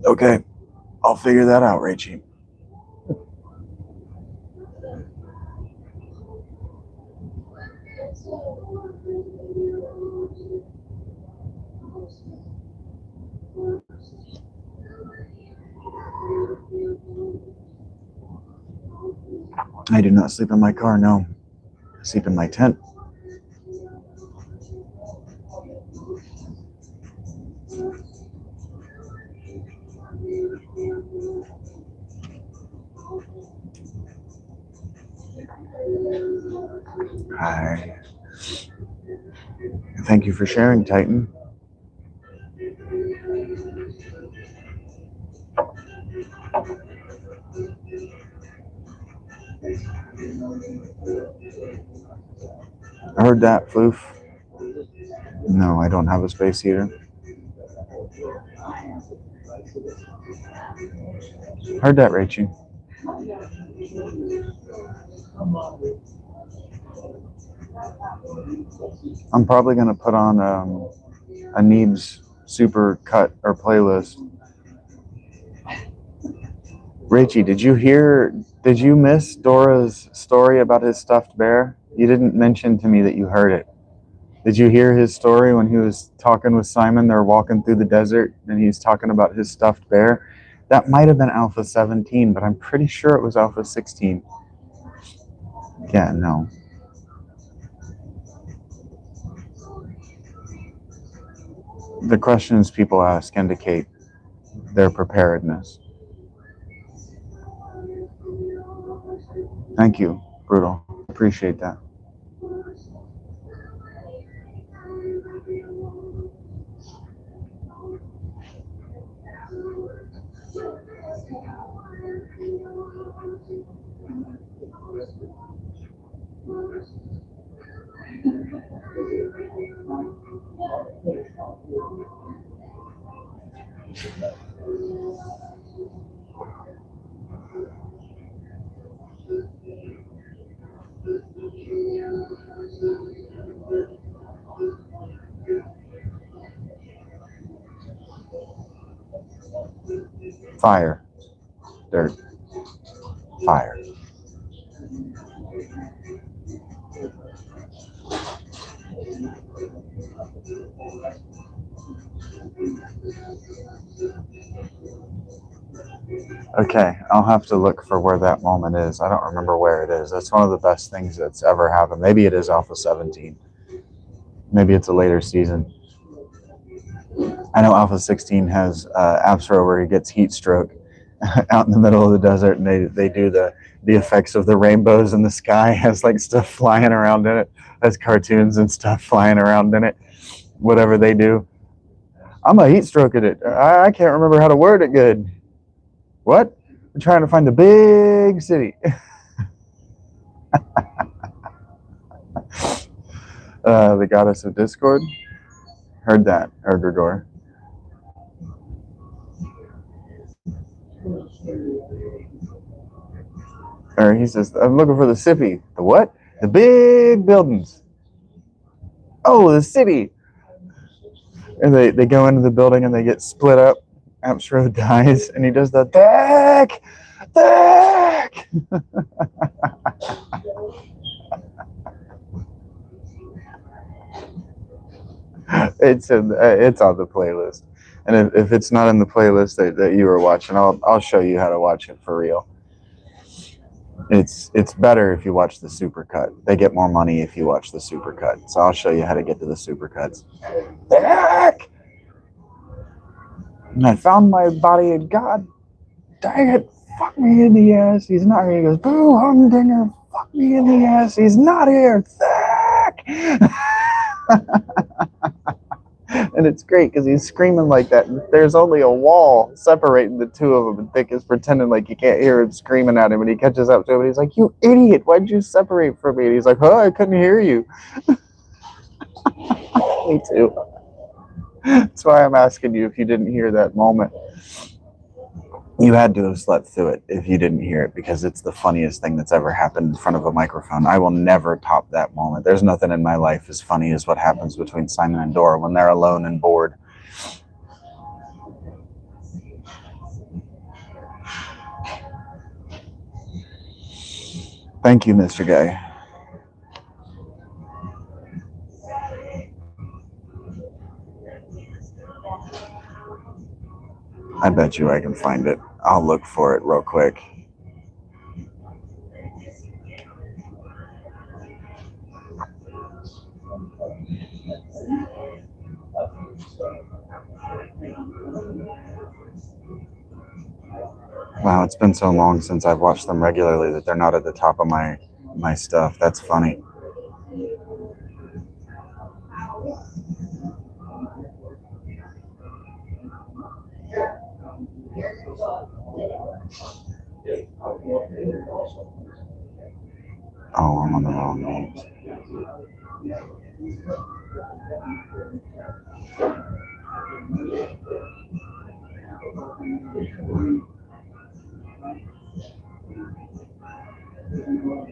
Okay, I'll figure that out, Rachie. I do not sleep in my car, no. I sleep in my tent. Hi. Thank you for sharing, Titan. I heard that, Floof. No, I don't have a space heater. Heard that, Rachie. I'm probably going to put on a Neebs super cut or playlist. Rachie, did you miss Dora's story about his stuffed bear? You didn't mention to me that you heard it. Did you hear his story when he was talking with Simon? They were walking through the desert and he was talking about his stuffed bear. That might have been Alpha 17, but I'm pretty sure it was Alpha 16. Yeah, no. The questions people ask indicate their preparedness. Thank you, Brutal. Appreciate that. Fire. Dirt. Fire. Okay, I'll have to look for where that moment is. I don't remember where it is. That's one of the best things that's ever happened. Maybe it is off of 17. Maybe it's a later season. I know Alpha 16 has Absro where he gets heat stroke out in the middle of the desert, and they do the effects of the rainbows in the sky, has like stuff flying around in it, has cartoons and stuff flying around in it, whatever they do. I'm a heat stroke at it. I can't remember how to word it good. What? I'm trying to find the big city. The goddess of discord. Heard that, Ergregor. Or he says, I'm looking for the city. The what? The big buildings. Oh, the city. And they go into the building and they get split up. Absro dies and he does the Dak! Dak! It's on the playlist. And if it's not in the playlist that you were watching, I'll show you how to watch it for real. It's better if you watch the supercut. They get more money if you watch the supercut. So I'll show you how to get to the supercuts. Heck! And I found my body, and God dang it, fuck me in the ass. He's not here. He goes, boo, humdinger, fuck me in the ass. He's not here. Thack! And it's great because he's screaming like that. And there's only a wall separating the two of them. And Dick is pretending like you can't hear him screaming at him. And he catches up to him and he's like, you idiot, why'd you separate from me? And he's like, oh, I couldn't hear you. Me too. That's why I'm asking you if you didn't hear that moment. You had to have slept through it if you didn't hear it, because it's the funniest thing that's ever happened in front of a microphone. I will never top that moment. There's nothing in my life as funny as what happens between Simon and Dora when they're alone and bored. Thank you, Mr. Guy. I bet you I can find it. I'll look for it real quick. Wow, it's been so long since I've watched them regularly that they're not at the top of my stuff. That's funny. Oh, I'm on the wrong names.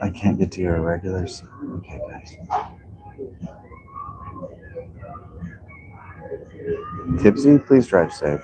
I can't get to your irregulars. Okay, guys. Tipsy, please drive safe.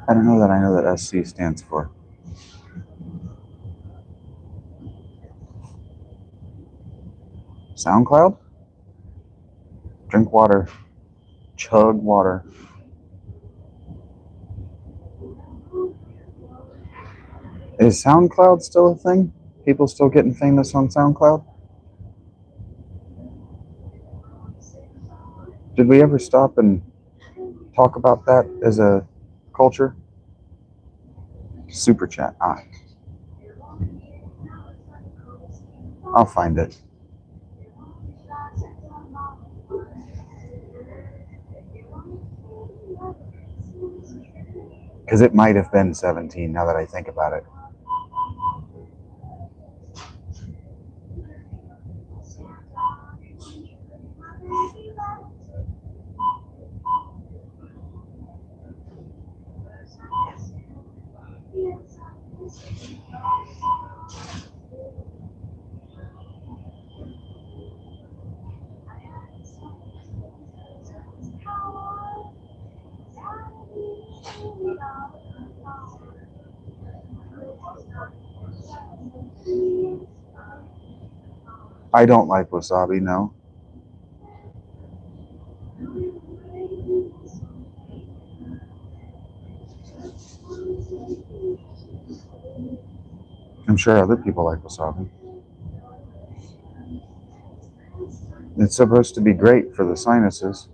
I don't know that I know that SC stands for. SoundCloud? Drink water. Chug water. Is SoundCloud still a thing? People still getting famous on SoundCloud? Did we ever stop and talk about that as a culture? Super chat. I'll find it. Because it might have been 17 now that I think about it. I don't like wasabi, no. I'm sure other people like wasabi. It's supposed to be great for the sinuses.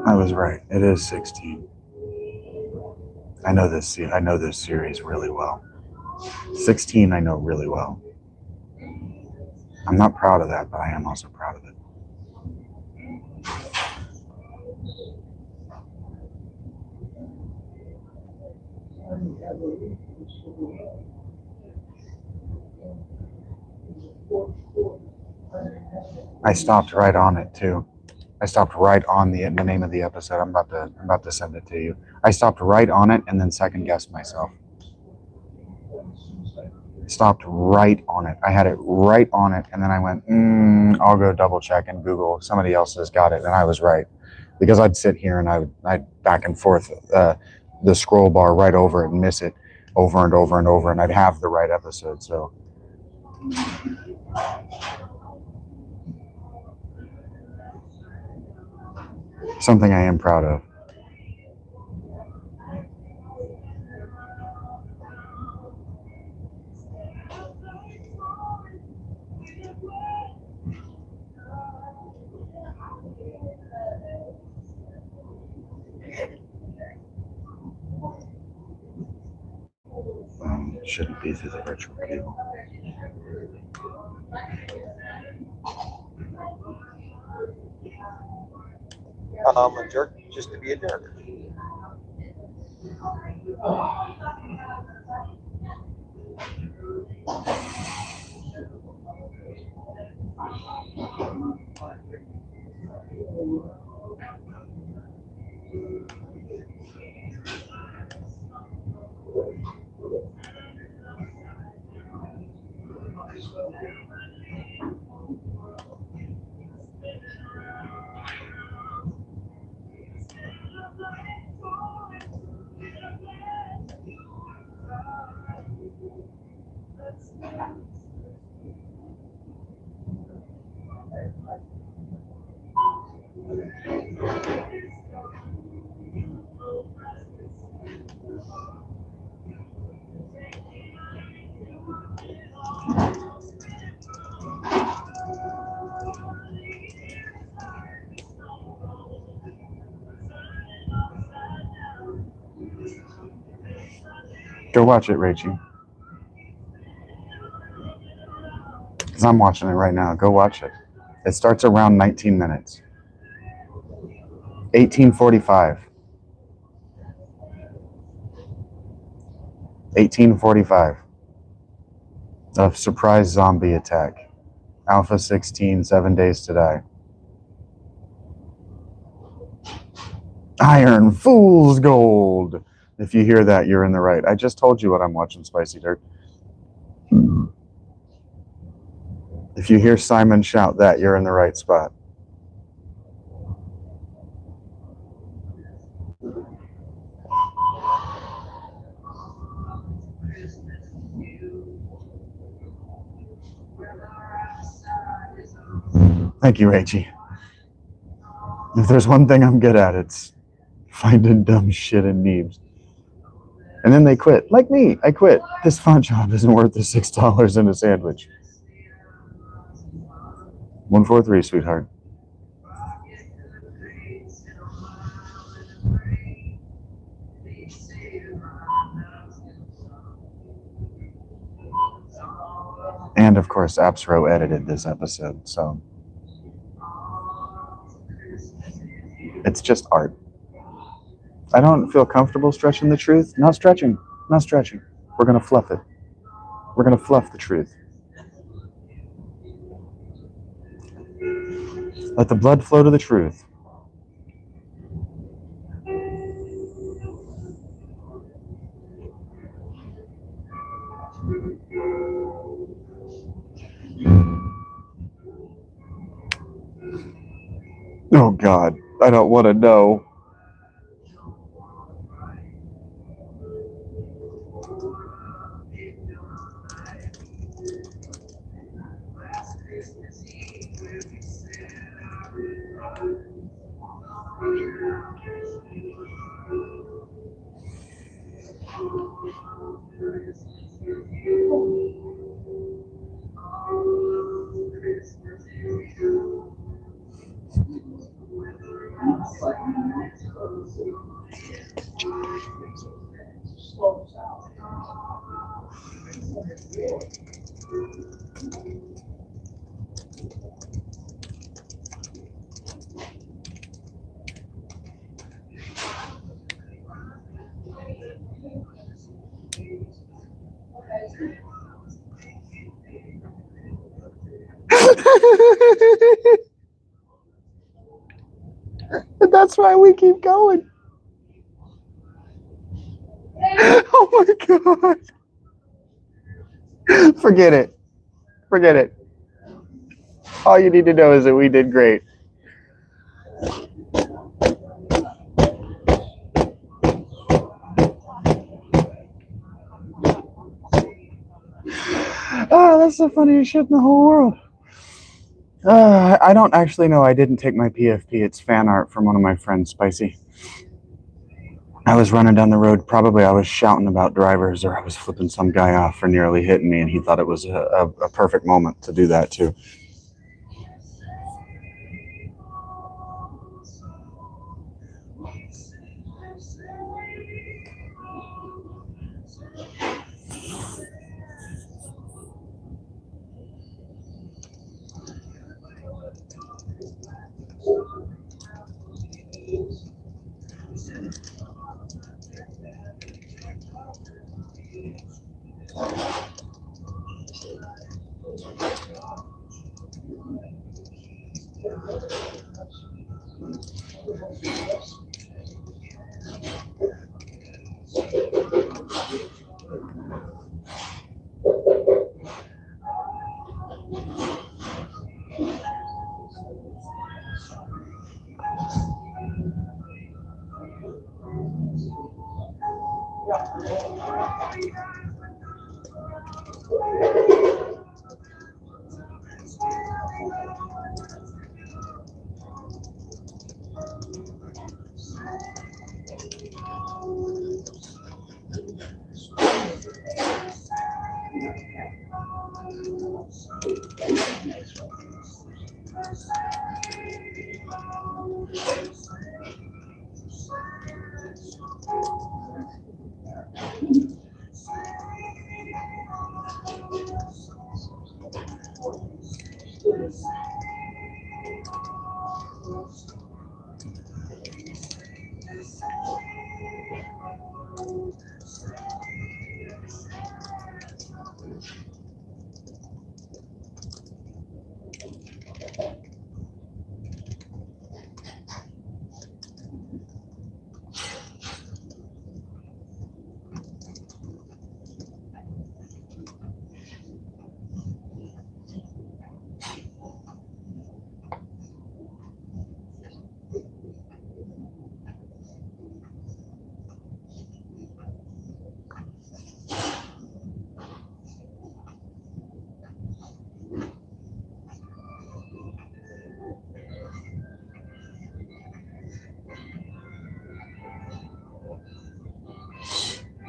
I was right. It is 16. I know this series really well. 16 I know really well. I'm not proud of that, but I am also proud of it. I stopped right on it too. I stopped right on the name of the episode. I'm about to send it to you. I stopped right on it and then second guessed myself. Stopped right on it. I had it right on it, and then I went, I'll go double check and Google. Somebody else has got it, and I was right, because I'd sit here and I'd back and forth the scroll bar right over it and miss it over and over and over, and I'd have the right episode. So something I am proud of. Shouldn't be through the virtual cable. I'm a jerk just to be a jerk. Go watch it, Rachie. Because I'm watching it right now. Go watch it. It starts around 19 minutes. 1845. 1845. A surprise zombie attack. Alpha 16, 7 days to die. Iron Fool's Gold. If you hear that, you're in the right. I just told you what I'm watching, Spicy Dirt. If you hear Simon shout that, you're in the right spot. Thank you, Rachie. If there's one thing I'm good at, it's finding dumb shit in memes. And then they quit. Like me, I quit. This font job isn't worth the $6 in a sandwich. 143, sweetheart. And of course, AppsRow edited this episode, so It's just art. I don't feel comfortable stretching the truth. Not stretching. Not stretching. We're going to fluff it. We're going to fluff the truth. Let the blood flow to the truth. Oh God, I don't want to know. And that's why we keep going. Oh my God. Forget it. Forget it. All you need to know is that we did great. Oh, that's the funniest shit in the whole world. I don't actually know. I didn't take my PFP. It's fan art from one of my friends, Spicy. I was running down the road. Probably I was shouting about drivers, or I was flipping some guy off for nearly hitting me, and he thought it was a perfect moment to do that too.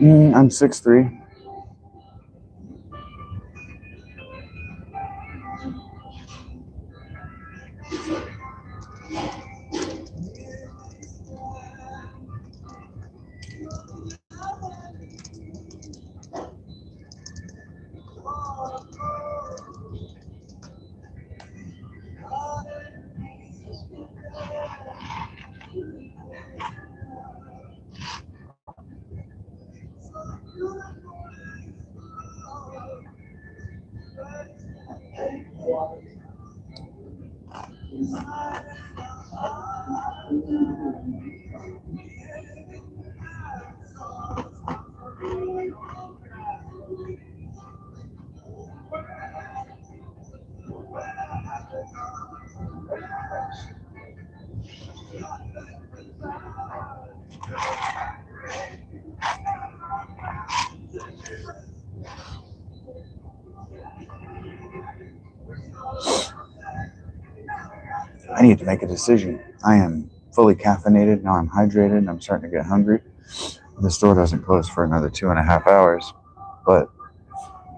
I'm 6'3". I need to make a decision. I am fully caffeinated. Now I'm hydrated and I'm starting to get hungry. The store doesn't close for another 2.5 hours, but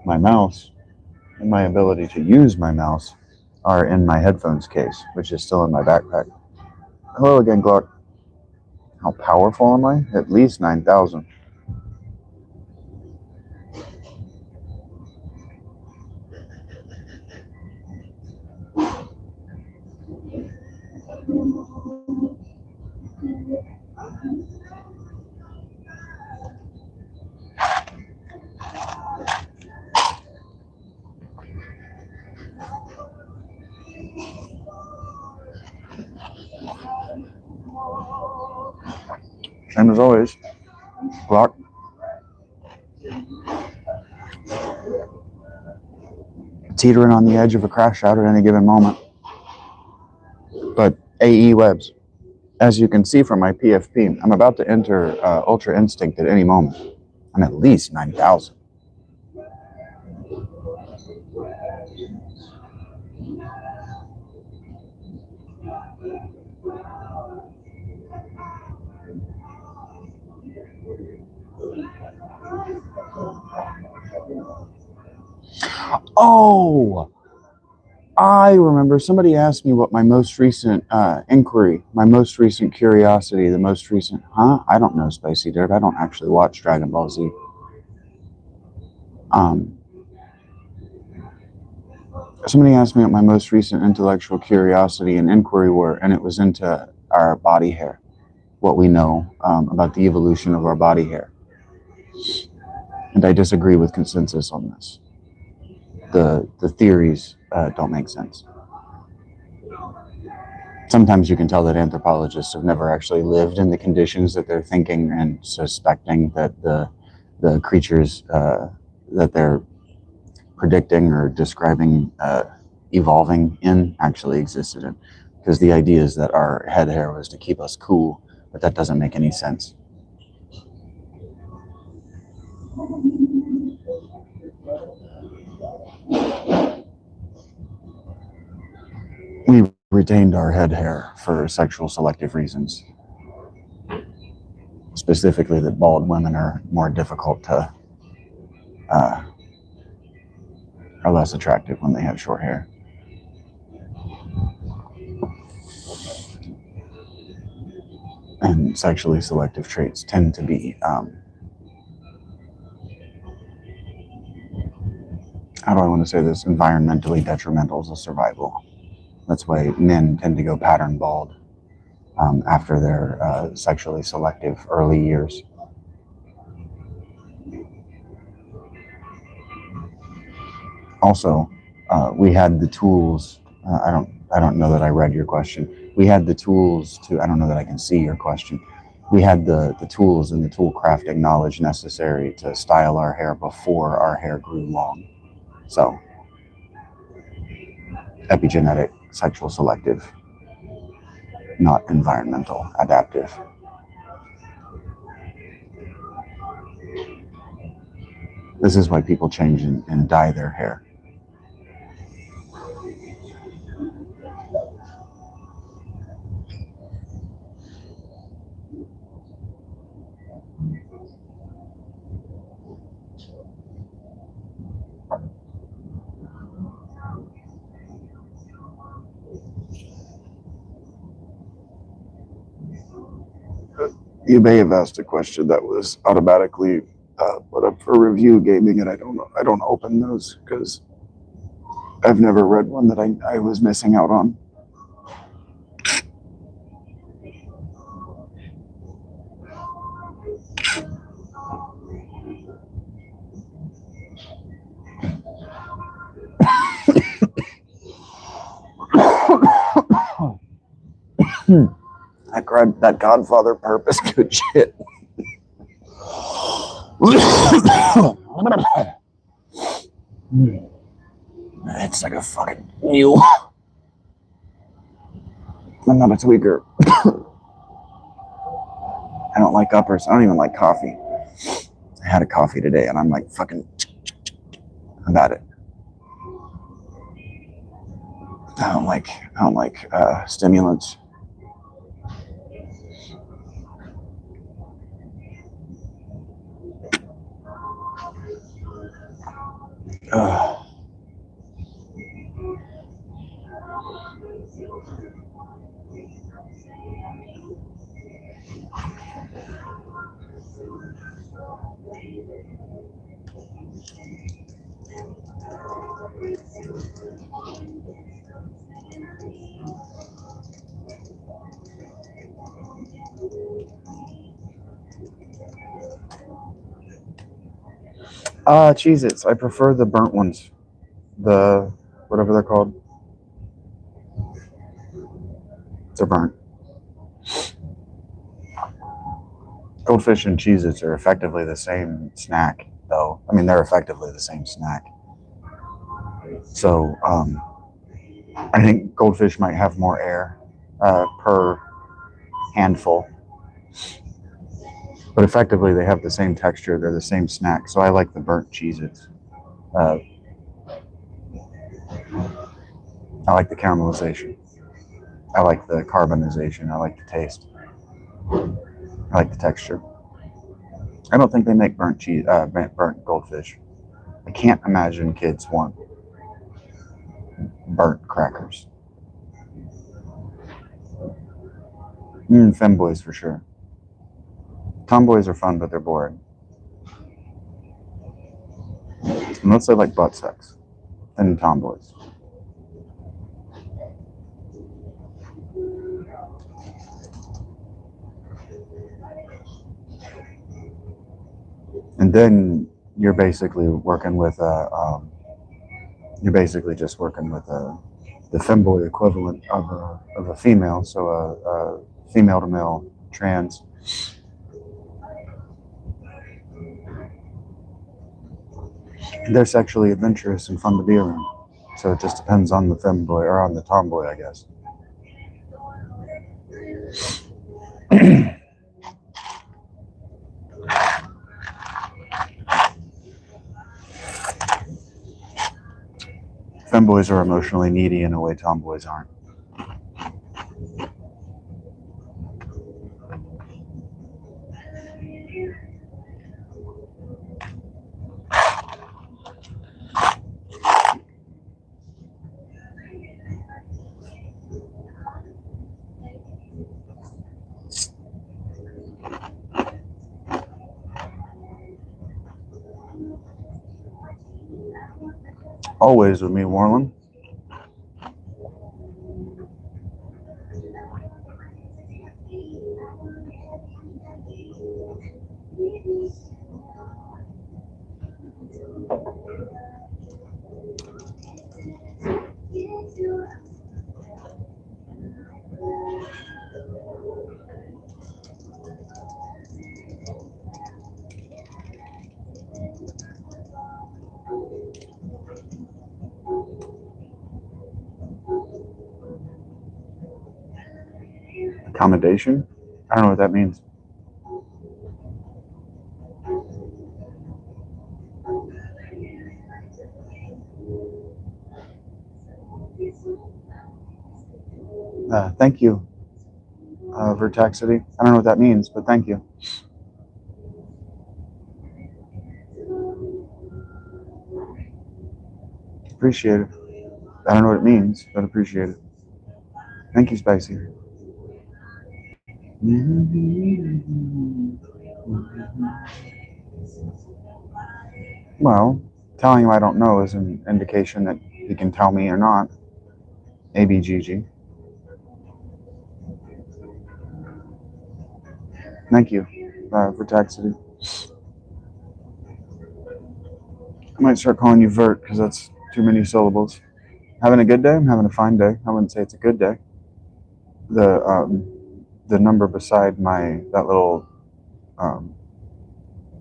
my mouse and my ability to use my mouse are in my headphones case, which is still in my backpack. Hello again, Glock. How powerful am I? At least 9,000. Same as always, Glock. Teetering on the edge of a crash out at any given moment. But AE Webs, as you can see from my PFP, I'm about to enter Ultra Instinct at any moment. I'm at least 9,000. Oh, I remember somebody asked me what my most recent inquiry, my most recent curiosity, the most recent, I don't know, Spicy Dirt. I don't actually watch Dragon Ball Z. Somebody asked me what my most recent intellectual curiosity and inquiry were, and it was into our body hair, what we know about the evolution of our body hair. And I disagree with consensus on this. The theories don't make sense. Sometimes you can tell that anthropologists have never actually lived in the conditions that they're thinking and suspecting that the creatures that they're predicting or describing evolving in actually existed in. Because the idea is that our head hair was to keep us cool, but that doesn't make any sense. We retained our head hair for sexual selective reasons. Specifically that bald women are more difficult to, are less attractive when they have short hair. And sexually selective traits tend to be, how do I want to say this, environmentally detrimental to survival. That's why men tend to go pattern bald after their sexually selective early years. Also, we had the tools. I don't know that I read your question. We had the tools to. I don't know that I can see your question. We had the tools and the tool crafting knowledge necessary to style our hair before our hair grew long. So, epigenetic, sexual selective, not environmental, adaptive. This is why people change and dye their hair. You may have asked a question that was automatically put up for review gaming, and I don't know. I don't open those because I've never read one that I was missing out on. That Godfather purpose, good shit. It's like a fucking mule. I'm not a tweaker. I don't like uppers. I don't even like coffee. I had a coffee today and I'm like fucking about it. I don't like stimulants. Ugh. Cheez-Its. I prefer the burnt ones. The whatever they're called. They're burnt. Goldfish and Cheez-Its are effectively the same snack, though. I mean, they're effectively the same snack. So, I think goldfish might have more air per handful. But effectively, they have the same texture. They're the same snack. So I like the burnt Cheez-Its. I like the caramelization. I like the carbonization. I like the taste. I like the texture. I don't think they make burnt goldfish. I can't imagine kids want burnt crackers. Femboys for sure. Tomboys are fun, but they're boring. Unless they like butt sex. Then tomboys. And then you're basically working with you're basically just working with the femboy equivalent of a female, so a female to male trans. They're sexually adventurous and fun to be around. So it just depends on the femboy or on the tomboy, I guess. Femboys are emotionally needy in a way tomboys aren't. Always with me, Warland. Accommodation? I don't know what that means. Thank you, Vertaxity. I don't know what that means, but thank you. Appreciate it. I don't know what it means, but appreciate it. Thank you, Spicy. Well, telling him I don't know is an indication that he can tell me or not. ABGG. Thank you, Vertaxity. I might start calling you Vert because that's too many syllables. Having a good day? I'm having a fine day. I wouldn't say it's a good day. The number beside that little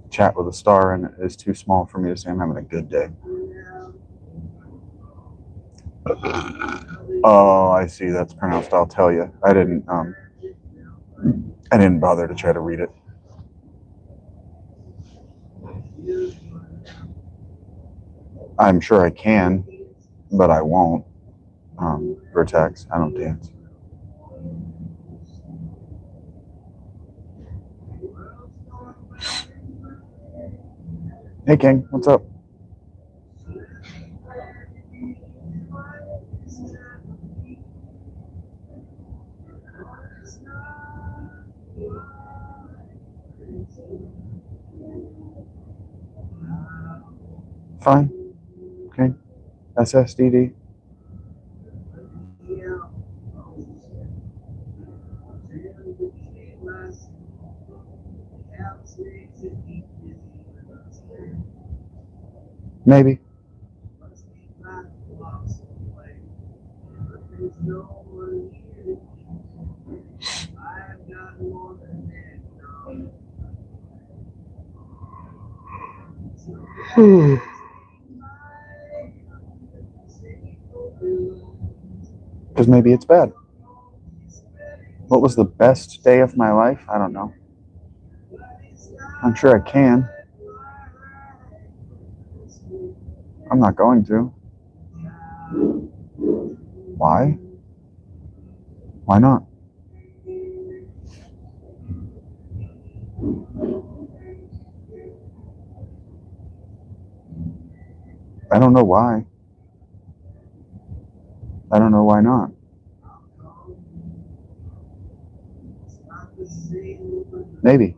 chat with a star in it is too small for me to say I'm having a good day. Oh, I see. That's pronounced I'll tell you. I didn't bother to try to read it. I'm sure I can, but I won't. Vertex. I don't dance. Hey, King. What's up? Fine. Okay. SSDD. Maybe. Because maybe it's bad. What was the best day of my life? I don't know. I'm sure I can. I'm not going to. Why? Why not? I don't know why. I don't know why not. Maybe.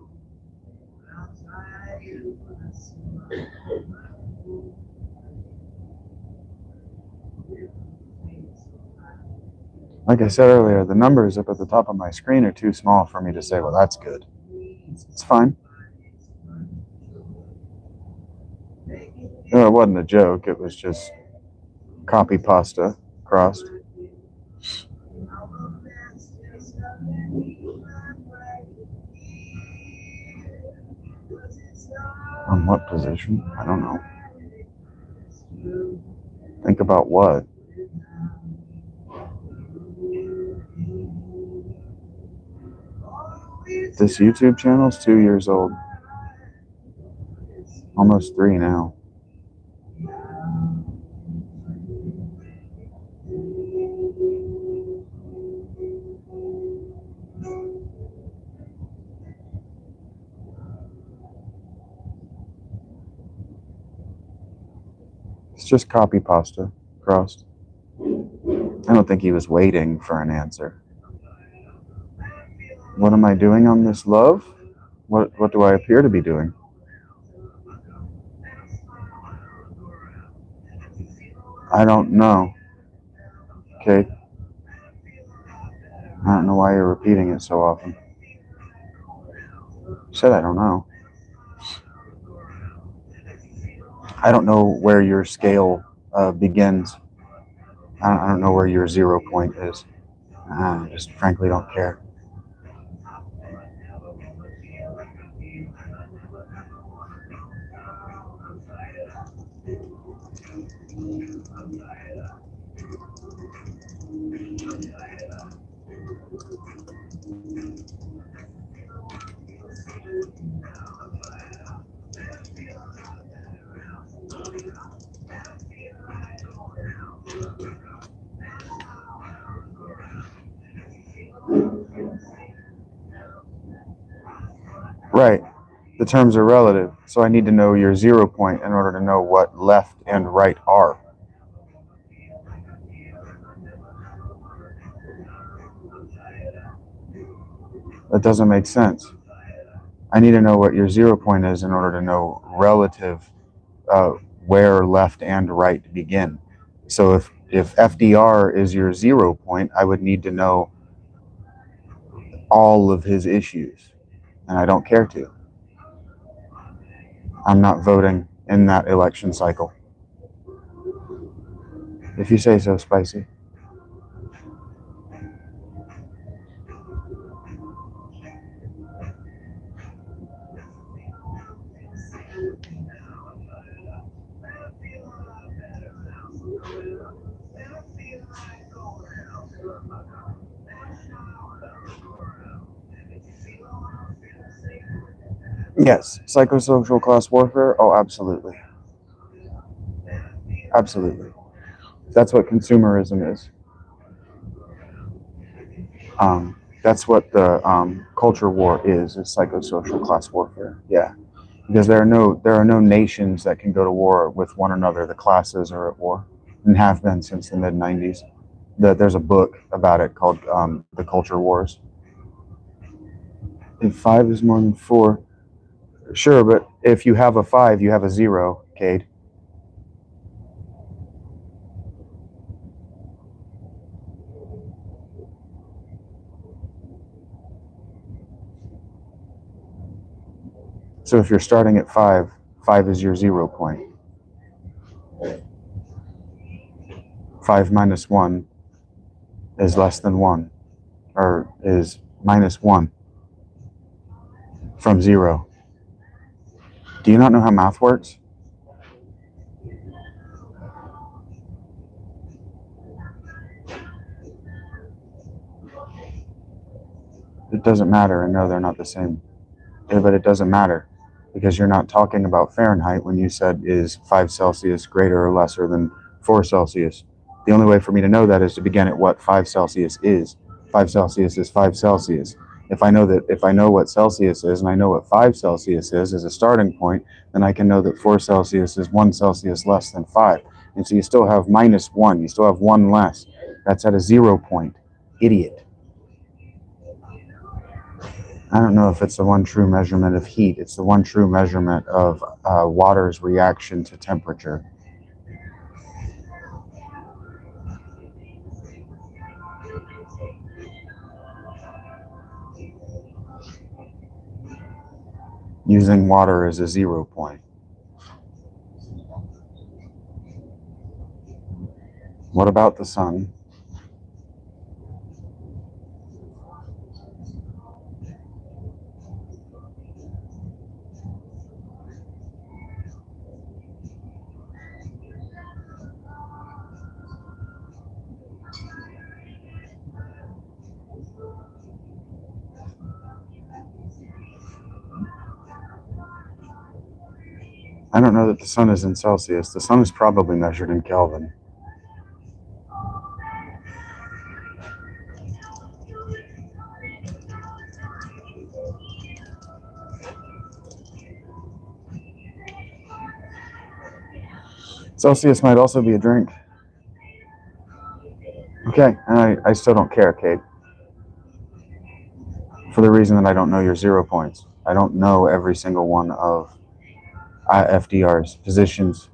Like I said earlier, the numbers up at the top of my screen are too small for me to say, well, that's good. It's fine. No, it wasn't a joke. It was just copy pasta crossed. On what position? I don't know. Think about what? This YouTube channel's 2 years old. Almost 3 now. It's just copy pasta crossed. I don't think he was waiting for an answer. What am I doing on this love? What do I appear to be doing? I don't know. Okay. I don't know why you're repeating it so often. Said I don't know. I don't know where your scale begins. I don't know where your 0 point is. I just frankly don't care. Right. The terms are relative, so I need to know your 0 point in order to know what left and right are. That doesn't make sense. I need to know what your 0 point is in order to know relative where left and right begin. So if FDR is your 0 point, I would need to know all of his issues, and I don't care to. I'm not voting in that election cycle. If you say so, Spicy. Yes, psychosocial class warfare. Oh, absolutely. Absolutely. That's what consumerism is. That's what the culture war is psychosocial class warfare. Yeah, because there are no nations that can go to war with one another. The classes are at war and have been since the mid '90s. There's a book about it called The Culture Wars. If 5 is more than 4, sure, but if you have a 5, you have a 0, Cade. So if you're starting at 5, 5 is your 0 point. 5 minus 1 is less than 1, or is minus 1 from 0. Do you not know how math works? It doesn't matter, and no, they're not the same. Yeah, but it doesn't matter because you're not talking about Fahrenheit when you said is 5 Celsius greater or lesser than 4 Celsius. The only way for me to know that is to begin at what 5 Celsius is. 5 Celsius is 5 Celsius. If I know what Celsius is and I know what 5 Celsius is as a starting point, then I can know that 4 Celsius is 1 Celsius less than 5. And so you still have minus 1. You still have 1 less. That's at a 0 point. Idiot. I don't know if it's the one true measurement of heat. It's the one true measurement of water's reaction to temperature. Using water as a 0 point. What about the sun? I don't know that the sun is in Celsius. The sun is probably measured in Kelvin. Celsius might also be a drink. Okay, and I still don't care, Kate. For the reason that I don't know your 0 points. I don't know every single one of FDR's positions.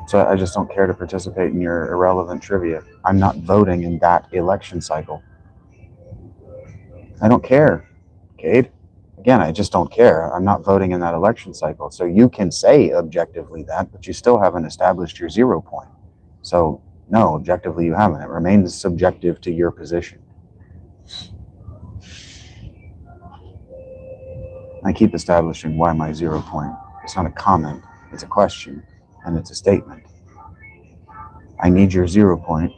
So I just don't care to participate in your irrelevant trivia. I'm not voting in that election cycle. I don't care, Cade. Again, I just don't care. I'm not voting in that election cycle. So you can say objectively that, but you still haven't established your 0 point. So no, objectively you haven't. It remains subjective to your position. I keep establishing why my 0 point. It's not a comment, it's a question, and it's a statement. I need your 0 point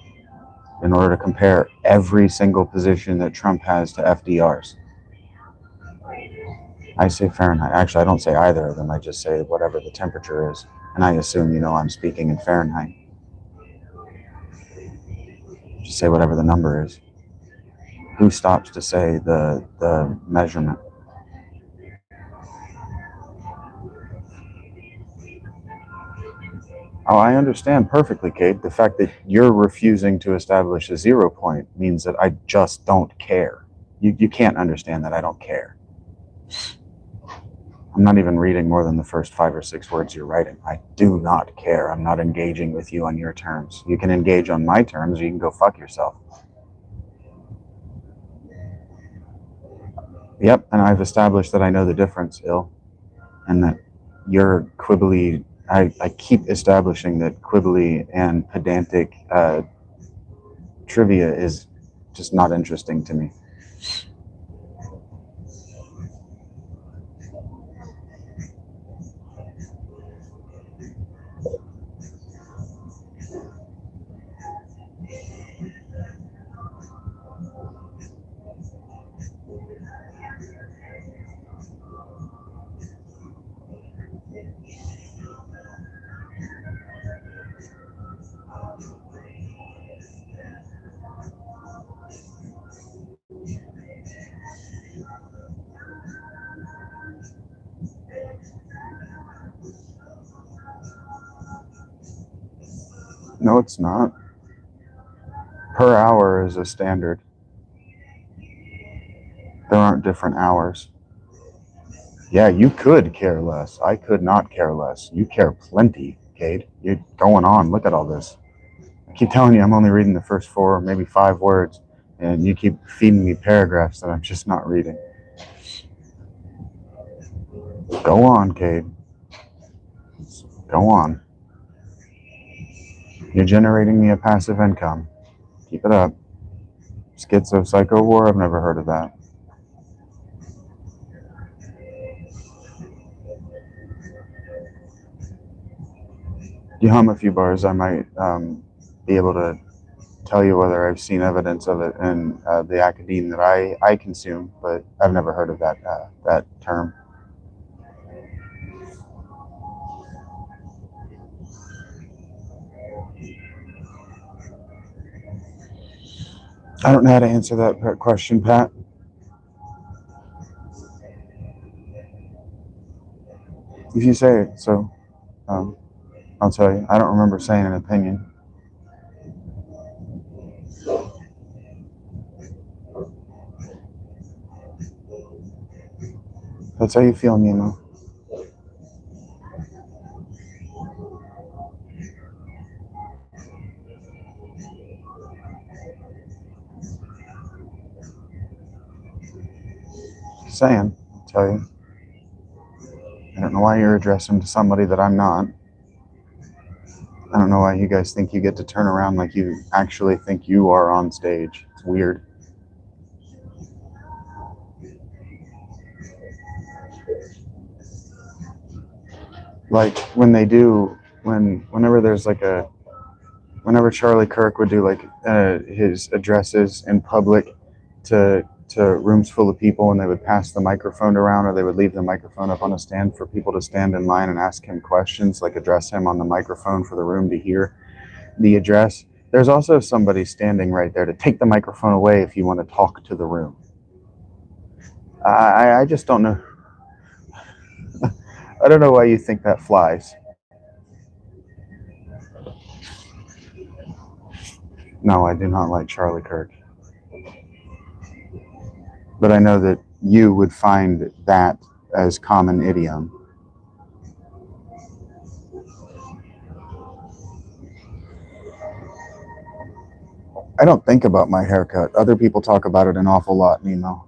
in order to compare every single position that Trump has to FDR's. I say Fahrenheit. Actually, I don't say either of them. I just say whatever the temperature is. And I assume you know I'm speaking in Fahrenheit. Just say whatever the number is. Who stops to say the measurement? Oh, I understand perfectly, Kate. The fact that you're refusing to establish a 0 point means that I just don't care. You can't understand that I don't care. I'm not even reading more than the first 5 or 6 words you're writing. I do not care. I'm not engaging with you on your terms. You can engage on my terms, or you can go fuck yourself. Yep, and I've established that I know the difference, Il, and that you're quibbly. I keep establishing that quibbly and pedantic trivia is just not interesting to me. No, it's not. Per hour is a standard. There aren't different hours. Yeah, you could care less. I could not care less. You care plenty, Cade. You're going on. Look at all this. I keep telling you I'm only reading the first 4, maybe 5 words, and you keep feeding me paragraphs that I'm just not reading. Go on, Cade. Go on. You're generating me a passive income. Keep it up. Schizo Psycho War? I've never heard of that. You hum a few bars, I might be able to tell you whether I've seen evidence of it in the academe that I consume, but I've never heard of that term. I don't know how to answer that question, Pat. If you say it, so I'll tell you. I don't remember saying an opinion. That's how you feel, Nemo. Just saying, I'll tell you. I don't know why you're addressing to somebody that I'm not. I don't know why you guys think you get to turn around like you actually think you are on stage. It's weird. Like when they do, whenever there's like whenever Charlie Kirk would do like his addresses in public to rooms full of people, and they would pass the microphone around, or they would leave the microphone up on a stand for people to stand in line and ask him questions, like address him on the microphone for the room to hear the address. There's also somebody standing right there to take the microphone away if you want to talk to the room. I just don't know. I don't know why you think that flies. No, I do not like Charlie Kirk. But I know that you would find that as common idiom. I don't think about my haircut. Other people talk about it an awful lot, Nemo.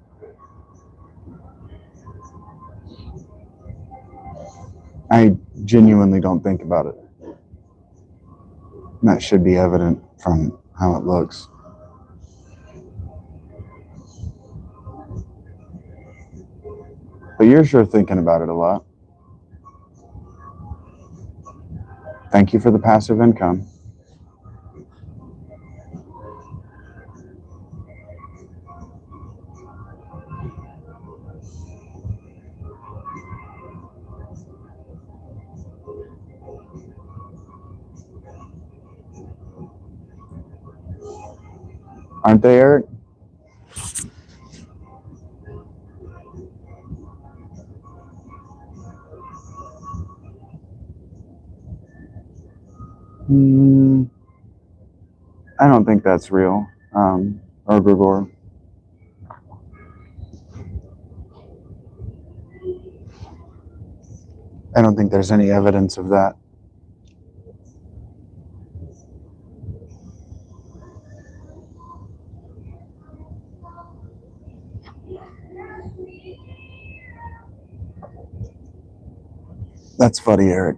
I genuinely don't think about it. And that should be evident from how it looks. But you're sure thinking about it a lot. Thank you for the passive income. Aren't they, Eric? I don't think that's real. Or Gregor. I don't think there's any evidence of that. That's funny, Eric.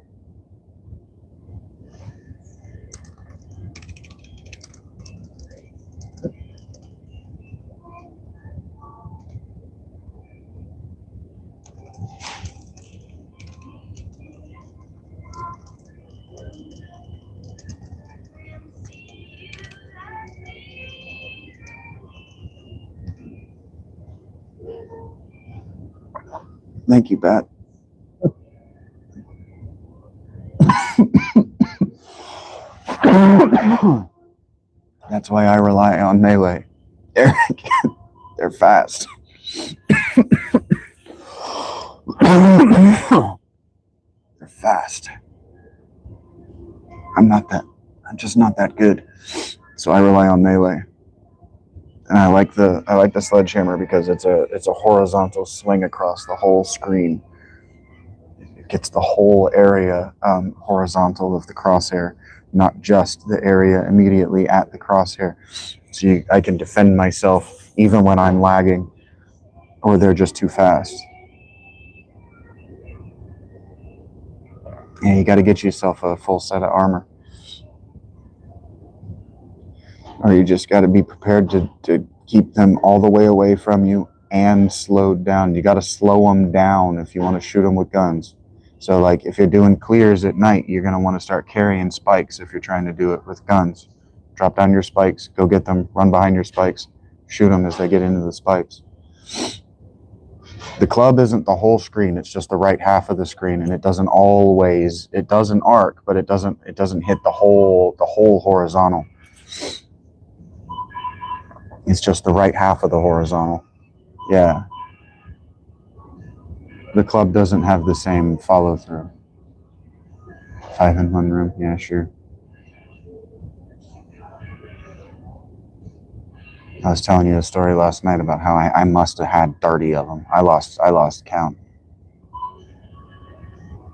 Thank you, Pat. That's why I rely on Melee. Eric, they're fast. They're fast. I'm not that. I'm just just not that good. So I rely on melee. And I like the sledgehammer because it's a horizontal swing across the whole screen. It gets the whole area horizontal of the crosshair, not just the area immediately at the crosshair. So I can defend myself even when I'm lagging or they're just too fast. Yeah, you got to get yourself a full set of armor. Or you just got to be prepared to keep them all the way away from you and slowed down. You got to slow them down if you want to shoot them with guns. So like if you're doing clears at night, you're going to want to start carrying spikes if you're trying to do it with guns. Drop down your spikes, go get them, run behind your spikes, shoot them as they get into the spikes. The club isn't the whole screen, it's just the right half of the screen, and it doesn't arc, but it doesn't hit the whole horizontal. It's just the right half of the horizontal. Yeah. The club doesn't have the same follow through. 5 in 1 room, yeah, sure. I was telling you a story last night about how I must have had 30 of them. I lost count.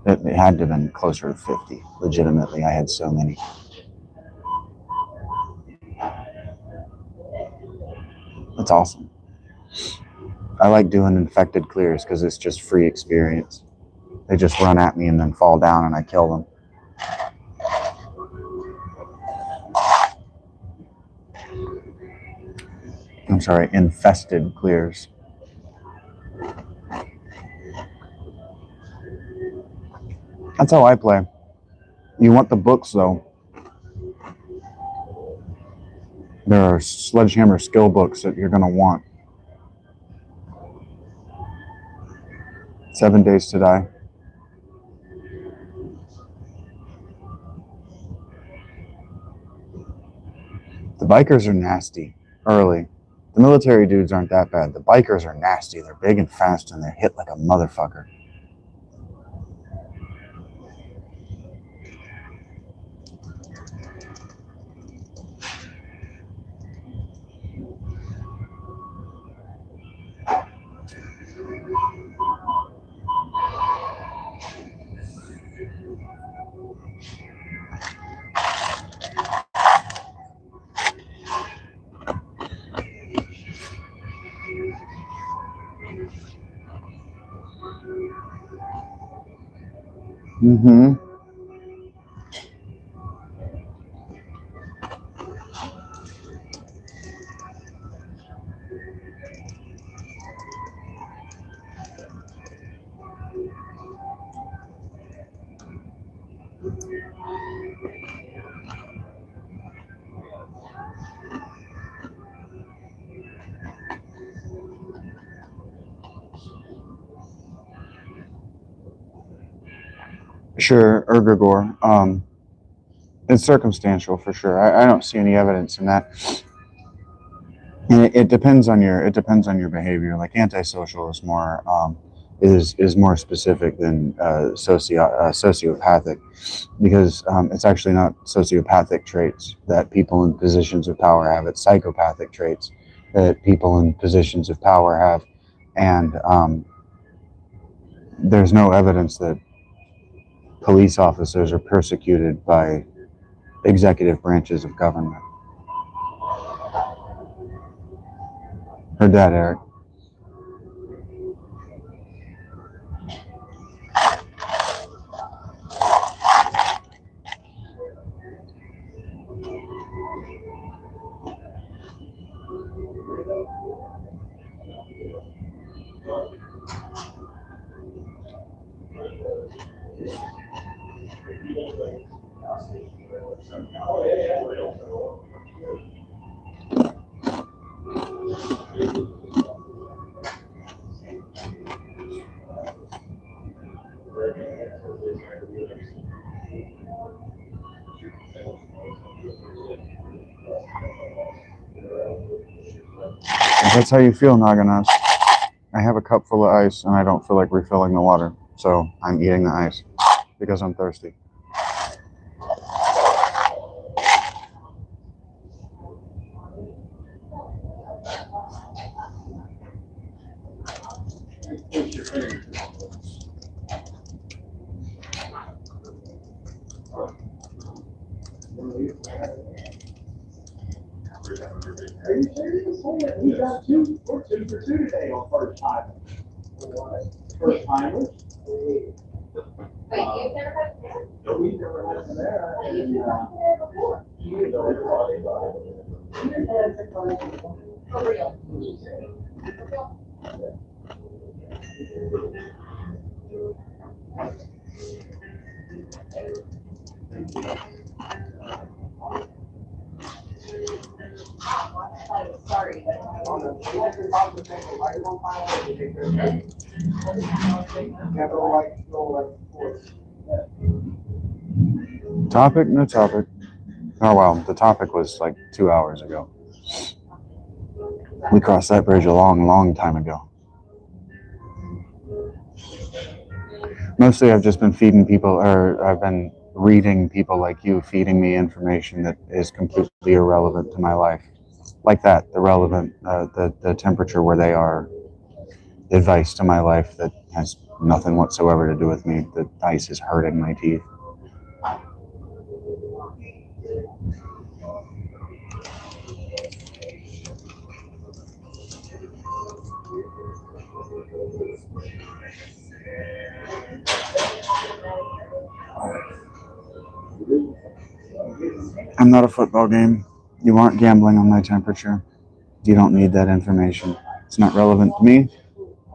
It had to have been closer to 50. Legitimately, I had so many. That's awesome. I like doing infected clears because it's just free experience. They just run at me and then fall down and I kill them. I'm sorry, infested clears. That's how I play. You want the books though. There are sledgehammer skill books that you're going to want. 7 Days to Die. The bikers are nasty early. The military dudes aren't that bad. The bikers are nasty. They're big and fast and they're hit like a motherfucker. Mm-hmm. Sure, Ergogor. It's circumstantial for sure. I don't see any evidence in that. And it depends on your behavior. Like antisocial is more is more specific than sociopathic, because it's actually not sociopathic traits that people in positions of power have. It's psychopathic traits that people in positions of power have, and there's no evidence that police officers are persecuted by executive branches of government. Heard that, Eric? If that's how you feel, Naganas, I have a cup full of ice and I don't feel like refilling the water, so I'm eating the ice because I'm thirsty. We got two. We're 2 for 2 today on first time. First timers. We've never had them there. And, for real. Sorry. Topic? No topic. Oh, well, the topic was like 2 hours ago. We crossed that bridge a long time ago. Mostly I've just been feeding people, or I've been reading people like you feeding me information that is completely irrelevant to my life. Like that, the temperature where they are, the advice to my life that has nothing whatsoever to do with me. The ice is hurting my teeth. I'm not a football game. You aren't gambling on my temperature. You don't need that information. It's not relevant to me.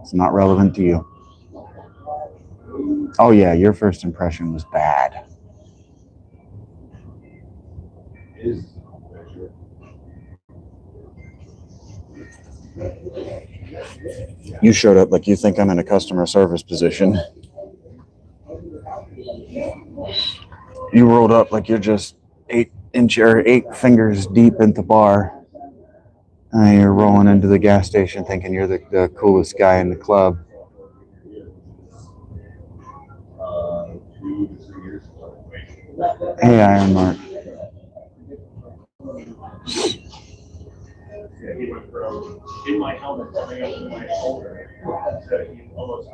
It's not relevant to you. Oh yeah, your first impression was bad. You showed up like you think I'm in a customer service position. You rolled up like you're just 8 fingers deep in the bar. And you're rolling into the gas station thinking you're the coolest guy in the club. Hey, Iron Mark. He went from in my helmet coming up to my shoulder to he almost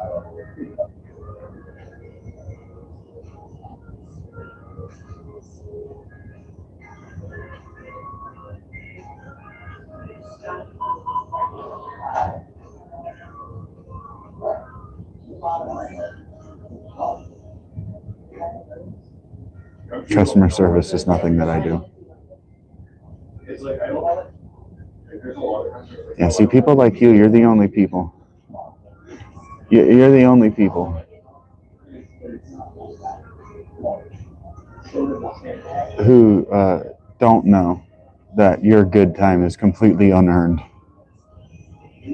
Customer service is nothing that I do. It's like I don't. There's a lot of Yeah, see, people like you, you're the only people. You're the only people who don't know that your good time is completely unearned.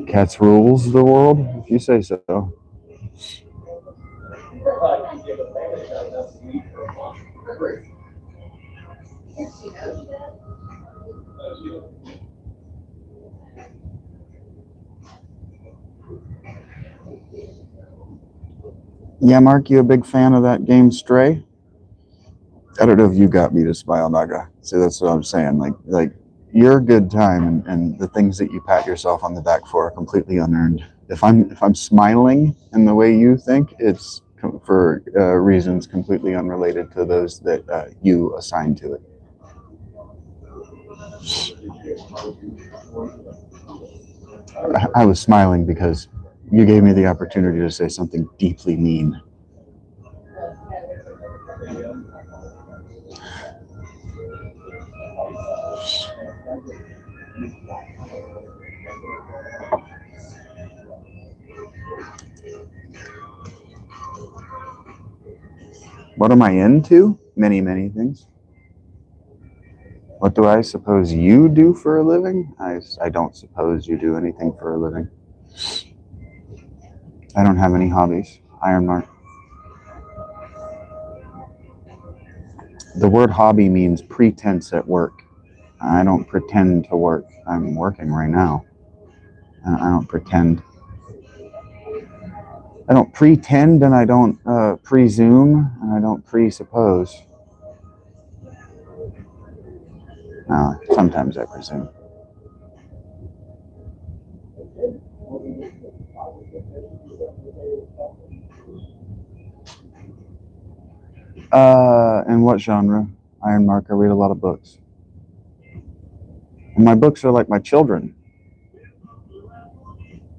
Cats rules the world, if you say so. Yeah, Mark, you a big fan of that game Stray? I don't know if you got me to smile, Naga. See, that's what I'm saying. Like your good time and the things that you pat yourself on the back for are completely unearned. If I'm smiling in the way you think, it's for reasons completely unrelated to those that you assign to it. I was smiling because you gave me the opportunity to say something deeply mean. What am I into? Many things. What do I suppose you do for a living? I don't suppose you do anything for a living. I don't have any hobbies. Iron Mark. The word hobby means pretense at work. I don't pretend to work. I'm working right now. I don't pretend. I don't pretend, and I don't presume, and I don't presuppose. Sometimes I presume. In what genre? Iron Mark, I read a lot of books. And my books are like my children.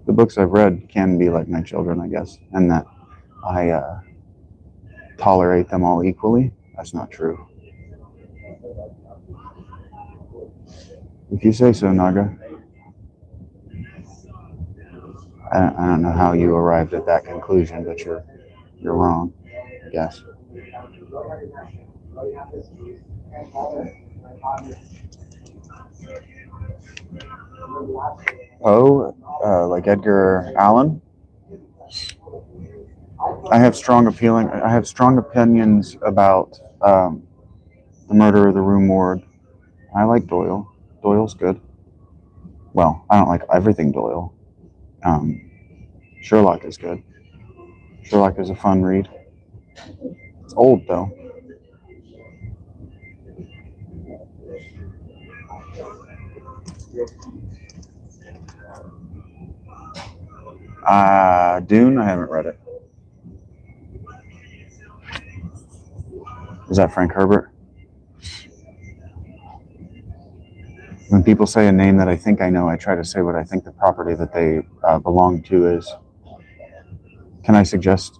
The books I've read can be like my children, I guess, and that I tolerate them all equally. That's not true. If you say so, Naga. I don't know how you arrived at that conclusion, but you're wrong, I guess. Poe, like Edgar Allan. I have strong opinions about The Murder of the Rue Morgue. I like Doyle. Doyle's good. Well, I don't like everything Doyle. Sherlock is good. Sherlock is a fun read. It's old though. Dune, I haven't read it. Is that Frank Herbert? When people say a name that I think I know, I try to say what I think the property that they belong to is. Can I suggest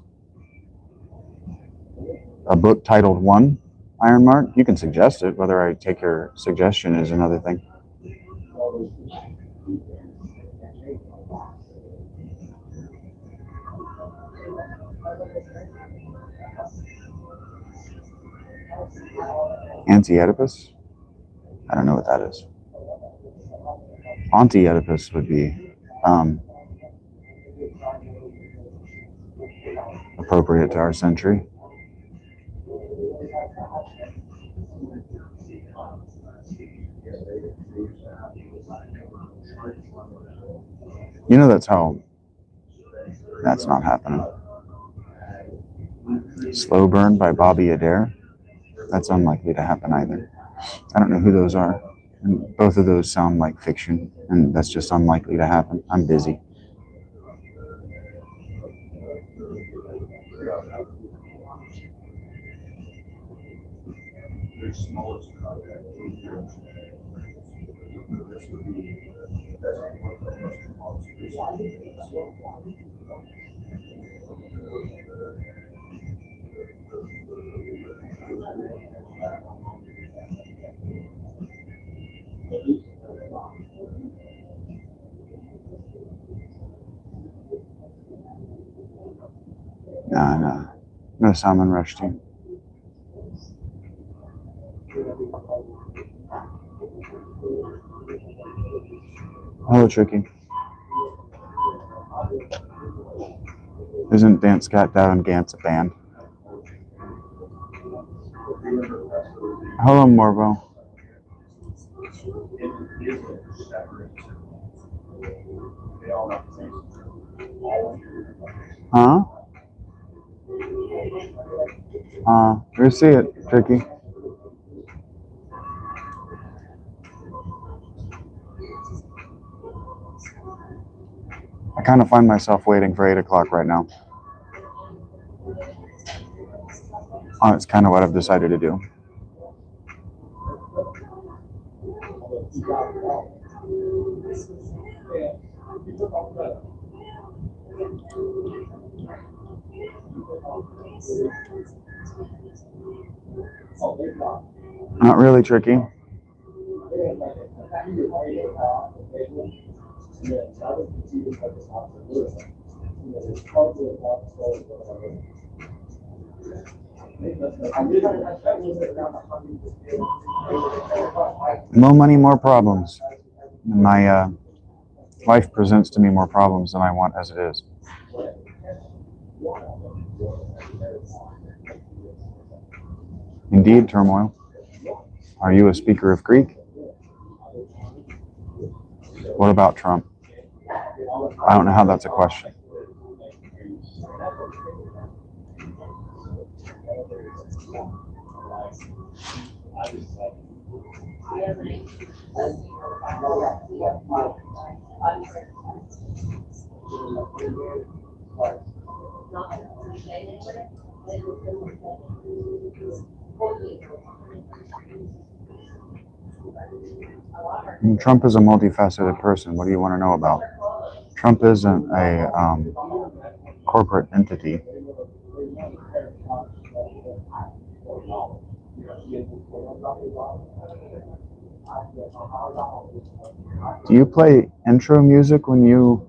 a book titled One, Iron Mark? You can suggest it. Whether I take your suggestion is another thing. Anti-Oedipus? I don't know what that is. Anti-Oedipus would be appropriate to our century. You know that's not happening. Slow Burn by Bobby Adair. That's unlikely to happen either. I don't know who those are. And both of those sound like fiction, and that's just unlikely to happen. I'm busy. No Salman Rushdie. Hello, Tricky. Isn't Dance Scott Dow and Gantz a band? Hello, Morvo. Huh? We see it, Tricky. I kind of find myself waiting for 8 o'clock right now. It's kind of what I've decided to do. Not really, Tricky. No money, more problems. My life presents to me more problems than I want as it is. Indeed, turmoil. Are you a speaker of Greek? What about Trump? I don't know how that's a question. And Trump is a multifaceted person. What do you want to know about? Trump isn't a corporate entity. Do you play intro music when you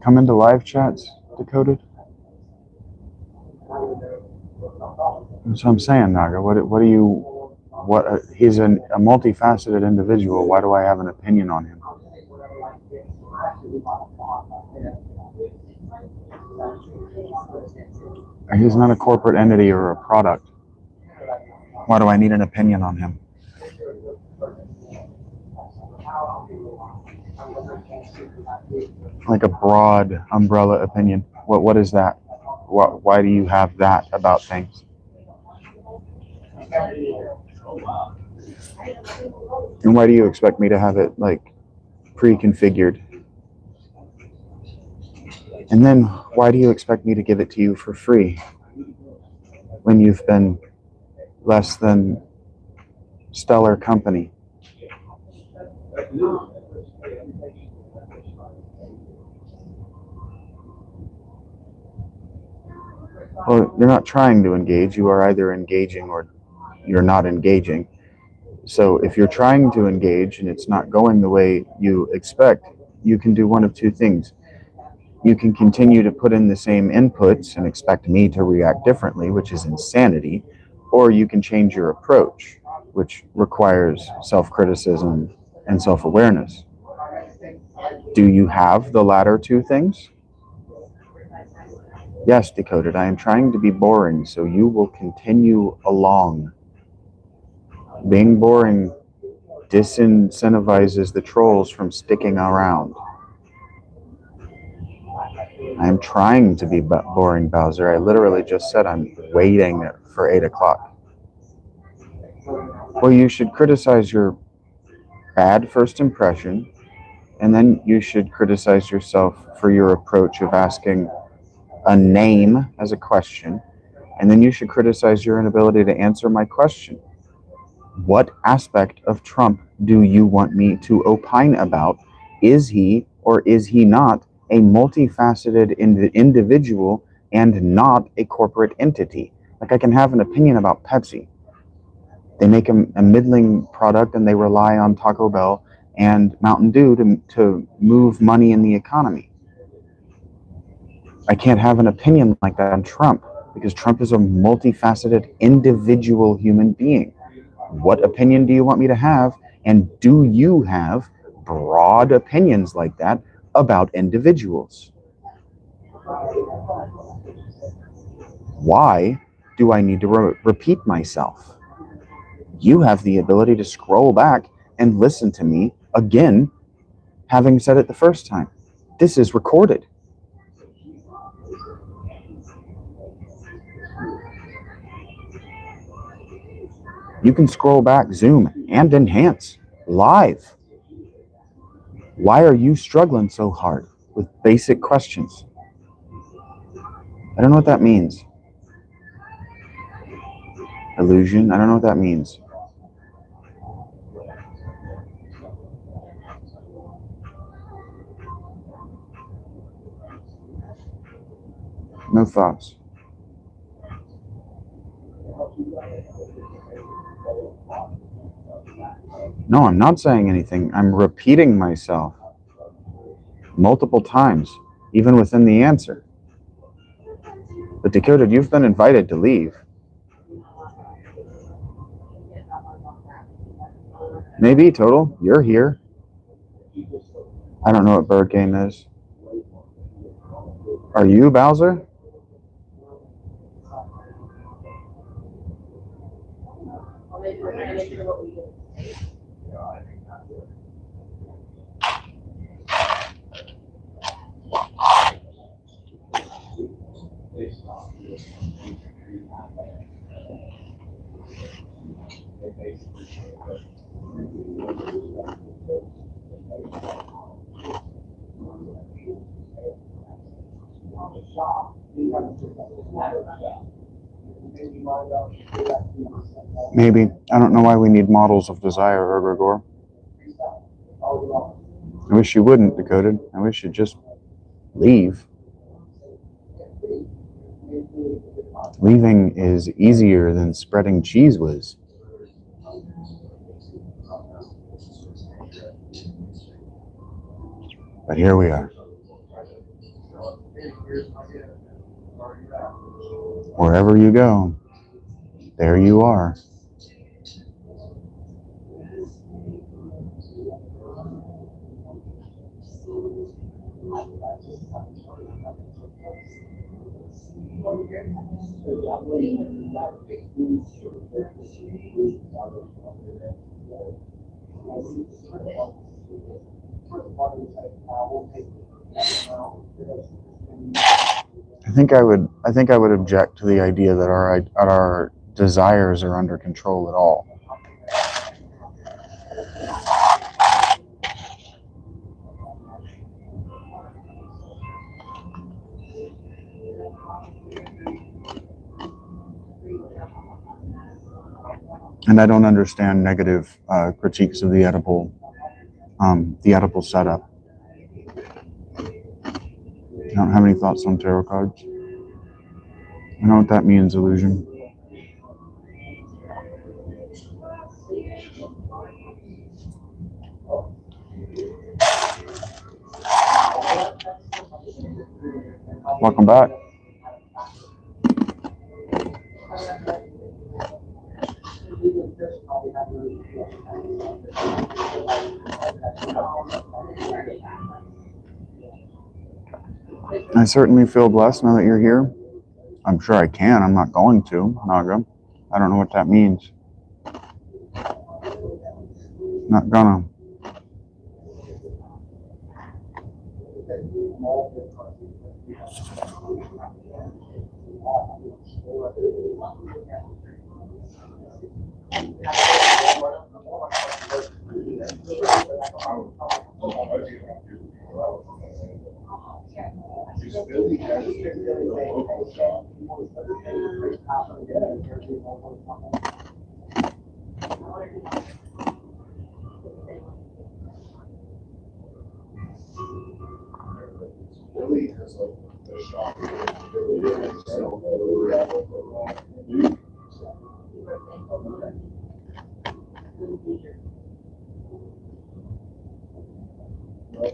come into live chats, Decoded? That's what I'm saying, Naga. What do you... He's a multifaceted individual. Why do I have an opinion on him? He's not a corporate entity or a product. Why do I need an opinion on him? Like a broad umbrella opinion. What is that? Why do you have that about things? And why do you expect me to have it like pre-configured? And then why do you expect me to give it to you for free when you've been less than stellar company? Well, you're not trying to engage. You are either engaging or you're not engaging. So if you're trying to engage and it's not going the way you expect, you can do one of two things. You can continue to put in the same inputs and expect me to react differently, which is insanity, or you can change your approach, which requires self-criticism and self-awareness. Do you have the latter two things? Yes, Decoded, I am trying to be boring, so you will continue along. Being boring disincentivizes the trolls from sticking around. I am trying to be boring, Bowser. I literally just said I'm waiting for 8 o'clock. Well, you should criticize your bad first impression, and then you should criticize yourself for your approach of asking a name as a question, and then you should criticize your inability to answer my question. What aspect of Trump do you want me to opine about? Is he or is he not a multifaceted individual and not a corporate entity? Like, I can have an opinion about Pepsi. They make a middling product and they rely on Taco Bell and Mountain Dew to move money in the economy. I can't have an opinion like that on Trump because Trump is a multifaceted individual human being. What opinion do you want me to have? And do you have broad opinions like that about individuals? Why do I need to repeat myself? You have the ability to scroll back and listen to me again, having said it the first time. This is recorded. You can scroll back, zoom, and enhance live. Why are you struggling so hard with basic questions? I don't know what that means. Illusion? I don't know what that means. No thoughts. No, I'm not saying anything. I'm repeating myself multiple times, even within the answer. But Decoded, you've been invited to leave. Maybe, Total. You're here. I don't know what bird game is. Are you, Bowser? Maybe. I don't know why we need models of desire, Gregor. I wish you wouldn't, Decoded. I wish you'd just leave. Leaving is easier than spreading cheese whiz. But here we are. Wherever you go, there you are. I think I would object to the idea that our desires are under control at all. And I don't understand negative critiques of the Oedipal setup. I don't have any thoughts on tarot cards. I know what that means, illusion. Welcome back. I certainly feel blessed now that you're here. I'm sure I can. I'm not going to, Naga. I don't know what that means. Not gonna.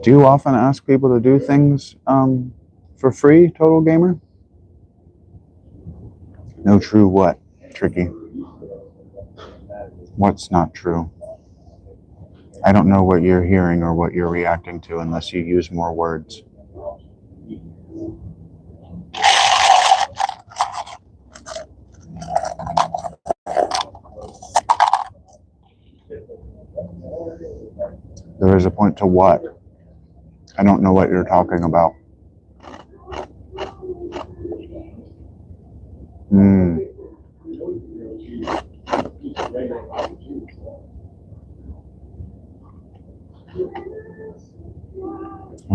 Do you often ask people to do things for free, Total Gamer? No true what? Tricky. What's not true? I don't know what you're hearing or what you're reacting to unless you use more words. There is a point to what? I don't know what you're talking about.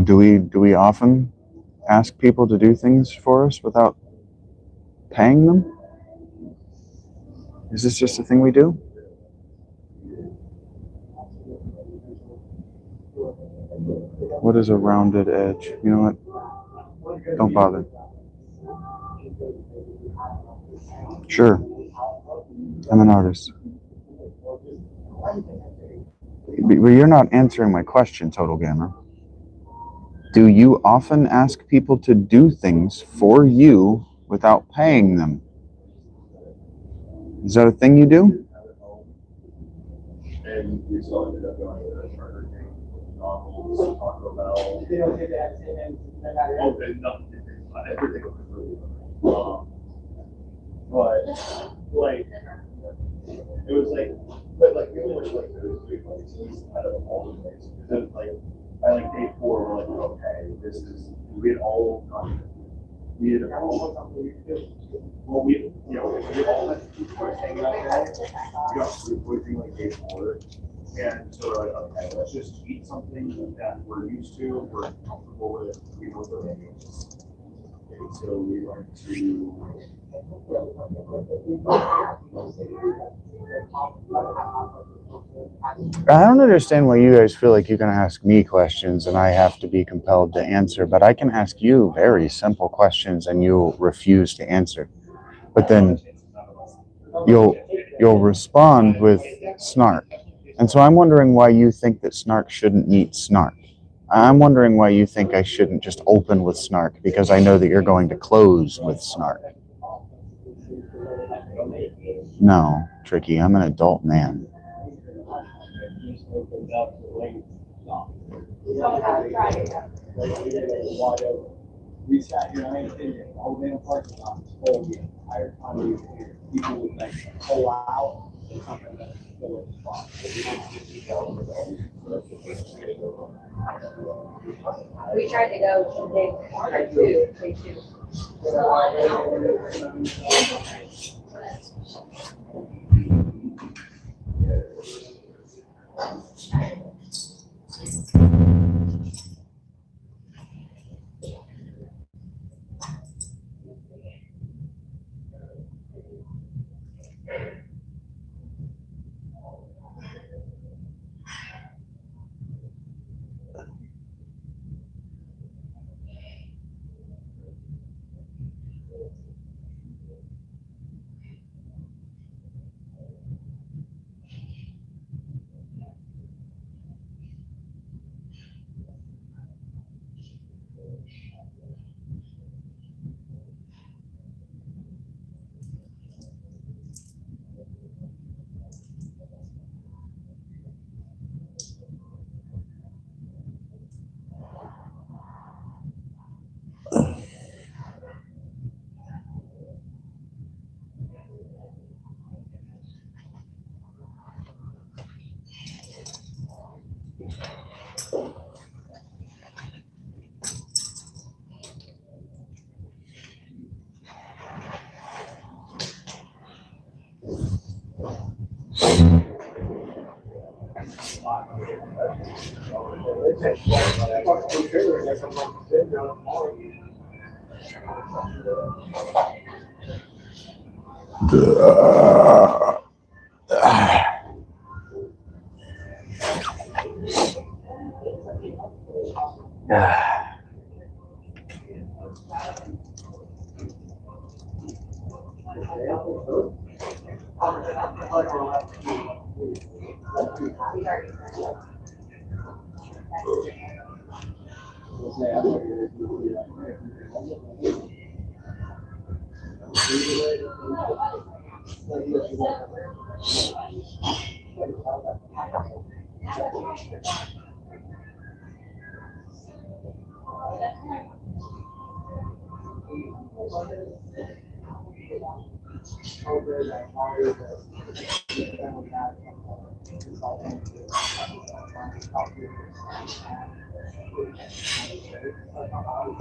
Do we often ask people to do things for us without paying them? Is this just a thing we do? What is a rounded edge? You know what? Don't bother. Sure. I'm an artist. But you're not answering my question, Total Gamer. Do you often ask people to do things for you without paying them? Is that a thing you do? But like, it was like, but like really much like those three places out of all the places. Because like by like day 4, we're like, okay, this is we had all done. We had all well, we all had people hanging out there. We got food poisoning like day 4, and so we're like, okay, let's just eat something that we're used to, we're comfortable with, we know what the menu is. until we learn to. I don't understand why you guys feel like you can ask me questions and I have to be compelled to answer, but I can ask you very simple questions and you'll refuse to answer. But then you'll respond with snark. And so I'm wondering why you think that snark shouldn't meet snark. I'm wondering why you think I shouldn't just open with snark because I know that you're going to close with snark. No, Tricky, I'm an adult man. We sat here, I ain't been here, the whole damn parking lot was full the entire time we were here. People would like pull out and come in the spot. We tried to go to day two.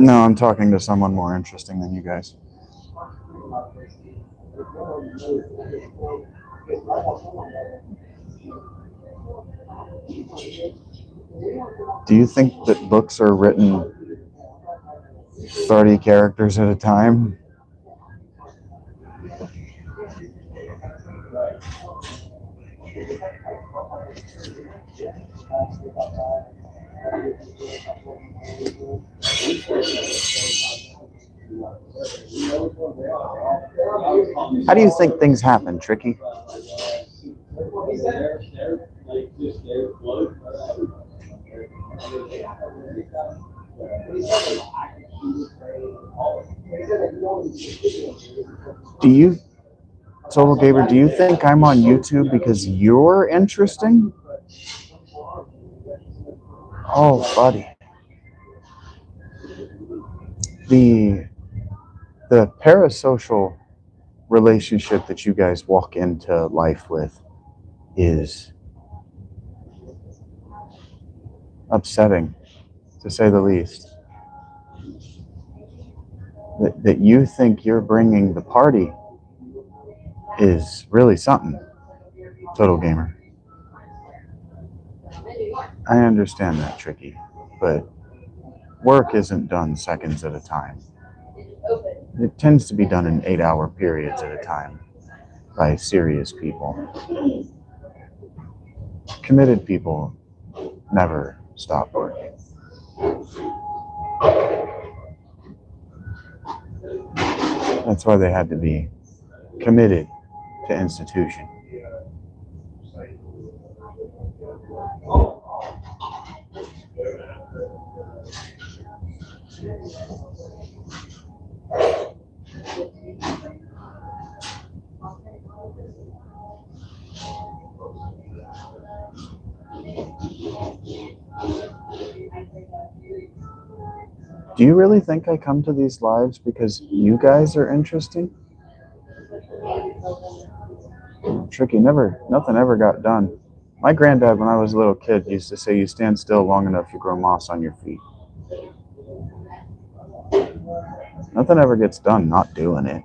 No, I'm talking to someone more interesting than you guys. Do you think that books are written 30 characters at a time? How do you think things happen, Tricky? Do you, Total Gamer, do you think I'm on YouTube because you're interesting? Oh, buddy. The parasocial relationship that you guys walk into life with is upsetting, to say the least. That you think you're bringing the party is really something, Total Gamer. I understand that, Tricky, but work isn't done seconds at a time. open. It tends to be done in 8-hour periods at a time by serious people. Committed people never stop working. That's why they had to be committed to institution. Do you really think I come to these lives because you guys are interesting? Tricky, nothing ever got done. My granddad, when I was a little kid, used to say, you stand still long enough, you grow moss on your feet. Nothing ever gets done not doing it.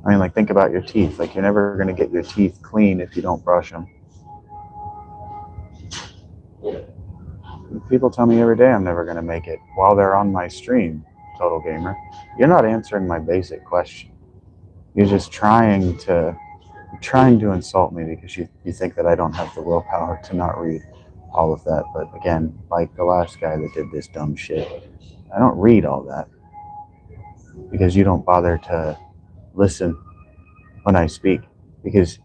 I mean, like, think about your teeth. Like, you're never going to get your teeth clean if you don't brush them. People tell me every day I'm never going to make it while they're on my stream, Total Gamer. You're not answering my basic question. You're just trying to insult me because you think that I don't have the willpower to not read all of that. But again, like the last guy that did this dumb shit, I don't read all that because you don't bother to listen when I speak, because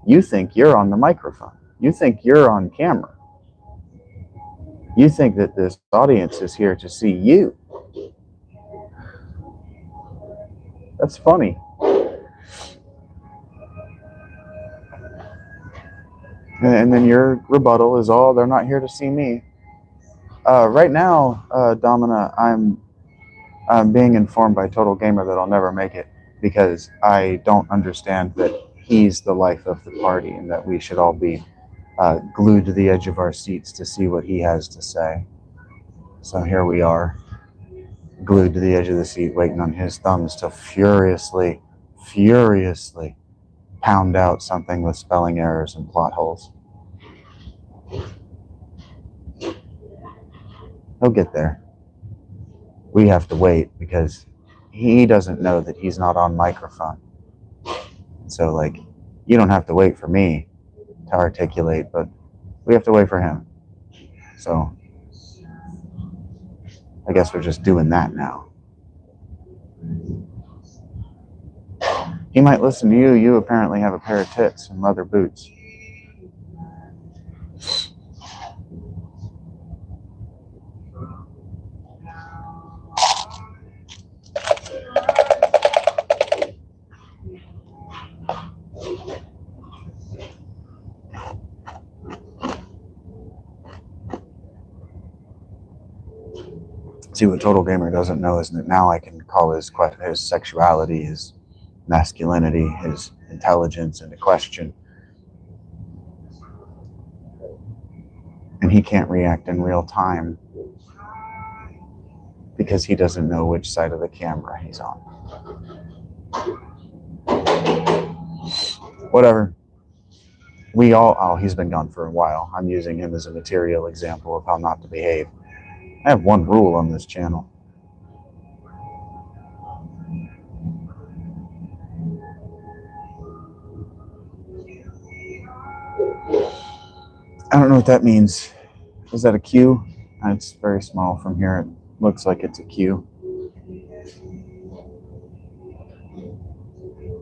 you think you're on the microphone. You think you're on camera. You think that this audience is here to see you. That's funny. And then your rebuttal is, oh, they're not here to see me. Right now, Domina, I'm being informed by Total Gamer that I'll never make it because I don't understand that he's the life of the party and that we should all be glued to the edge of our seats to see what he has to say. So here we are, glued to the edge of the seat, waiting on his thumbs to furiously pound out something with spelling errors and plot holes. He'll get there. We have to wait because he doesn't know that he's not on microphone. So, like, you don't have to wait for me to articulate, but we have to wait for him. So, I guess we're just doing that now. He might listen to you. You apparently have a pair of tits and leather boots. See, what Total Gamer doesn't know is that now I can call his sexuality, his masculinity, his intelligence into question. And he can't react in real time because he doesn't know which side of the camera he's on. Whatever. He's been gone for a while. I'm using him as a material example of how not to behave. I have one rule on this channel. I don't know what that means. Is that a Q? It's very small from here. It looks like it's a Q.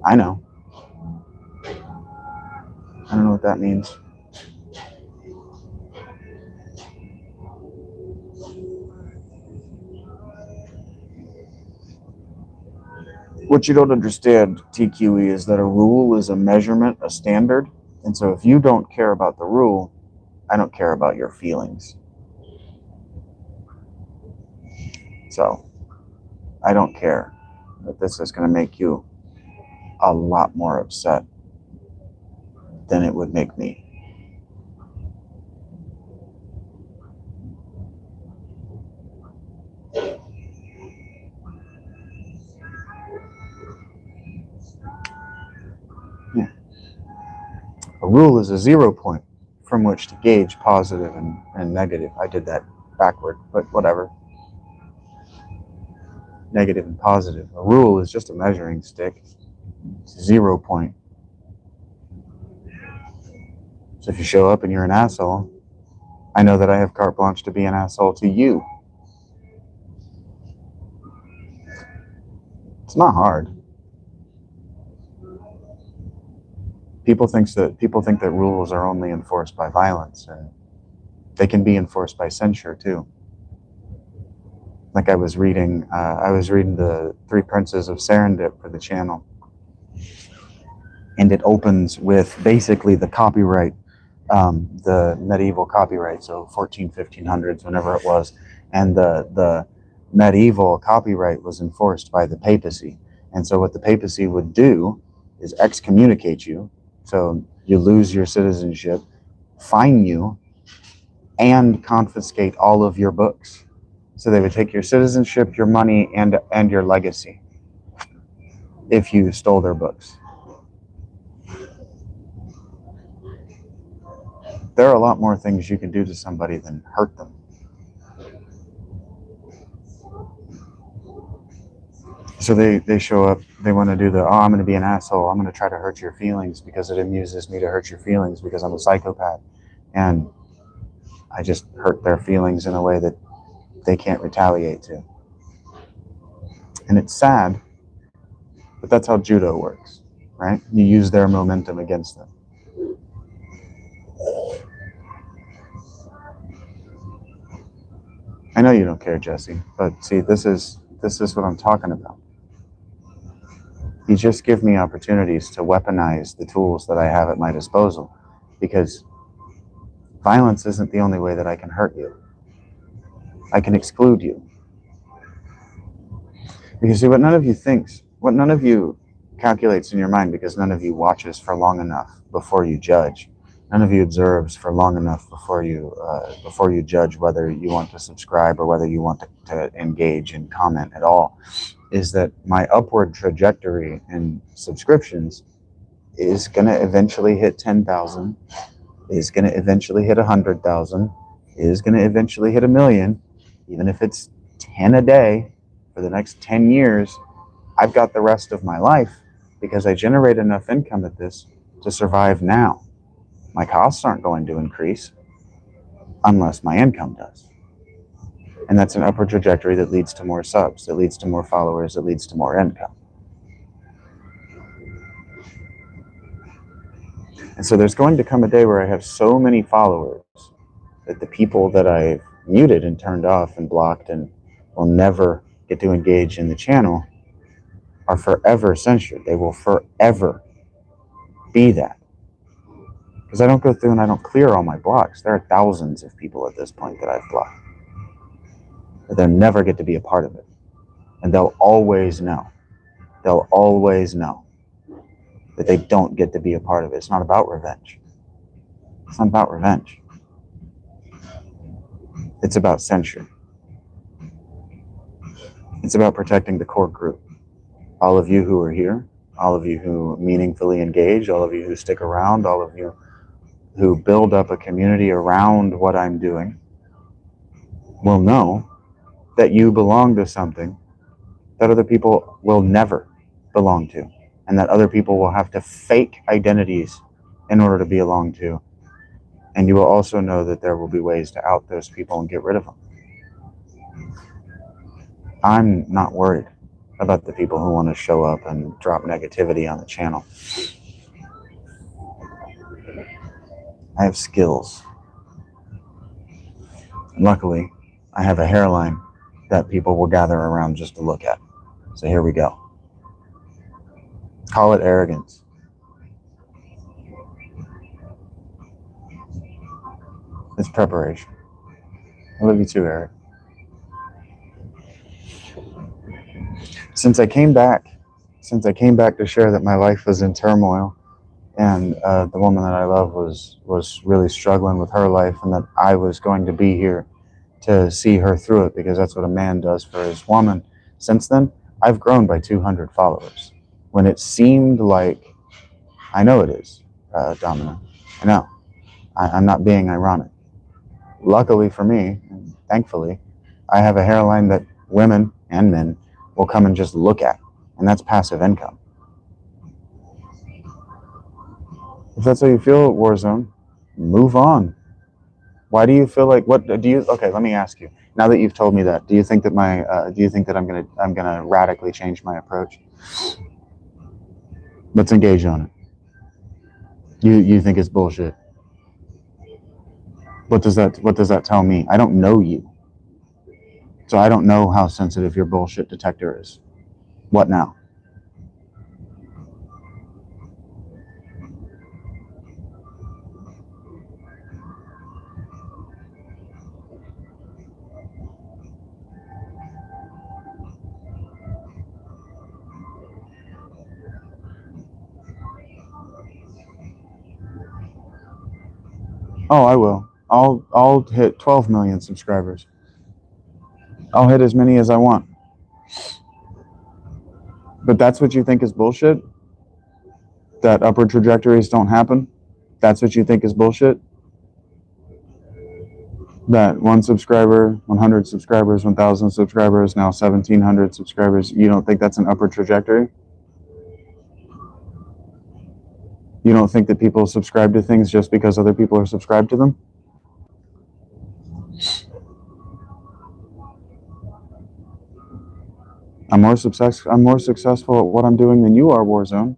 I know. I don't know what that means. What you don't understand, TQE, is that a rule is a measurement, a standard. And so if you don't care about the rule, I don't care about your feelings. So I don't care that this is going to make you a lot more upset than it would make me. Yeah. A rule is a 0 point from which to gauge positive and negative. I did that backward, but whatever. negative and positive. A rule is just a measuring stick. It's a 0 point. So if you show up and you're an asshole, I know that I have carte blanche to be an asshole to you. It's not hard. People think that rules are only enforced by violence, and they can be enforced by censure too. Like I was reading the Three Princes of Serendip for the channel, and it opens with basically the copyright, the medieval copyright, so 1500s, whenever it was, and the medieval copyright was enforced by the papacy. And so what the papacy would do is excommunicate you, so you lose your citizenship, fine you, and confiscate all of your books. So they would take your citizenship, your money, and your legacy if you stole their books. There are a lot more things you can do to somebody than hurt them. So they show up, they want to do I'm going to be an asshole, I'm going to try to hurt your feelings because it amuses me to hurt your feelings because I'm a psychopath. And I just hurt their feelings in a way that they can't retaliate to. And it's sad, but that's how judo works, right? You use their momentum against them. I know you don't care, Jesse, but see, this is what I'm talking about. You just give me opportunities to weaponize the tools that I have at my disposal, because violence isn't the only way that I can hurt you. I can exclude you. Because see, what none of you calculates in your mind, because none of you watches for long enough before you judge. None of you observes for long enough before you judge whether you want to subscribe or whether you want to engage and comment at all, is that my upward trajectory in subscriptions is going to eventually hit 10,000, is going to eventually hit 100,000, is going to eventually hit 1 million. Even if it's 10 a day for the next 10 years, I've got the rest of my life because I generate enough income at this to survive now. My costs aren't going to increase unless my income does. And that's an upward trajectory that leads to more subs, that leads to more followers, that leads to more income. And so there's going to come a day where I have so many followers that the people that I've muted and turned off and blocked and will never get to engage in the channel are forever censored. They will forever be that. Because I don't go through and I don't clear all my blocks. There are thousands of people at this point that I've blocked. But they'll never get to be a part of it. And they'll always know. They'll always know that they don't get to be a part of it. It's not about revenge. It's not about revenge. It's about censure. It's about protecting the core group. All of you who are here, all of you who meaningfully engage, all of you who stick around, all of you who build up a community around what I'm doing will know that you belong to something that other people will never belong to, and that other people will have to fake identities in order to belong to. And you will also know that there will be ways to out those people and get rid of them. I'm not worried about the people who want to show up and drop negativity on the channel. I have skills. Luckily, I have a hairline that people will gather around just to look at. So here we go. Call it arrogance. It's preparation. I love you too, Eric. Since I came back to share that my life was in turmoil, and the woman that I love was really struggling with her life, and that I was going to be here to see her through it, because that's what a man does for his woman. Since then, I've grown by 200 followers. When it seemed like, I know it is, Domino. I know. I'm not being ironic. Luckily for me, and thankfully, I have a hairline that women and men will come and just look at. And that's passive income. If that's how you feel, Warzone, move on. Why do you feel like, okay, let me ask you. Now that you've told me that, do you think that I'm gonna radically change my approach? Let's engage on it. You think it's bullshit. What does that tell me? I don't know you. So I don't know how sensitive your bullshit detector is. What now? Oh, I will. I'll hit 12 million subscribers. I'll hit as many as I want. But that's what you think is bullshit? That upward trajectories don't happen? That's what you think is bullshit? That 1 subscriber, 100 subscribers, 1,000 subscribers, now 1,700 subscribers, you don't think that's an upward trajectory? You don't think that people subscribe to things just because other people are subscribed to them? I'm more successful at what I'm doing than you are, Warzone.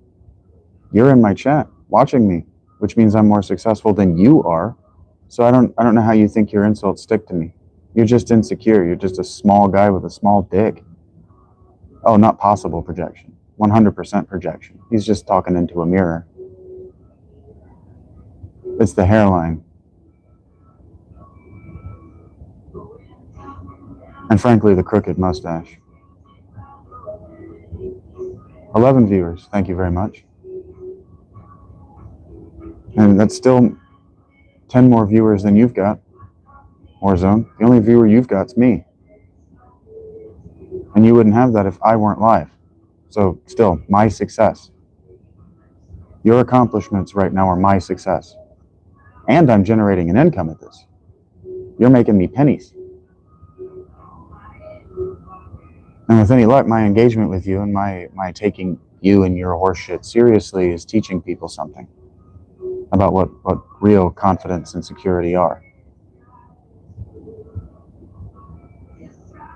You're in my chat watching me, which means I'm more successful than you are. So I don't know how you think your insults stick to me. You're just insecure. You're just a small guy with a small dick. Oh, not possible projection. 100% projection. He's just talking into a mirror. It's the hairline. And frankly, the crooked mustache. 11 viewers. Thank you very much. And that's still 10 more viewers than you've got, Warzone. The only viewer you've got's me. And you wouldn't have that if I weren't live. So still, my success. Your accomplishments right now are my success. And I'm generating an income at this. You're making me pennies. And with any luck, my engagement with you and my taking you and your horseshit seriously is teaching people something about what real confidence and security are.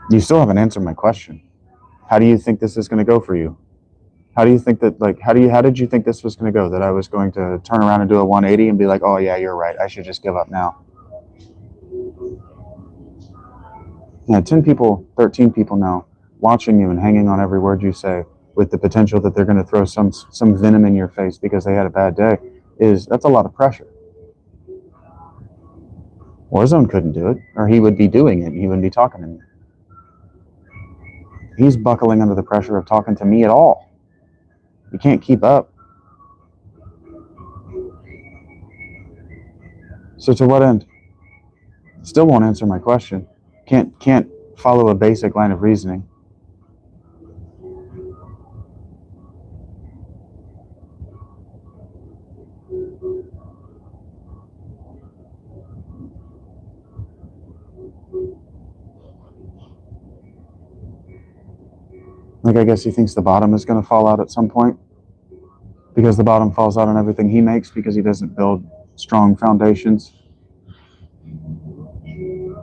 You still haven't answered my question. How do you think this is going to go for you? How do you think that, how did you think this was going to go? That I was going to turn around and do a 180 and be like, oh yeah, you're right, I should just give up now. Yeah, 10 people, 13 people now watching you and hanging on every word you say with the potential that they're going to throw some venom in your face because they had a bad day, that's a lot of pressure. Warzone couldn't do it, or he would be doing it and he wouldn't be talking to me. He's buckling under the pressure of talking to me at all. You can't keep up. So to what end? Still won't answer my question. Can't follow a basic line of reasoning. Like, I guess he thinks the bottom is going to fall out at some point because the bottom falls out on everything he makes because he doesn't build strong foundations.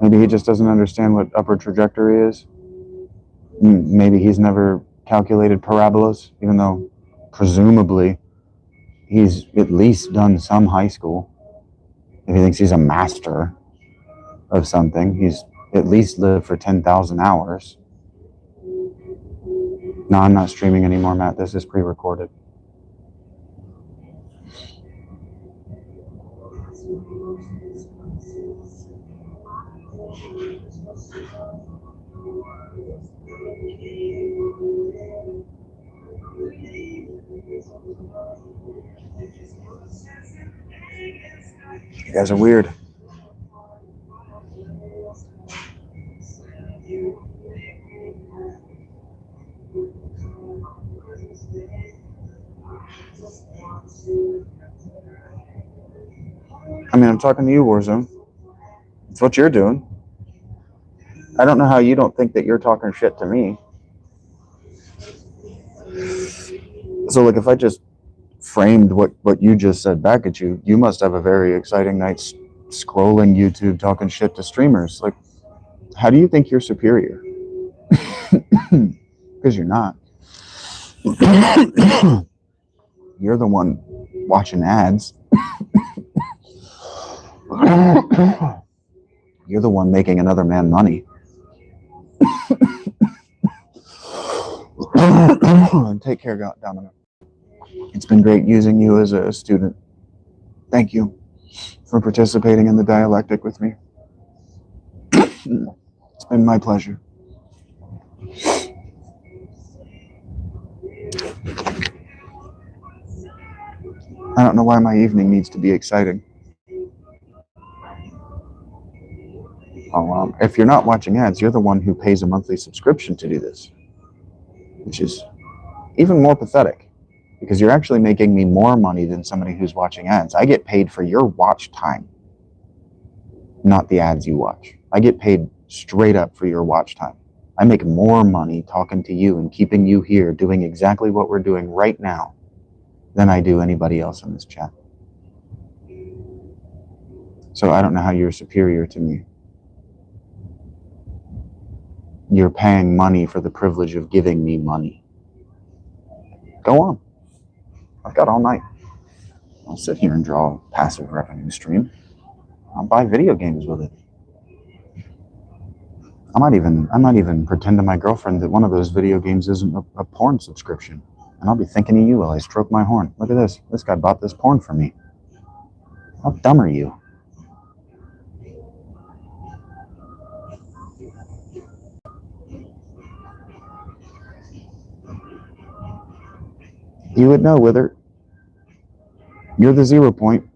Maybe he just doesn't understand what upward trajectory is. Maybe he's never calculated parabolas, even though presumably he's at least done some high school. If he thinks he's a master of something, he's at least lived for 10,000 hours. No, I'm not streaming anymore, Matt. This is pre-recorded. You guys are weird. I mean, I'm talking to you, Warzone. It's what you're doing. I don't know how you don't think that you're talking shit to me. So, like, if I just framed what you just said back at you, you must have a very exciting night scrolling YouTube, talking shit to streamers. Like, how do you think you're superior? Because you're not. You're the one watching ads. You're the one making another man money. Take care, Domino. It's been great using you as a student. Thank you for participating in the dialectic with me. It's been my pleasure. I don't know why my evening needs to be exciting. Oh, if you're not watching ads, you're the one who pays a monthly subscription to do this, which is even more pathetic because you're actually making me more money than somebody who's watching ads. I get paid for your watch time, not the ads you watch. I get paid straight up for your watch time. I make more money talking to you and keeping you here doing exactly what we're doing right now than I do anybody else in this chat. So I don't know how you're superior to me. You're paying money for the privilege of giving me money. Go on. I've got all night. I'll sit here and draw a passive revenue stream. I'll buy video games with it. I might even pretend to my girlfriend that one of those video games isn't a porn subscription. And I'll be thinking of you while I stroke my horn. Look at this. This guy bought this porn for me. How dumb are you? You would know, Wither. You're the 0 point.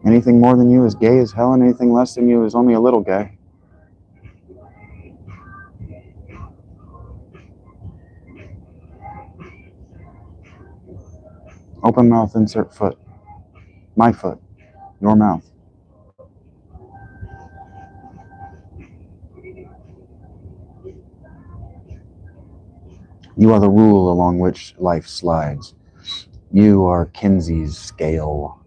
Anything more than you is gay as hell, and anything less than you is only a little gay. Open mouth, insert foot. My foot. Your mouth. You are the rule along which life slides. You are Kinsey's scale.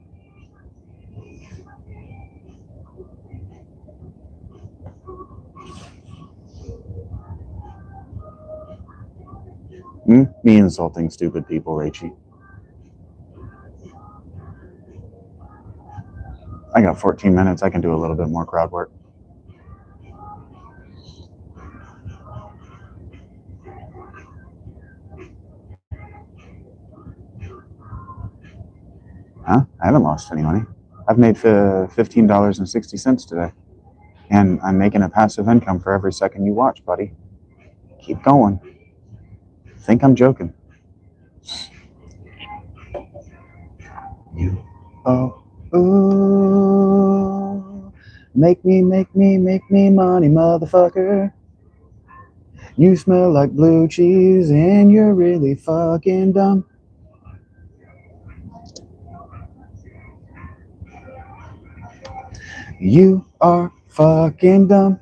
Me insulting stupid people, Rachie. I got 14 minutes. I can do a little bit more crowd work. Huh? I haven't lost any money. I've made $15.60 today. And I'm making a passive income for every second you watch, buddy. Keep going. Think I'm joking. You. Ooh. Make me money, motherfucker. You smell like blue cheese and you're really fucking dumb. You are fucking dumb.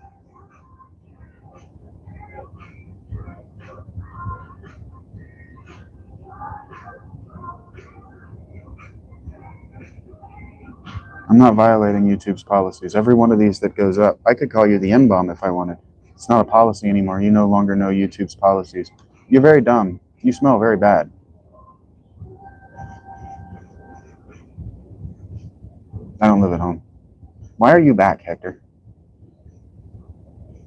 I'm not violating YouTube's policies. Every one of these that goes up, I could call you the M-bomb if I wanted. It's not a policy anymore. You no longer know YouTube's policies. You're very dumb. You smell very bad. I don't live at home. Why are you back, Hector?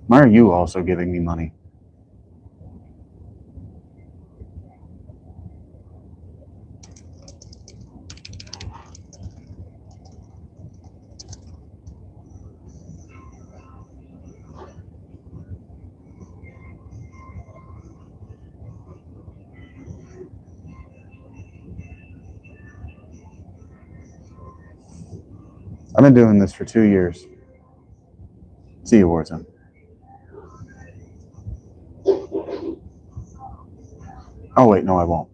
Why are you also giving me money? I've been doing this for 2 years. See you, Warzone. Oh, wait, no, I won't.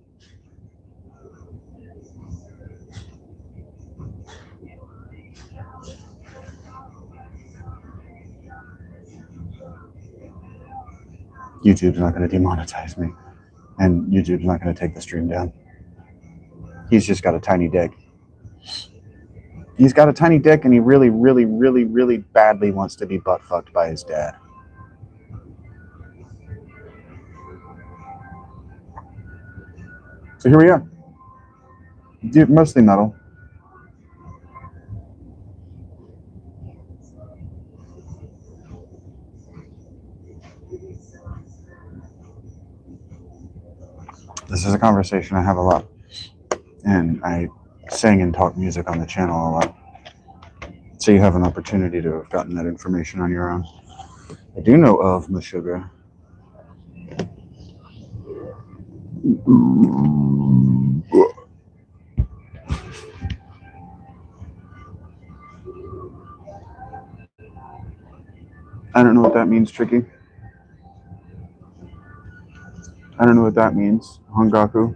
YouTube's not going to demonetize me. and YouTube's not going to take the stream down. He's just got a tiny dick. He's got a tiny dick, and he really, really, really, really badly wants to be butt fucked by his dad. So here we are. Dude, mostly metal. This is a conversation I have a lot, and I sing and talk music on the channel a lot. So you have an opportunity to have gotten that information on your own. I do know of Meshuggah. I don't know what that means, Tricky. I don't know what that means, Hongaku.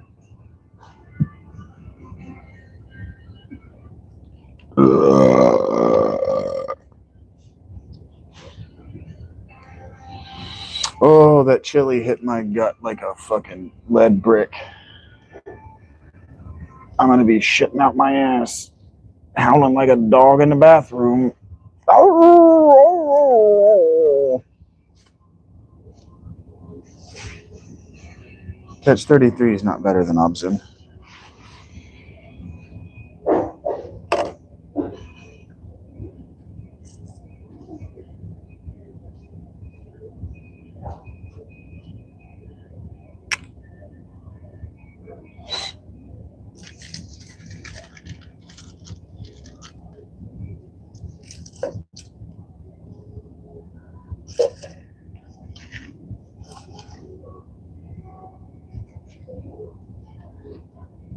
Oh, that chili hit my gut like a fucking lead brick. I'm gonna be shitting out my ass, howling like a dog in the bathroom. Catch 33 is not better than Obsin.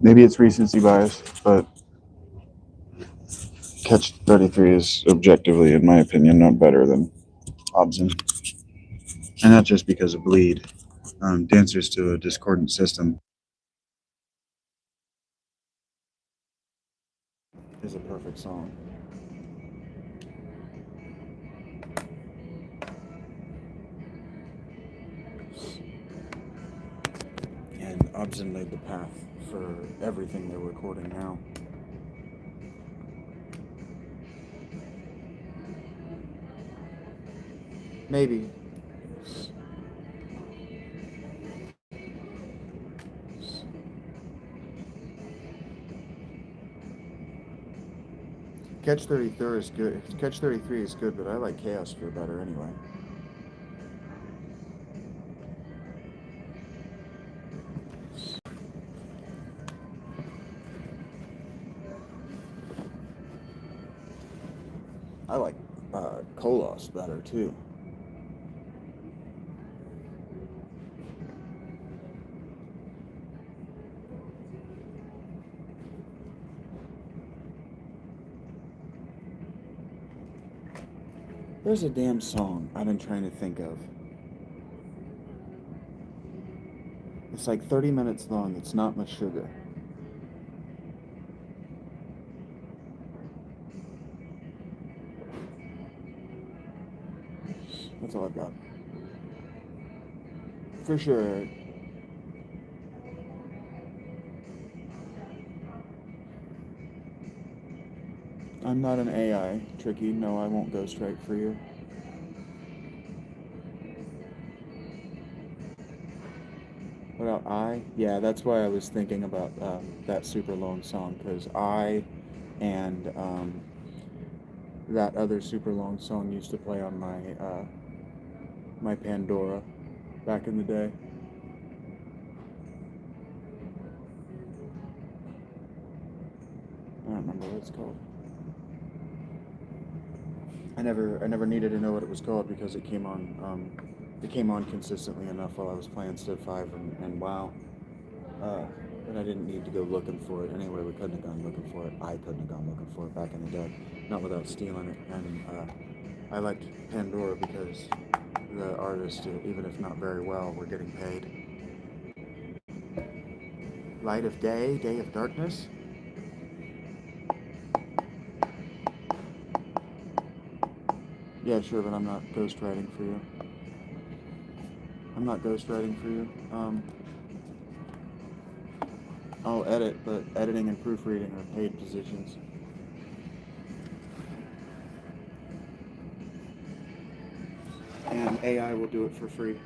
Maybe it's recency bias, but Catch 33 is objectively, in my opinion, not better than Obsin. And not just because of Bleed. Dancers to a Discordant System is a perfect song. And Obsin laid the path for everything they're recording now. Maybe. Catch 33 is good. Catch 33 is good, but I like Chaos Fear better anyway. I like Kolos better too. There's a damn song I've been trying to think of. It's like 30 minutes long. It's not much sugar. That's all I've got. For sure, Eric. I'm not an AI, Tricky. No, I won't ghostwrite for you. What about I? Yeah, that's why I was thinking about that super long song, because I and that other super long song used to play on my my Pandora back in the day. I don't remember what it's called. I never needed to know what it was called because it came on consistently enough while I was playing Civ 5 and WoW. But I didn't need to go looking for it. Anyway, we couldn't have gone looking for it. I couldn't have gone looking for it back in the day. Not without stealing it. And I liked Pandora because the artists, even if not very well, were getting paid. Light of day, day of darkness. Yeah, sure, but I'm not ghostwriting for you. I'm not ghostwriting for you. I'll edit, but editing and proofreading are paid positions. And AI will do it for free.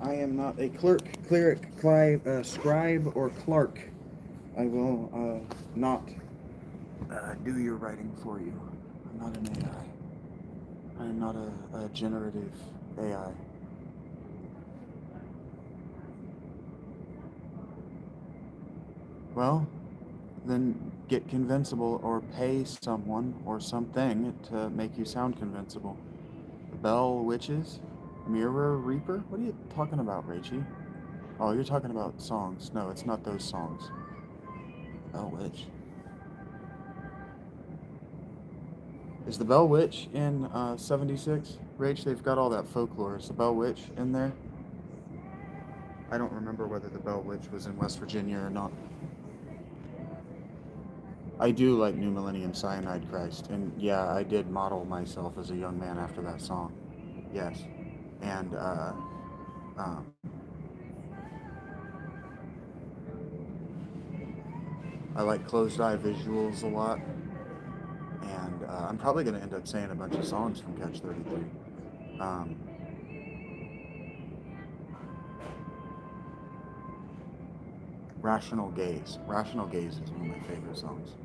I am not a clerk, cleric, scribe, or clerk. I will not do your writing for you. I'm not an AI. I am not a generative AI. Well, then get convincible or pay someone or something to make you sound convincible. Bell Witches? Mirror Reaper? What are you talking about, Rachie? Oh, you're talking about songs. No, it's not those songs. Bell Witch. Is the Bell Witch in 76? Rach, they've got all that folklore. Is the Bell Witch in there? I don't remember whether the Bell Witch was in West Virginia or not. I do like New Millennium Cyanide Christ, and yeah, I did model myself as a young man after that song. Yes. And I like closed eye visuals a lot, and I'm probably going to end up saying a bunch of songs from Catch 33. Rational Gaze. Rational Gaze is one of my favorite songs.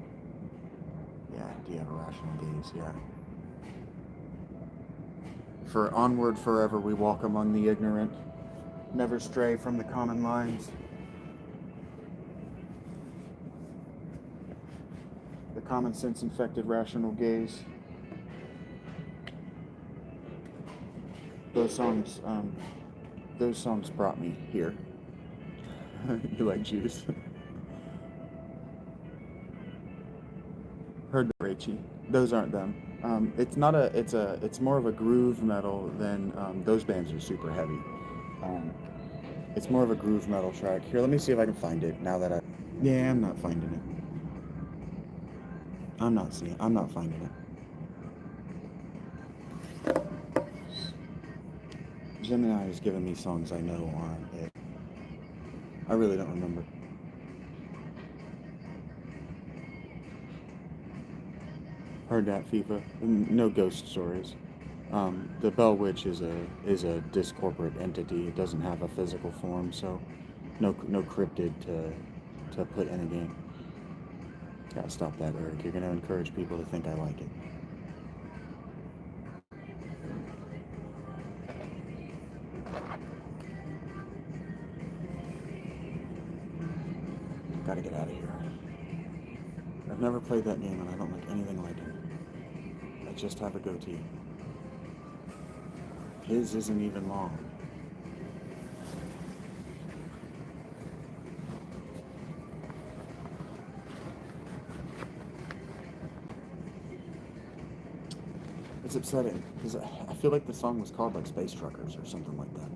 Yeah, do you have a rational gaze? Yeah. For onward forever we walk among the ignorant, never stray from the common lines. The common sense infected rational gaze. Those songs brought me here. You like Juice? Heard Rachie. Those aren't them. It's more of a groove metal than those bands are super heavy. It's more of a groove metal track. Here, let me see if I can find it now that yeah, I'm not finding it. I'm not finding it. Gemini has given me songs I know aren't it. I really don't remember. Heard that, FIFA. No ghost stories. The Bell Witch is a discorporate entity. It doesn't have a physical form, so no cryptid to put in a game. Gotta stop that, Eric. You're gonna encourage people to think I like it. Gotta get out of here. I've never played that game and I don't like anything like it. I just have a goatee. His isn't even long. It's upsetting because I feel like the song was called like Space Truckers or something like that.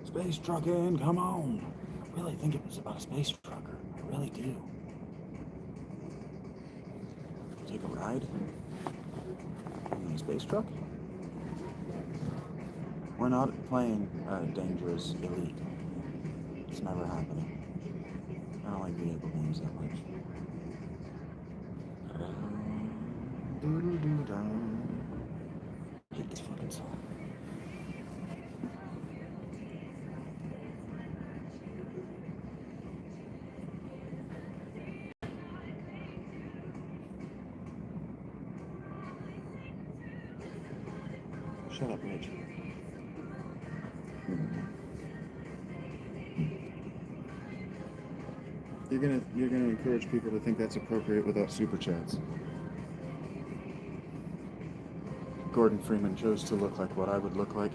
Space trucking, come on! I really think it was about a space trucker. I really do. Take a ride in a space truck? We're not playing Dangerous Elite. It's never happening. I don't like vehicle games that much. I hate this fucking song. Shut up, Mitch. You're gonna encourage people to think that's appropriate without super chats. Gordon Freeman chose to look like what I would look like.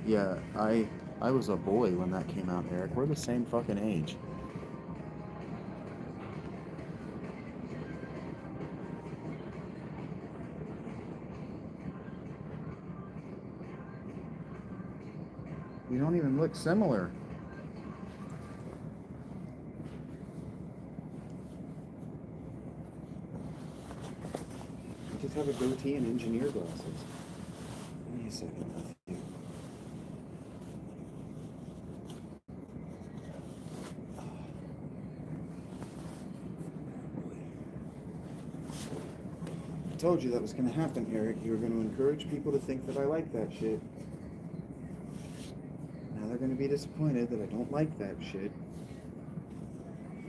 Yeah, I was a boy when that came out, Eric. We're the same fucking age. You don't even look similar. You just have a goatee and engineer glasses. Give me a second, Matthew. I told you that was going to happen, Eric. You were going to encourage people to think that I like that shit. Now they're going to be disappointed that I don't like that shit.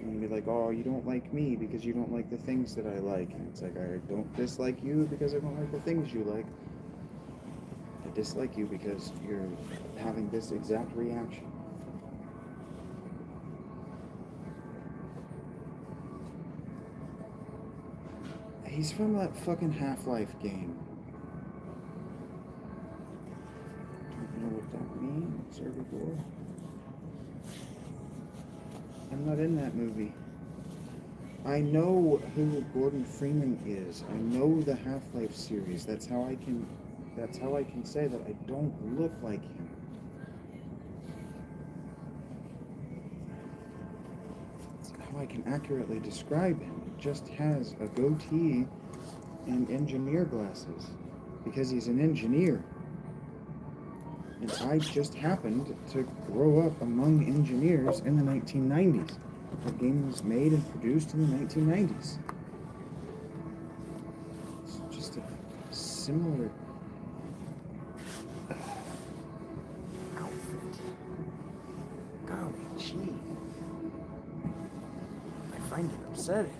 And be like, oh, you don't like me because you don't like the things that I like. And it's like, I don't dislike you because I don't like the things you like. I dislike you because you're having this exact reaction. He's from that fucking Half-Life game. Don't know what that means, Herbivore. I'm not in that movie. I know who Gordon Freeman is. I know the Half-Life series. That's how I can say that I don't look like him. That's how I can accurately describe him. He just has a goatee and engineer glasses because he's an engineer. And I just happened to grow up among engineers in the 1990s. The game was made and produced in the 1990s. It's just a similar outfit. Golly gee. I find it upsetting.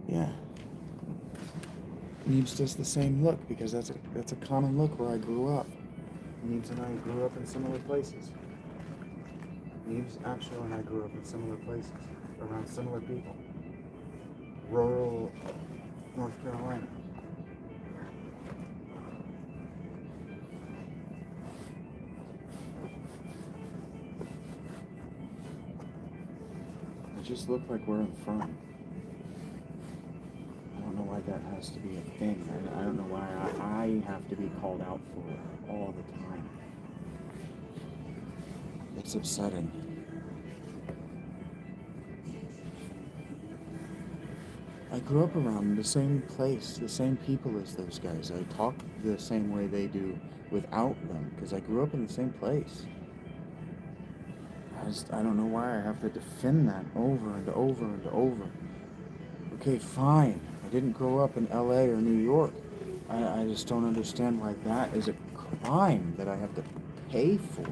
Yeah. Neebs does the same look because that's a common look where I grew up. Neebs and I grew up in similar places. Neebs, Axel, and I grew up in similar places, around similar people. Rural North Carolina. It just looked like where I'm from. I don't know why that has to be a thing. I don't know why I have to be called out for it all the time. It's upsetting. I grew up around the same place, the same people as those guys. I talk the same way they do without them because I grew up in the same place. I don't know why I have to defend that over and over and over. Okay, fine. I didn't grow up in LA or New York. I just don't understand why that is a crime that I have to pay for.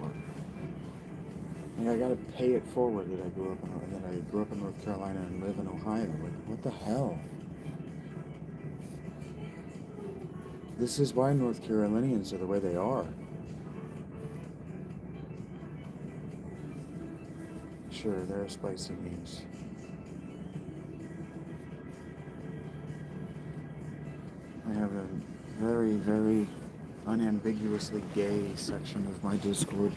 Like, I gotta pay it forward that I grew up in North Carolina and live in Ohio. Like, what the hell? This is why North Carolinians are the way they are. Sure, there are spicy memes. I have a very, very unambiguously gay section of my Discord.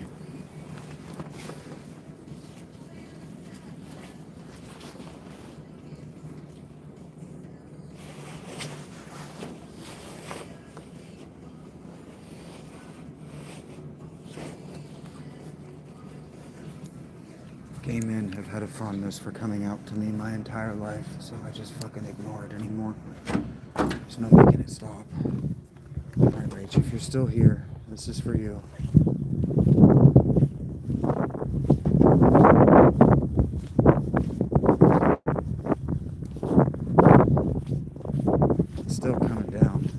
Gay men have had a fondness for coming out to me my entire life, so I just fucking ignore it anymore. There's no making it stop. Alright, Rach, if you're still here, this is for you. It's still coming down.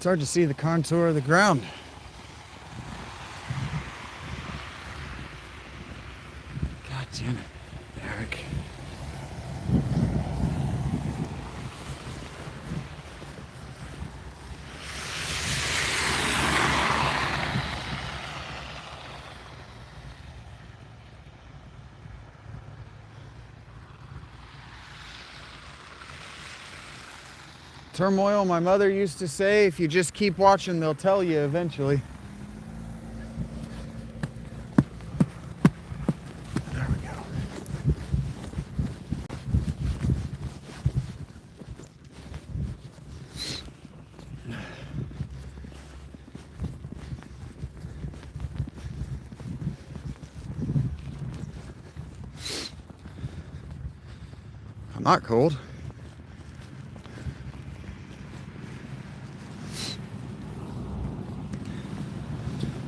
hard to see the contour of the ground. God damn it, Eric. Turmoil, my mother used to say, if you just keep watching, they'll tell you eventually. There we go. I'm not cold.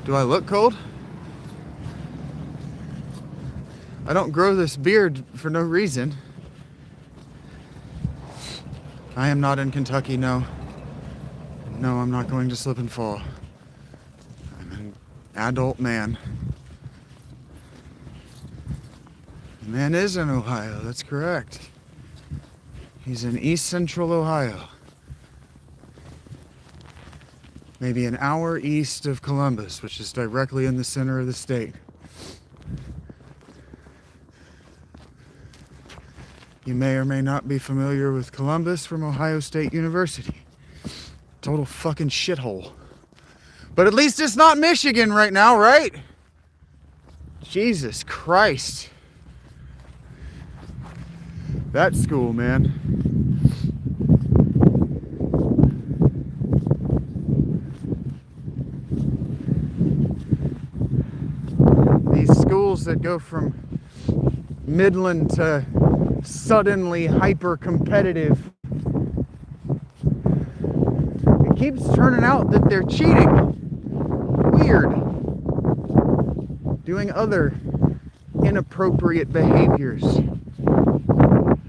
Do I look cold? I don't grow this beard for no reason. I am not in Kentucky, no. No, I'm not going to slip and fall. I'm an adult man. The man is in Ohio, that's correct. He's in East Central Ohio. Maybe an hour east of Columbus, which is directly in the center of the state. You may or may not be familiar with Columbus from Ohio State University. Total fucking shithole. But at least it's not Michigan right now, right? Jesus Christ. That school, man. Schools that go from Midland to suddenly hyper competitive. It keeps turning out that they're cheating. Weird. Doing other inappropriate behaviors.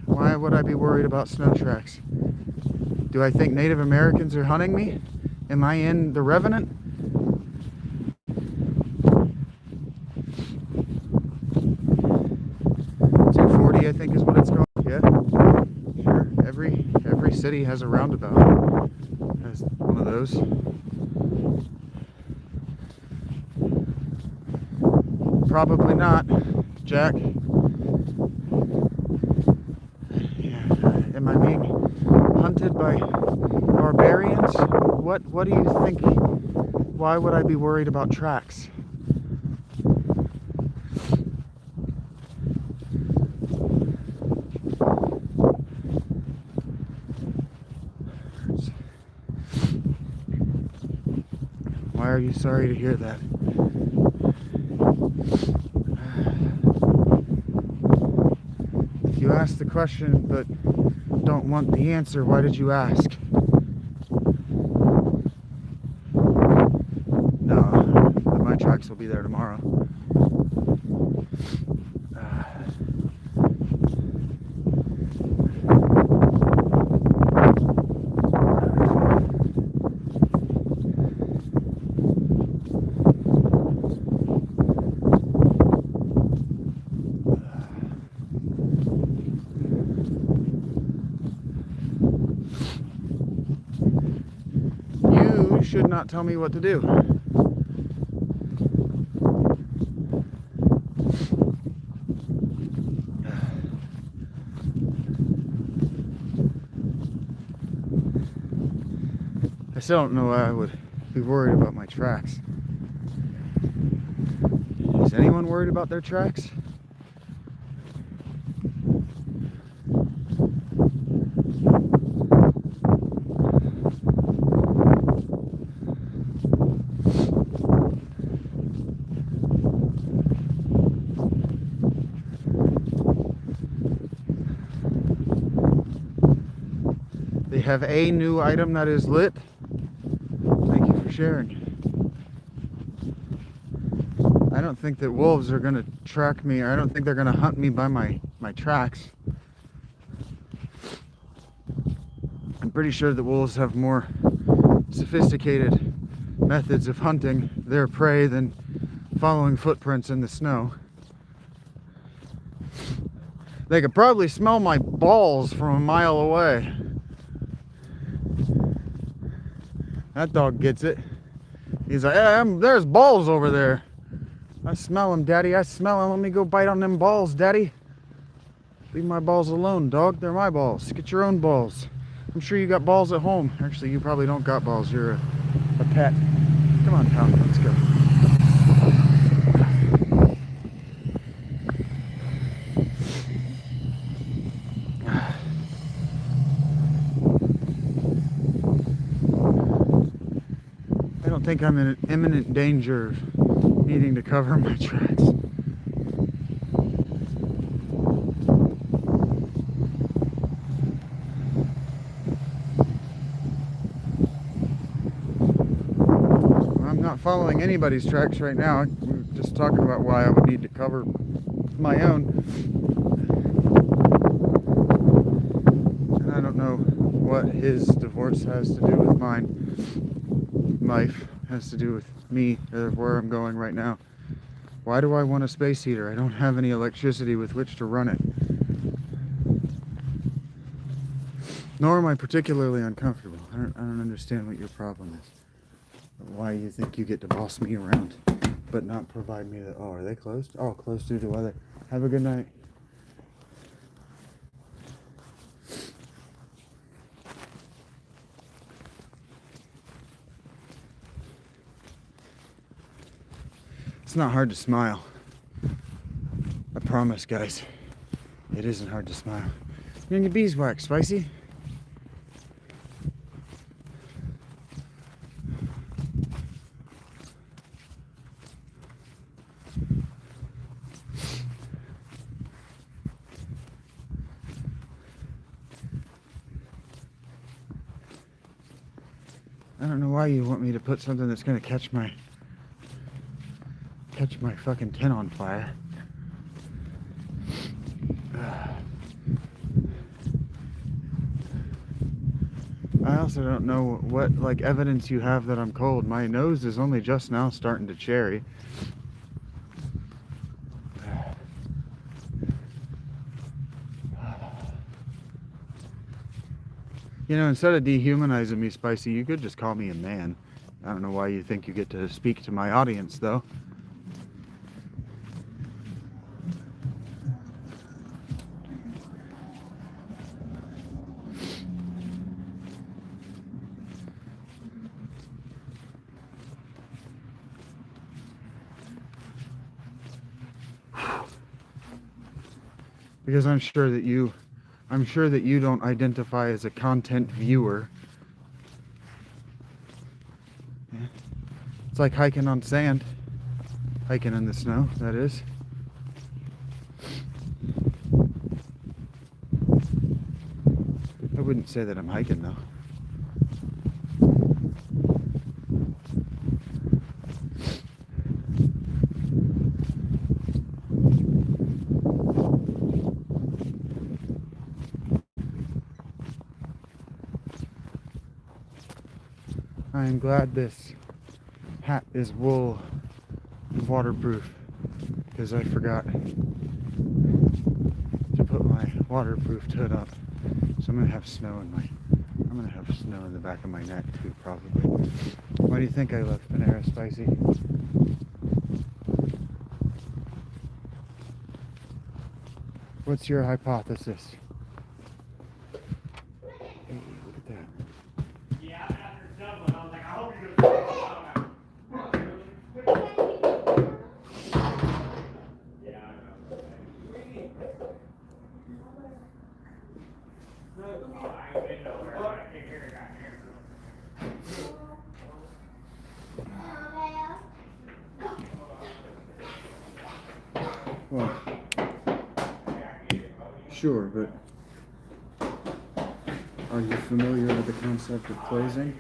Why would I be worried about snow tracks? Do I think Native Americans are hunting me? Am I in The Revenant? I think is what it's called. Yeah, sure. Every city has a roundabout. Has one of those. Probably not, Jack. Yeah. Am I being hunted by barbarians? What do you think? Why would I be worried about tracks? Why are you sorry to hear that? If you ask the question but don't want the answer, why did you ask? No, but my tracks will be there tomorrow. Should not tell me what to do. I still don't know why I would be worried about my tracks. Is anyone worried about their tracks? They have a new item that is lit. Thank you for sharing. I don't think that wolves are going to track me. I don't think they're going to hunt me by my tracks. I'm pretty sure that wolves have more sophisticated methods of hunting their prey than following footprints in the snow. They could probably smell my balls from a mile away. That dog gets it. He's like, hey, there's balls over there. I smell them, Daddy. I smell them. Let me go bite on them balls, Daddy. Leave my balls alone, dog. They're my balls. Get your own balls. I'm sure you got balls at home. Actually, you probably don't got balls. You're a pet. Come on, pal. Let's go. I don't think I'm in imminent danger of needing to cover my tracks. I'm not following anybody's tracks right now. We're just talking about why I would need to cover my own. And I don't know what his divorce has to do with mine. Life has to do with me, or where I'm going right now. Why do I want a space heater? I don't have any electricity with which to run it. Nor am I particularly uncomfortable. I don't understand what your problem is. Why you think you get to boss me around, but not provide me the... Oh, are they closed? Oh, closed due to weather. Have a good night. It's not hard to smile. I promise, guys. It isn't hard to smile. You're in your beeswax, Spicy. I don't know why you want me to put something that's gonna catch my fucking tent on fire. I also don't know what like evidence you have that I'm cold. My nose is only just now starting to cherry. You know, instead of dehumanizing me, Spicy, you could just call me a man. I don't know why you think you get to speak to my audience, though. Because I'm sure that you don't identify as a content viewer. Yeah. It's like hiking on sand. Hiking in the snow, that is. I wouldn't say that I'm hiking, though. I am glad this hat is wool and waterproof, because I forgot to put my waterproof hood up. So I'm gonna have snow in the back of my neck too, probably. Why do you think I left Panera, Spicy? What's your hypothesis? Hey, look at that. Yeah, after Dublin, I was like, I hope you're gonna figure it out. Yeah, I know. Well, sure, but are you familiar with the concept of closing?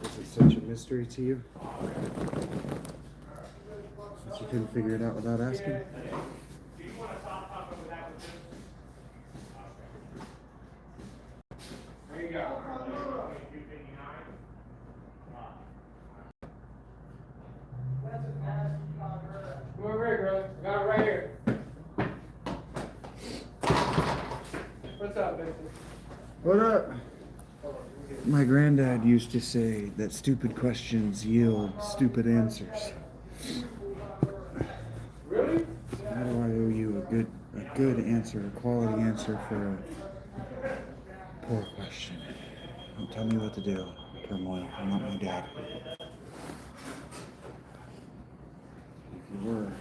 Is it such a mystery to you that you couldn't figure it out without asking? What up? My granddad used to say that stupid questions yield stupid answers. How do I owe you a good answer, a quality answer for a poor question? Don't tell me what to do, Turmoil. I'm not my dad. If you were.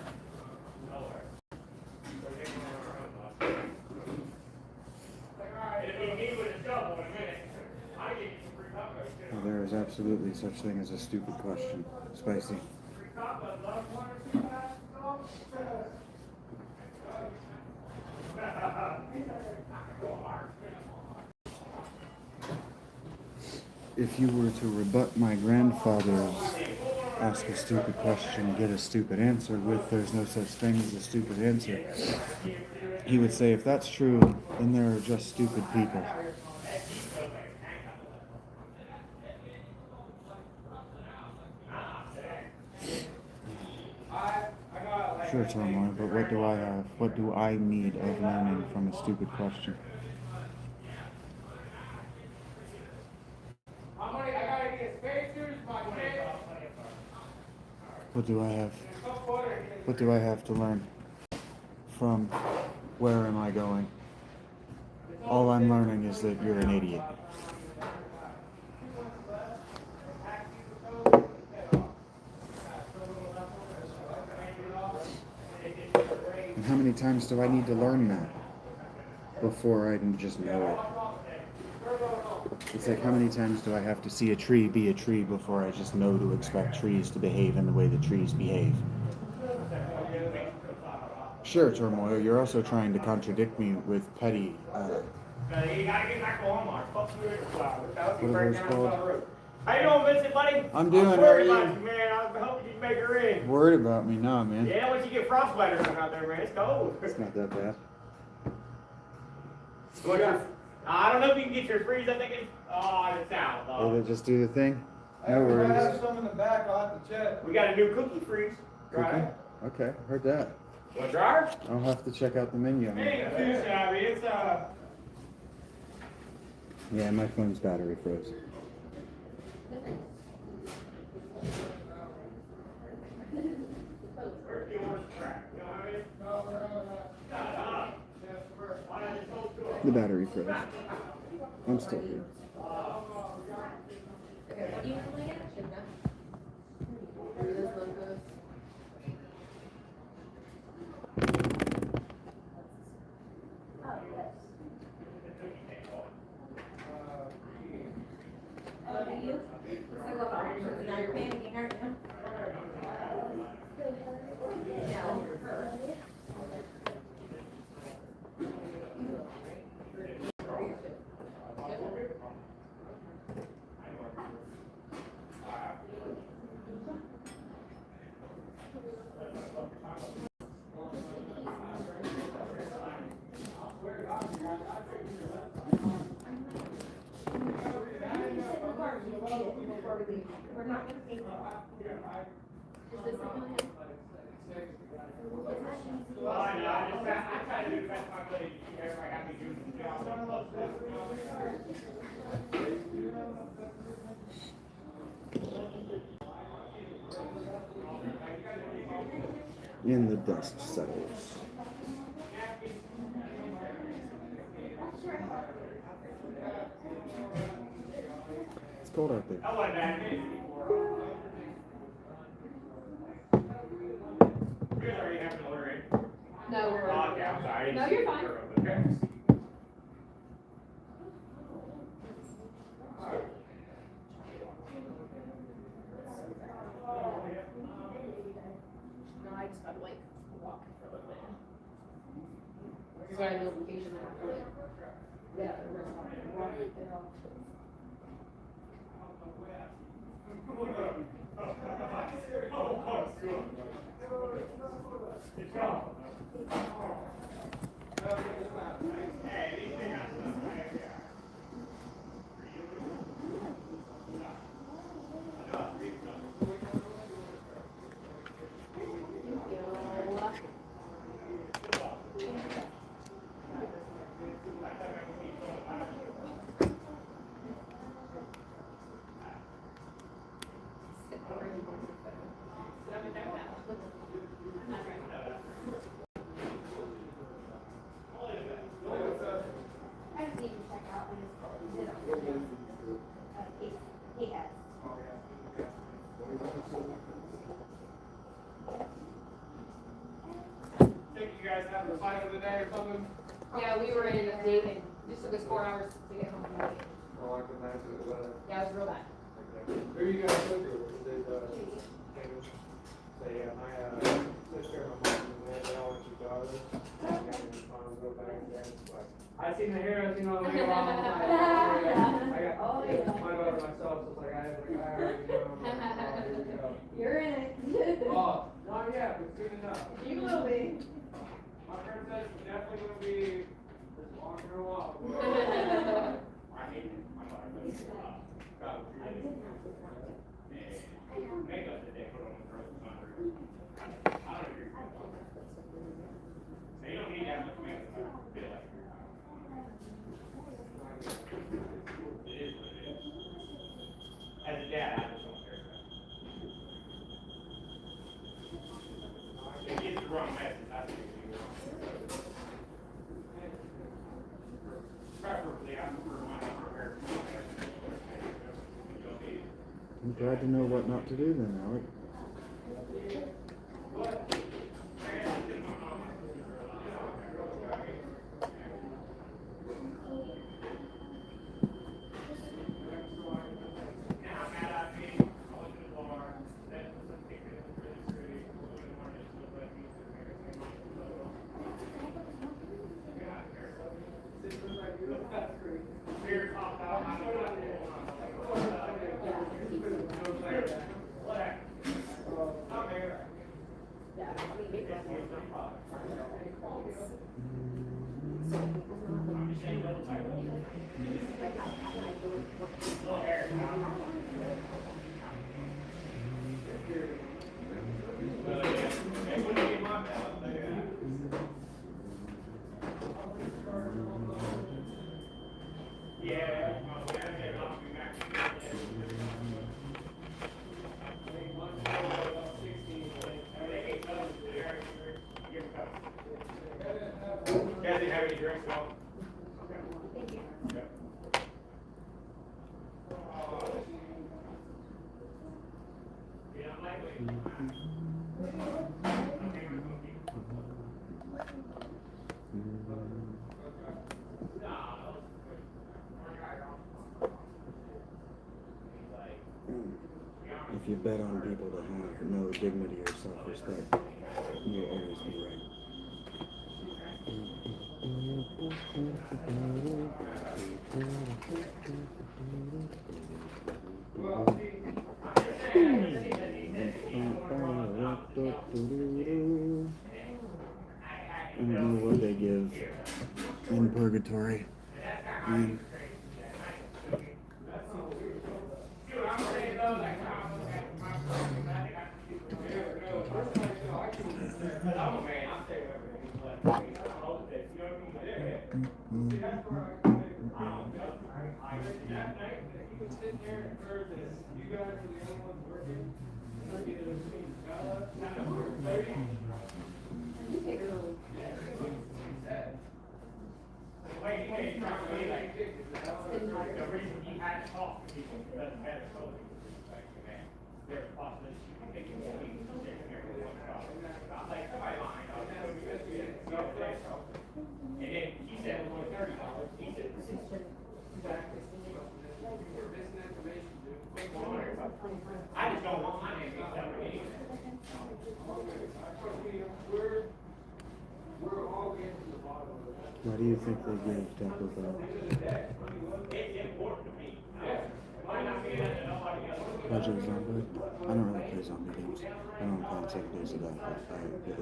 Well, there is absolutely such thing as a stupid question. Spicy. If you were to rebut my grandfather's ask a stupid question, get a stupid answer with there's no such thing as a stupid answer, he would say if that's true, then there are just stupid people. Sure, Turmoil, but what do I have? What do I need of learning from a stupid question? What do I have? What do I have to learn from where am I going? All I'm learning is that you're an idiot. And how many times do I need to learn that before I can just know it? It's like how many times do I have to see a tree be a tree before I just know to expect trees to behave in the way the trees behave? Sure, Turmoil, you're also trying to contradict me with petty, what are those called? How you doing, Vincent, buddy? I'm doing, I'm how are worried you? about you, man. I hope you can make her in. Worried about me? Nah, man. Yeah, once you get frostbite or something out there, man, it's cold. It's not that bad. I don't know if you can get your freeze. I think it's out. Will they just do the thing? No I worries. have some in the back. I'll have to check. We got a new cookie freeze. Cookie? Okay, heard that. Want a dryer? I'll have to check out the menu. Hey, it's Shabby. It's Yeah, my phone's battery froze. The battery froze. I'm still here. What do you normally get? Those logos. Oh, yes. Oh, do you? Now you're panicking, aren't you? No. We're not gonna pay. Is this someone? I try to do the best I could to keep everybody happy doing the job. And the dust settles. It's cold out there. I wasn't that busy before. You guys already have to order it. No, we're. Oh, okay, I'm sorry. No, you're fine. Okay. No, I just gotta like walk for a little bit. This is what I know vacation I have to like. Yeah. Think you guys have a fight of the day or something? Yeah, we were in Dayton. It just took us 4 hours to get home from Dayton. Oh, I can imagine it better. Yeah, it was real bad. Who are you guys with? Is it, so yeah, my, sister and my mom, they all went to Garland. Go back there. I seen the heroes, you know, later on. I got, Oh, yeah. my daughter myself, so it's like, I already know. Here we go. You're in it. Oh, not yet, but soon enough. You will be. My princess is definitely gonna be just walking her walk. I hate it. My daughter does God, makeup that they put on the girls is unreal. I don't agree with that. They don't need that much makeup to feel like you're it is what it is. As a dad, I just don't care about it. It gives the wrong message, I think it gives the wrong message. Preferably, I prefer mine to prepare. I'm glad to know what not to do then, Alec. Guys, didn't have any drinks at all? Thank you. If you bet on people to have no dignity or self-respect, you'll always be right. I don't know what they give in purgatory. The reason you had to talk to people doesn't matter totally. There's a possibility you can take it away. Like, somebody lying, and then he said it was $30. He said, I just don't want my name mixed up with anything. Why do you think they give Taco Bell? It's important to me. Might not be that nobody else. Project Zombie? I don't really play zombie games. I don't play 7 Days to Die.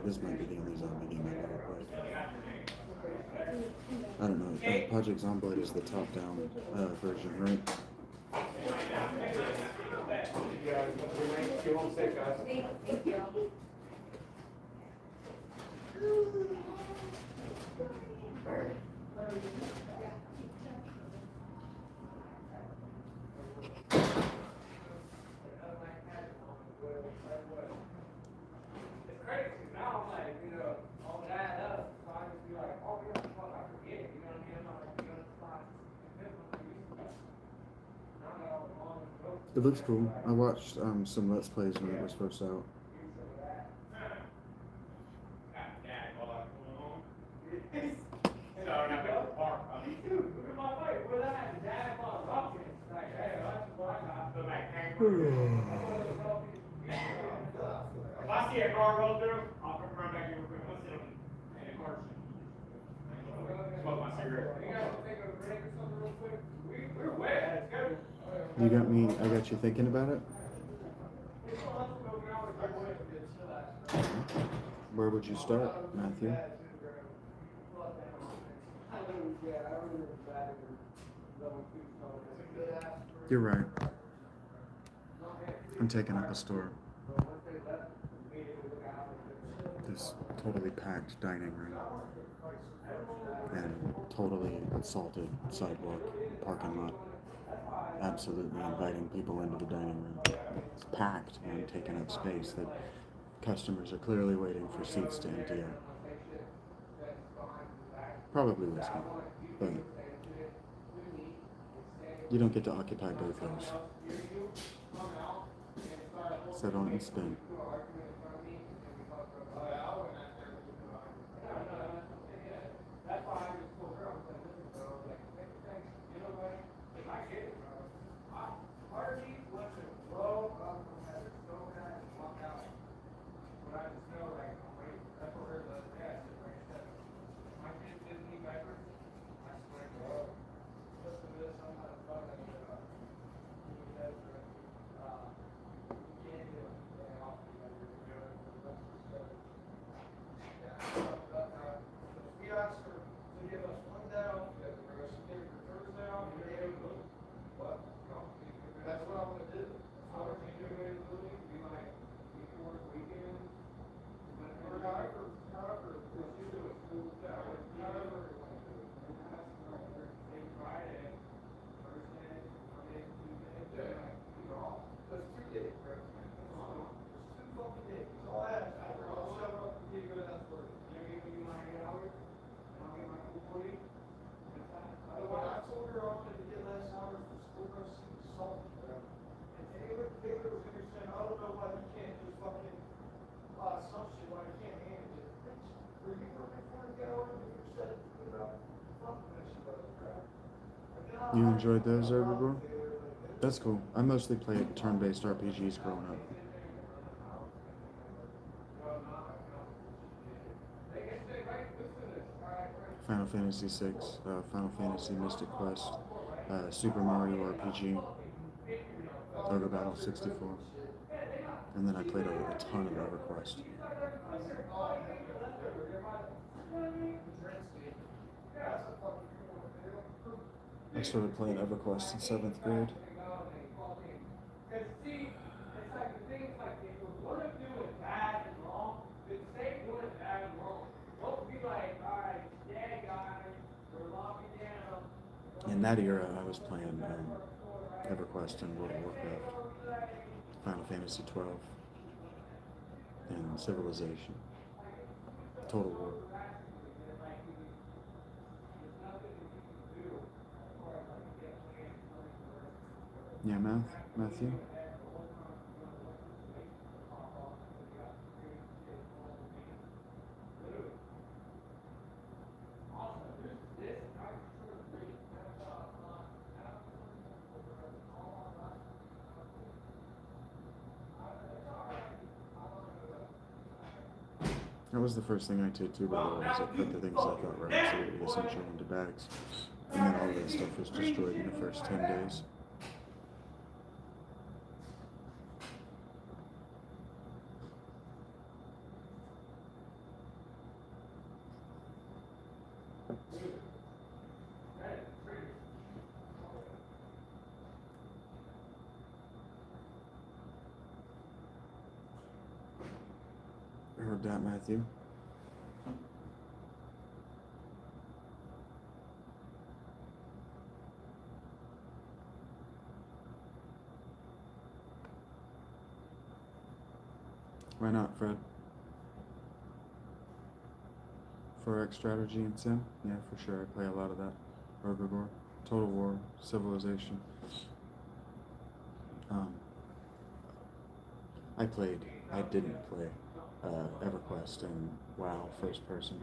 This might be the only zombie game I've ever played. I don't know. Project Zomboid is the top-down version, right? You guys, get home safe, guys. Thank you. It's crazy, now I'm like, all that up, so I just be like, oh, yeah, fuck, I forget it, you know what I mean? I'm not like, on the spot. Now I got all the long notes. It looks cool. I watched some Let's Plays when it was first out. If I see a car roll through, I'll come run back here real quick. I'm gonna sit on in the car. Smoke my cigarette. You guys take a break or something real quick? We're wet. Let's go. You got me. I got you thinking about it. Where would you start, Matthew? You're right. I'm taking up a store. This totally packed dining room and totally assaulted sidewalk parking lot. Absolutely inviting people into the dining room. It's packed and taking up space that customers are clearly waiting for seats to empty out. Probably whiskey, but you don't get to occupy both those. Settle and spin. You enjoyed those, Herbivore? That's cool. I mostly played turn-based RPGs growing up. Final Fantasy VI, Final Fantasy Mystic Quest, Super Mario RPG, Ogre Battle 64, and then I played a ton of EverQuest. I started playing EverQuest in 7th grade. In that era, I was playing EverQuest and World of Warcraft, Final Fantasy 12, and Civilization, Total War. Yeah, Matthew? That was the first thing I did too, by the way, is I put the things I thought were absolutely essential into bags. And then all that stuff was destroyed in the first 10 days. Heard that, Matthew? Why not, Fred? Forex strategy and sim? Yeah, for sure. I play a lot of that. Herbivore, Total War, Civilization. Um, I didn't play EverQuest and WoW first person.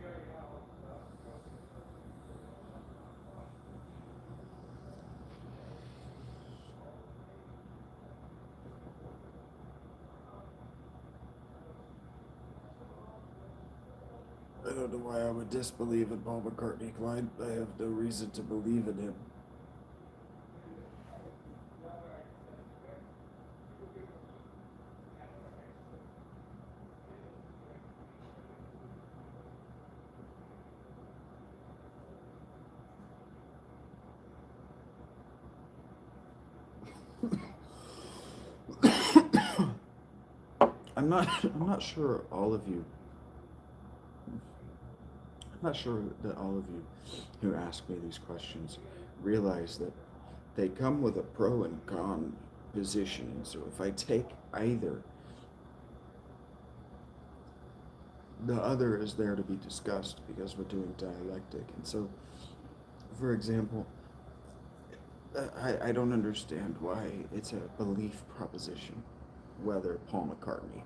I don't know why I would disbelieve in Paul McCartney, Clyde. I have no reason to believe in him. I'm not sure all of you. I'm not sure that all of you who ask me these questions realize that they come with a pro and con position. So if I take either, the other is there to be discussed because we're doing dialectic. And so, for example, I don't understand why it's a belief proposition whether Paul McCartney.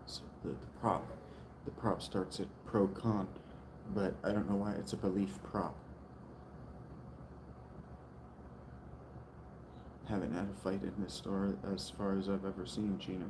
So the prop starts at pro con, but I don't know why it's a belief prop. Haven't had a fight in this store as far as I've ever seen, Gina.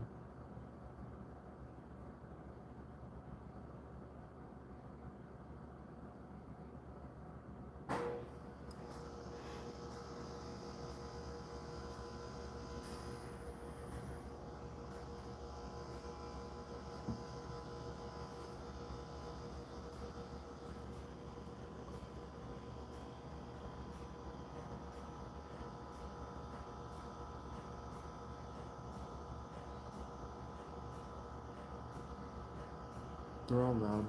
They're all loud.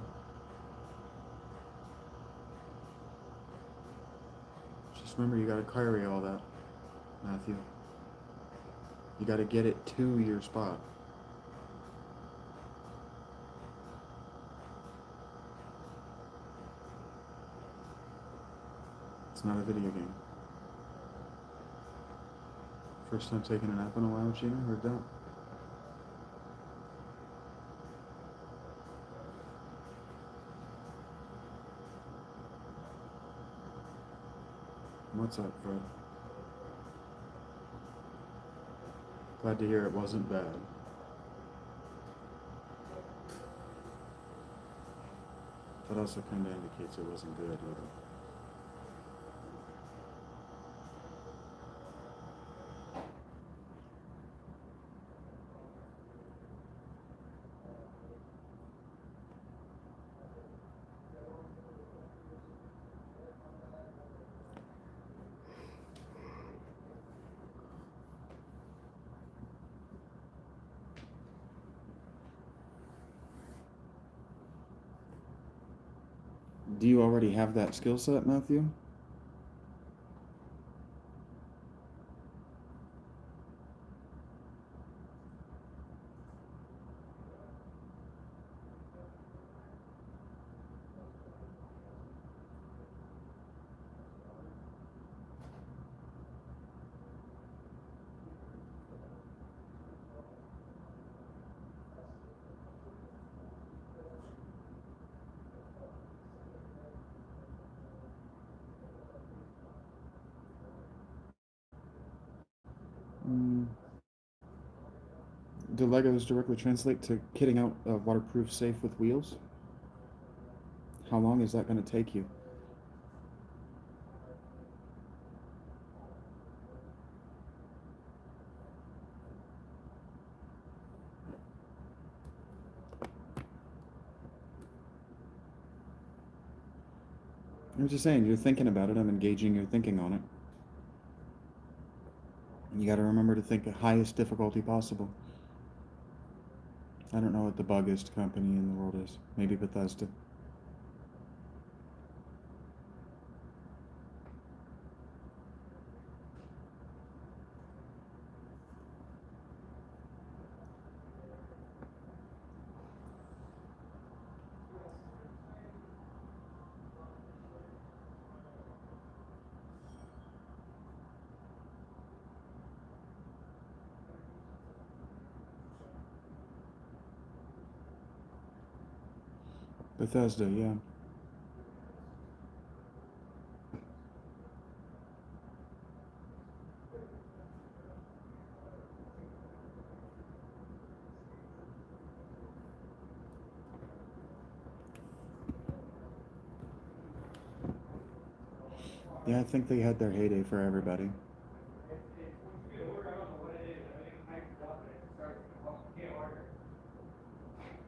Just remember, you gotta carry all that, Matthew. You gotta get it to your spot. It's not a video game. First time taking a nap in a while, Gina? Heard that? What's up, Fred? Glad to hear it wasn't bad. That also kind of indicates it wasn't good either. Do you already have that skill set, Matthew? Do Legos directly translate to kitting out a waterproof safe with wheels? How long is that going to take you? I'm just saying, you're thinking about it. I'm engaging your thinking on it. You got to remember to think the highest difficulty possible. I don't know what the buggiest company in the world is. Maybe Bethesda. Bethesda, yeah. Yeah, I think they had their heyday for everybody.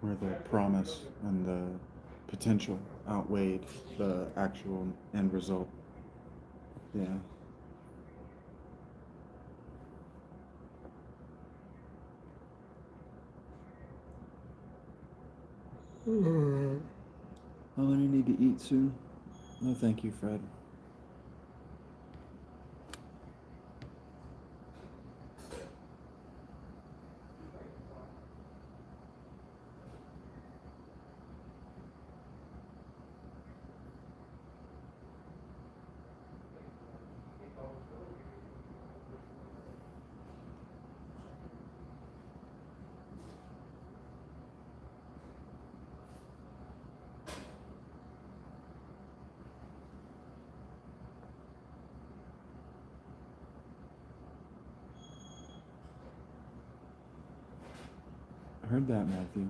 Where the promise and the potential outweighed the actual end result. Yeah. I'm gonna need to eat soon. No, thank you, Fred. I heard that, Matthew.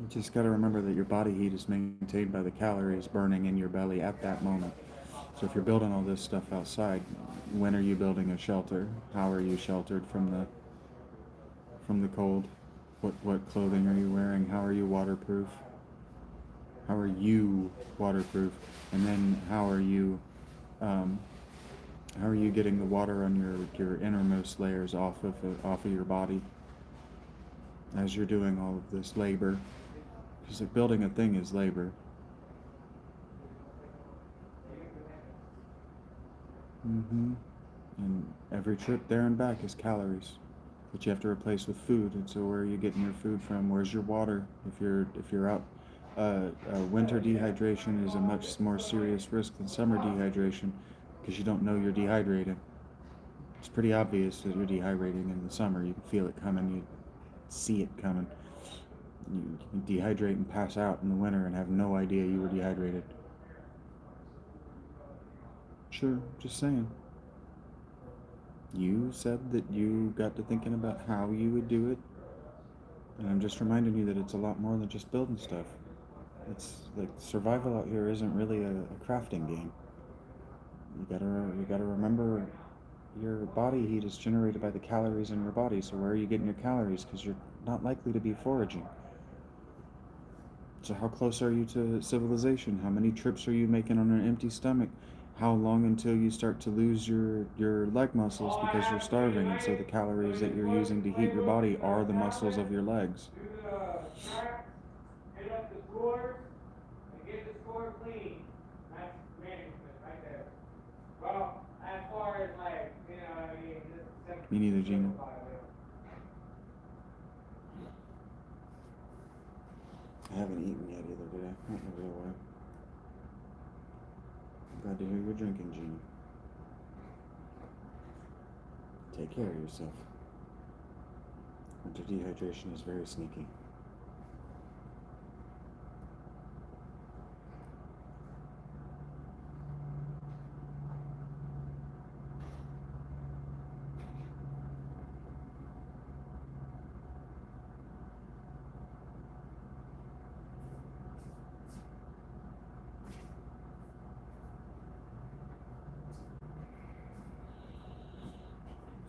You just got to remember that your body heat is maintained by the calories burning in your belly at that moment. So if you're building all this stuff outside, when are you building a shelter? How are you sheltered from the cold? What clothing are you wearing? How are you waterproof? How are you waterproof? And then how are you getting the water on your innermost layers off of your body as you're doing all of this labor? Because like building a thing is labor. And every trip there and back is calories that you have to replace with food. And so where are you getting your food from? Where's your water? If you're out, winter dehydration is a much more serious risk than summer dehydration because you don't know you're dehydrated. It's pretty obvious that you're dehydrating in the summer. You can feel it coming. You see it coming. You dehydrate and pass out in the winter and have no idea you were dehydrated. Sure, just saying. You said that you got to thinking about how you would do it, and I'm just reminding you that it's a lot more than just building stuff. It's like survival out here isn't really a crafting game. You gotta remember your body heat is generated by the calories in your body. So where are you getting your calories? Because you're not likely to be foraging. So how close are you to civilization? How many trips are you making on an empty stomach? How long until you start to lose your leg muscles because you're starving, and so the calories that you're using to heat your body are the muscles of your legs. Hit up the scores and get the score clean. That's management right there. Well, as far as like, you know what I mean? Me neither, Gina. I haven't eaten yet either today. Not in a real way. I'm glad to hear you're drinking, Gina. Take care of yourself. Winter dehydration is very sneaky.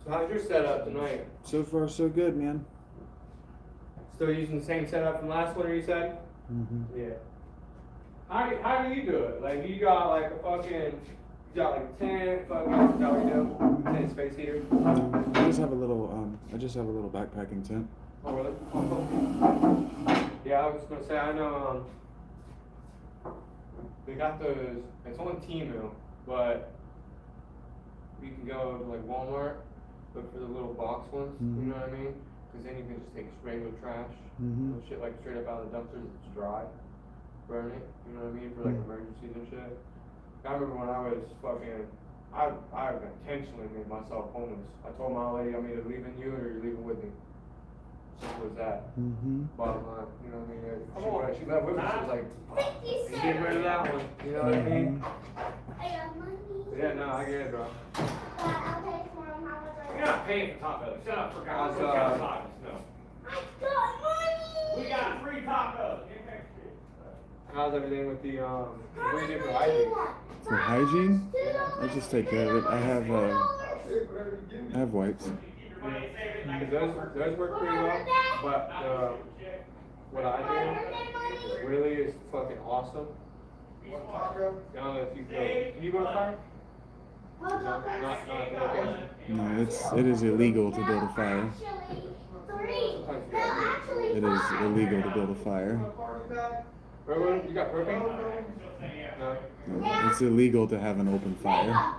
So how's your setup tonight? So far, so good, man. Still using the same setup from last winter, you said? Yeah. How do you do it? Like, you got like a fucking, you got like a tent, fucking, is that what you do? Tent, space heater? I just have a little backpacking tent. Oh, really? Oh, yeah, I was just gonna say, I know, they got those, it's on Temu, but you can go to like Walmart, look for the little box ones, you know what I mean? Because then you can just take regular trash, shit like straight up out of the dumpsters, it's dry. burn it, you know what I mean, for like emergencies and shit. I remember when I was fucking, I intentionally made myself homeless. I told my lady I'm either leaving you or you're leaving with me. Simple as that. Bottom line, you know what I mean? She left with me, she was like, you get rid of that one, you know what I mean? Yeah, no, I get it, bro. You're not paying for tacos. Shut up for God's sake. No. We got free tacos. How's everything with the, what do you do for hygiene? For hygiene, I just take care of it. I have wipes. Those work pretty well, but what I do really is fucking awesome. I don't know if you go. Can you go to fire? Not No, it is illegal to build a fire. It is illegal to build a fire. You got propane? No. No, it's illegal to have an open fire.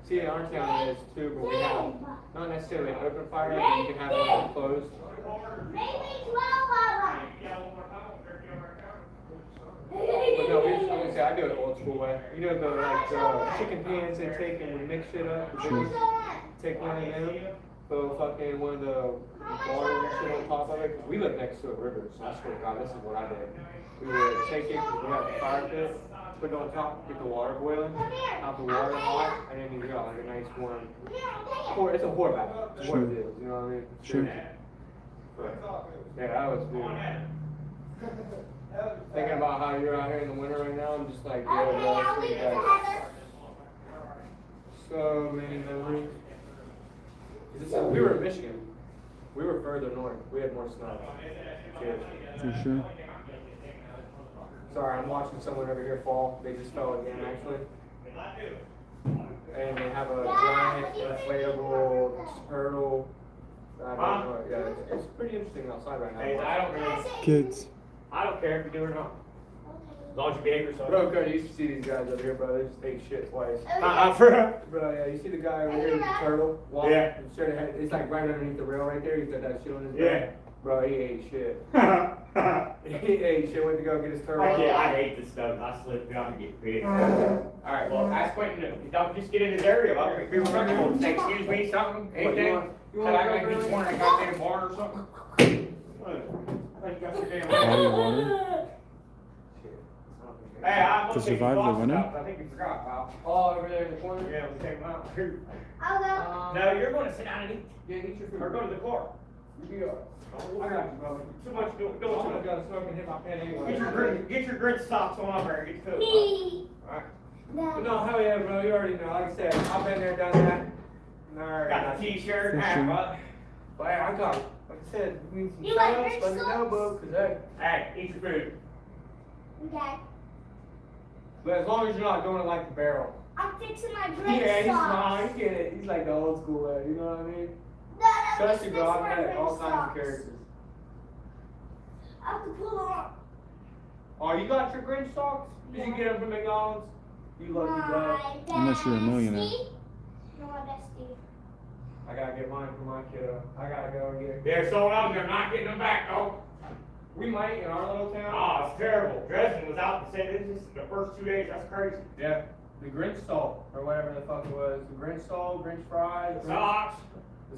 See, in our town it is too, but we have not necessarily an open fire, but you can have it closed. But no, I do it the old school way. You know the chicken pans they take and we mix shit up. Take one of them, throw fucking one of the water and shit on top of it. 'Cause we live next to a river, so I swear to God, this is what I did. We would take it, 'cause we have a fire pit, put it on top, get the water boiling, have the water hot, and then you got like a nice warm. It's a whore bath. It's what it is. You know what I mean? Sure. But, yeah, I was doing. Thinking about how you're out here in the winter right now, I'm just like, yeah, so many memories. We were in Michigan. We were further north. We had more snow. For sure. Sorry, I'm watching someone over here fall. They just fell again, actually. And they have a giant inflatable turtle. I don't know. Yeah, it's pretty interesting outside right now. Hey, I don't really. Kids. I don't care if you do it or not. As long as you behave yourself. Bro, Cody, you used to see these guys over here, bro. They just take shit twice. Bro, yeah, you see the guy over here with the turtle walking? Yeah. It's like right underneath the rail right there. He's got that shit on his Yeah. back. Bro, he ate shit. He ate shit. Went to go get his turtle. I hate this stuff. I slip down and get big. Alright, well, ask Quentin to don't just get in his area. I'll be respectful. Say, excuse me, something, anything. You Said want I to gotta go get early? sworn in a goddamn barn or something. What? I think you got some damn Bottle of water. Hey, I'm To gonna take survive your the box winter? out. I think you forgot, pal. Oh, over there in the corner? Yeah, we take them out. I'll go. No, you're gonna sit down and eat. Yeah, eat your food. Or go to the car. You go. I got you, brother. Too much, don't I'm too gonna much. go smoke and hit my pen anyway. Get your grit socks on up there and get to it. Me. Alright. But no, hell yeah, bro. You already know. Like I said, I've been there, done that. And I already Got the t-shirt, For hat, sure. but But hey, I got, like I said, we need some You like shout-outs, let me know, crystals? bro, cause hey. hey, eat your food. Okay. But as long as you're not doing it like the barrel. I'm fixing my great Yeah, he's socks. small, you get it. He's like the old school way, you know what I mean? No, Trust you, fix bro, I've my met great all kinds of socks. characters. I have to pull on. Oh, you got your Grinch socks? Did you get them from McDonald's? You lucky dog. Unless you're a millionaire. No, my bestie. I gotta get mine for my kiddo. I gotta go and get. They're sold out, they're not getting them back, though. We might in our little town. Oh, it's terrible. Dresden was out and said this is the first 2 days, that's crazy. Yeah, the Grinch stall, or whatever the fuck it was. The Grinch stall, Grinch fries. Grinch- Socks.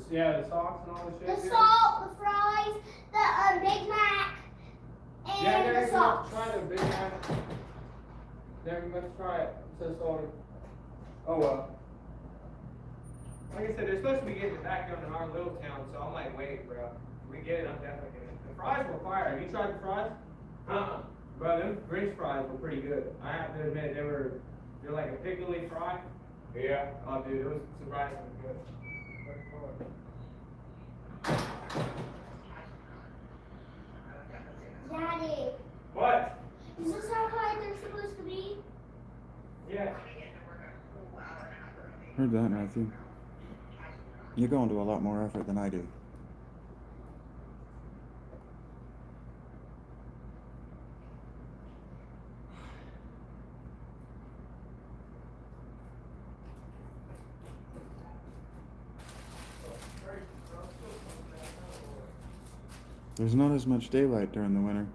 Yeah, the socks and all the shit. The dude. salt, the fries, the Big Mac, and Yeah, the Derek, you socks. must try the Big Mac. Derek, you must try it. It says salty. Oh well. Like I said, they're supposed to be getting it back down in our little town, so I'm like, wait, bro. We get it, I'm definitely getting it. The fries were fire. Have you tried the fries? Bro, them Grinch fries were pretty good. I have to admit, they're like a pickly fry. Yeah. Oh, dude, it was surprisingly good. Daddy, What? is this how high they're supposed to be? Yeah. Heard that, Matthew. You go into a lot more effort than I do. There's not as much daylight during the winter.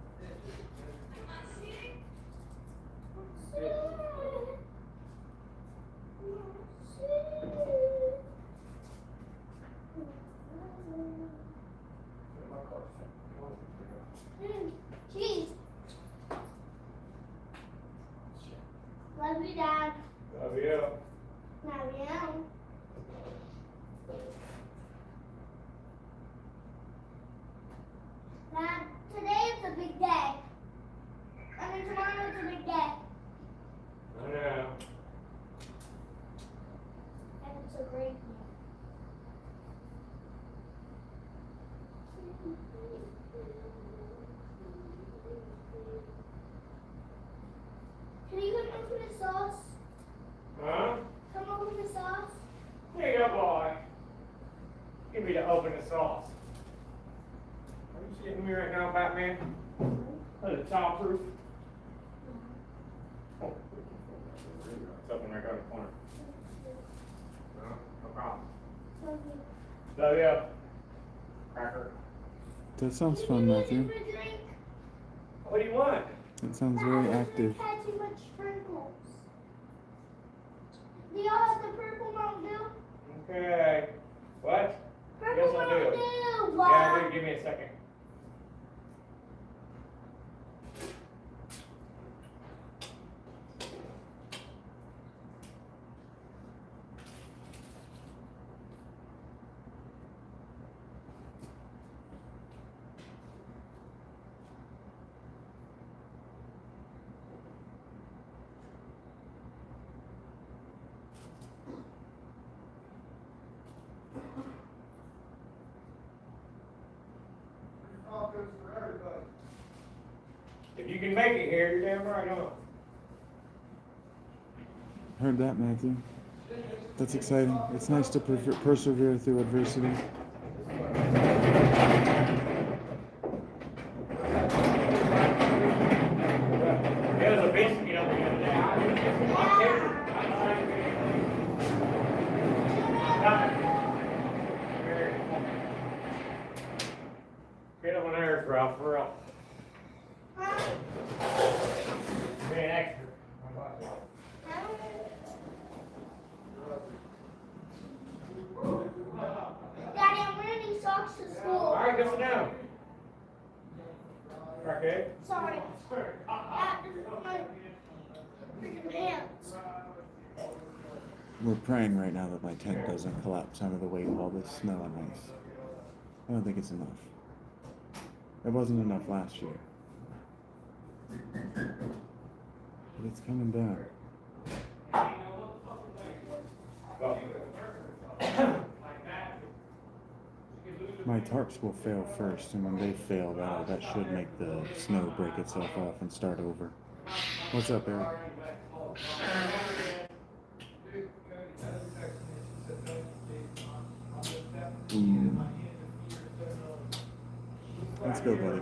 Dad, today is a big day. I mean, tomorrow is a big day. I know. And it's a great day. Can you come open the sauce? Huh? Come open the sauce? Here you go, boy. Give me to open the sauce. Are you shitting me right now, Batman? Let it childproof. Oh. It's open right there in the corner. No, no problem. Love you. Cracker. That sounds Can fun, you Matthew. give me a drink? What do you want? That sounds very active. Had too much sprinkles. Do y'all have the purple Mountain Dew? Okay. What? Purple Yes, I do. Mountain Dew. Yeah, dude, give me a second. If you can make it here, you're damn right on. Heard that, Matthew. That's exciting. It's nice to persevere through adversity. There was a biscuit over the other day. I tasted it. Get on my nerves, Ralph, for real. Being extra. Daddy, I'm wearing these socks to school. Alright, go sit down. Okay. Sorry. Dad, this is my freaking pants. We're praying right now that my tent doesn't collapse under the weight of all this snow and ice. I don't think it's enough. It wasn't enough last year. But it's coming down. My tarps will fail first, and when they fail, that should make the snow break itself off and start over. What's up, Eric? Let's go, buddy.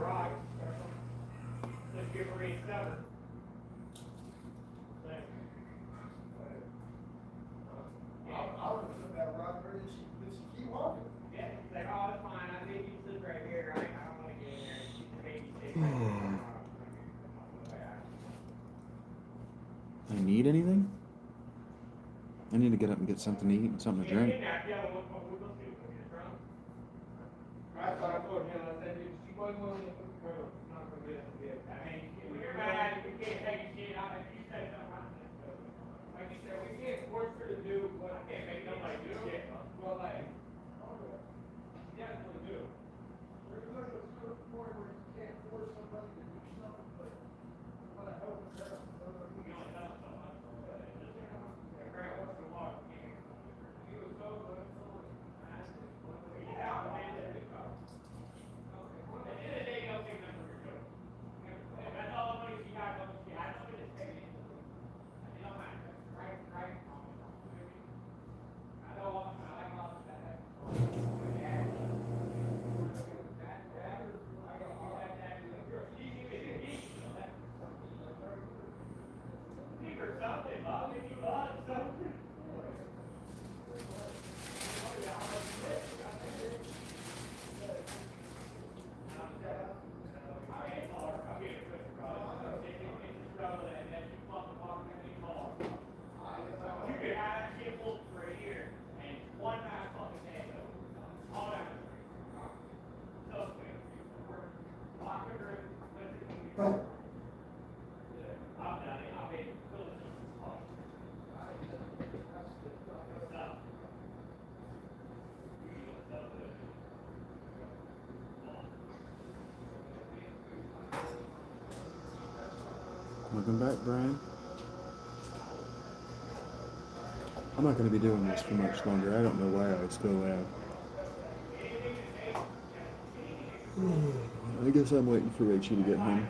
I need anything? I need to get up and get something to eat and something to drink. I thought I told him, I said, she wasn't willing to put the girl. Not gonna be able to get. I mean, when you're mad, you can't take a shit out. If you say something, like you said, we can't force her to do what I can't make nobody do shit. Well, like, she definitely do. There's not a certain point where you can't force somebody to do something, but you wanna help them. You only know so much. Grant, what's the law? He was so good. Yeah, I mean, Welcome back, Brian. I'm not going to be doing this for much longer. I don't know why I still have. I guess I'm waiting for Rachel to get home.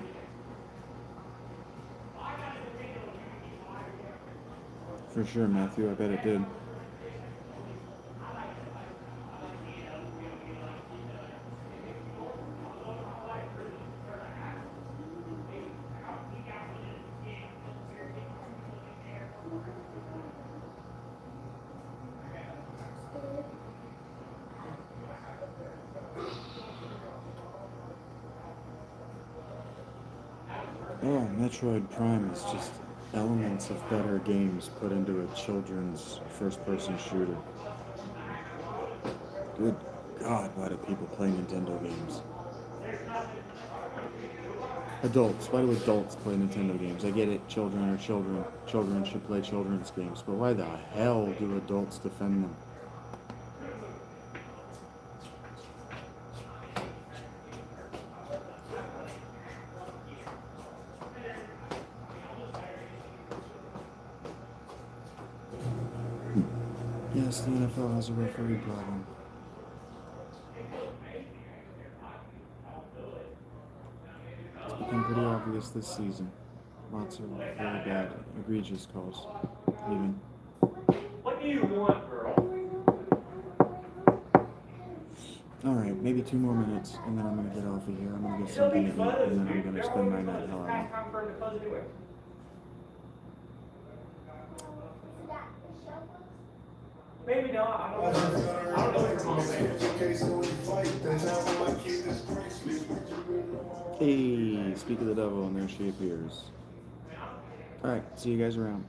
For sure, Matthew. I bet it did. Oh, Metroid Prime is just elements of better games put into a children's first-person shooter. Good God, why do people play Nintendo games? Adults, why do adults play Nintendo games? I get it, children are children. Children should play children's games, but why the hell do adults defend them? Yes, the NFL has a referee problem. It's become pretty obvious this season. Lots of very bad, egregious calls. Even. What do you want, girl? Alright, maybe 2 more minutes, and then I'm gonna get off of here. I'm gonna get something to eat, and then I'm gonna spend my night how I want. Time for him to close anyway. Maybe not. I don't know. I don't know what your mom said. Hey, speak of the devil, and there she appears. Alright, see you guys around.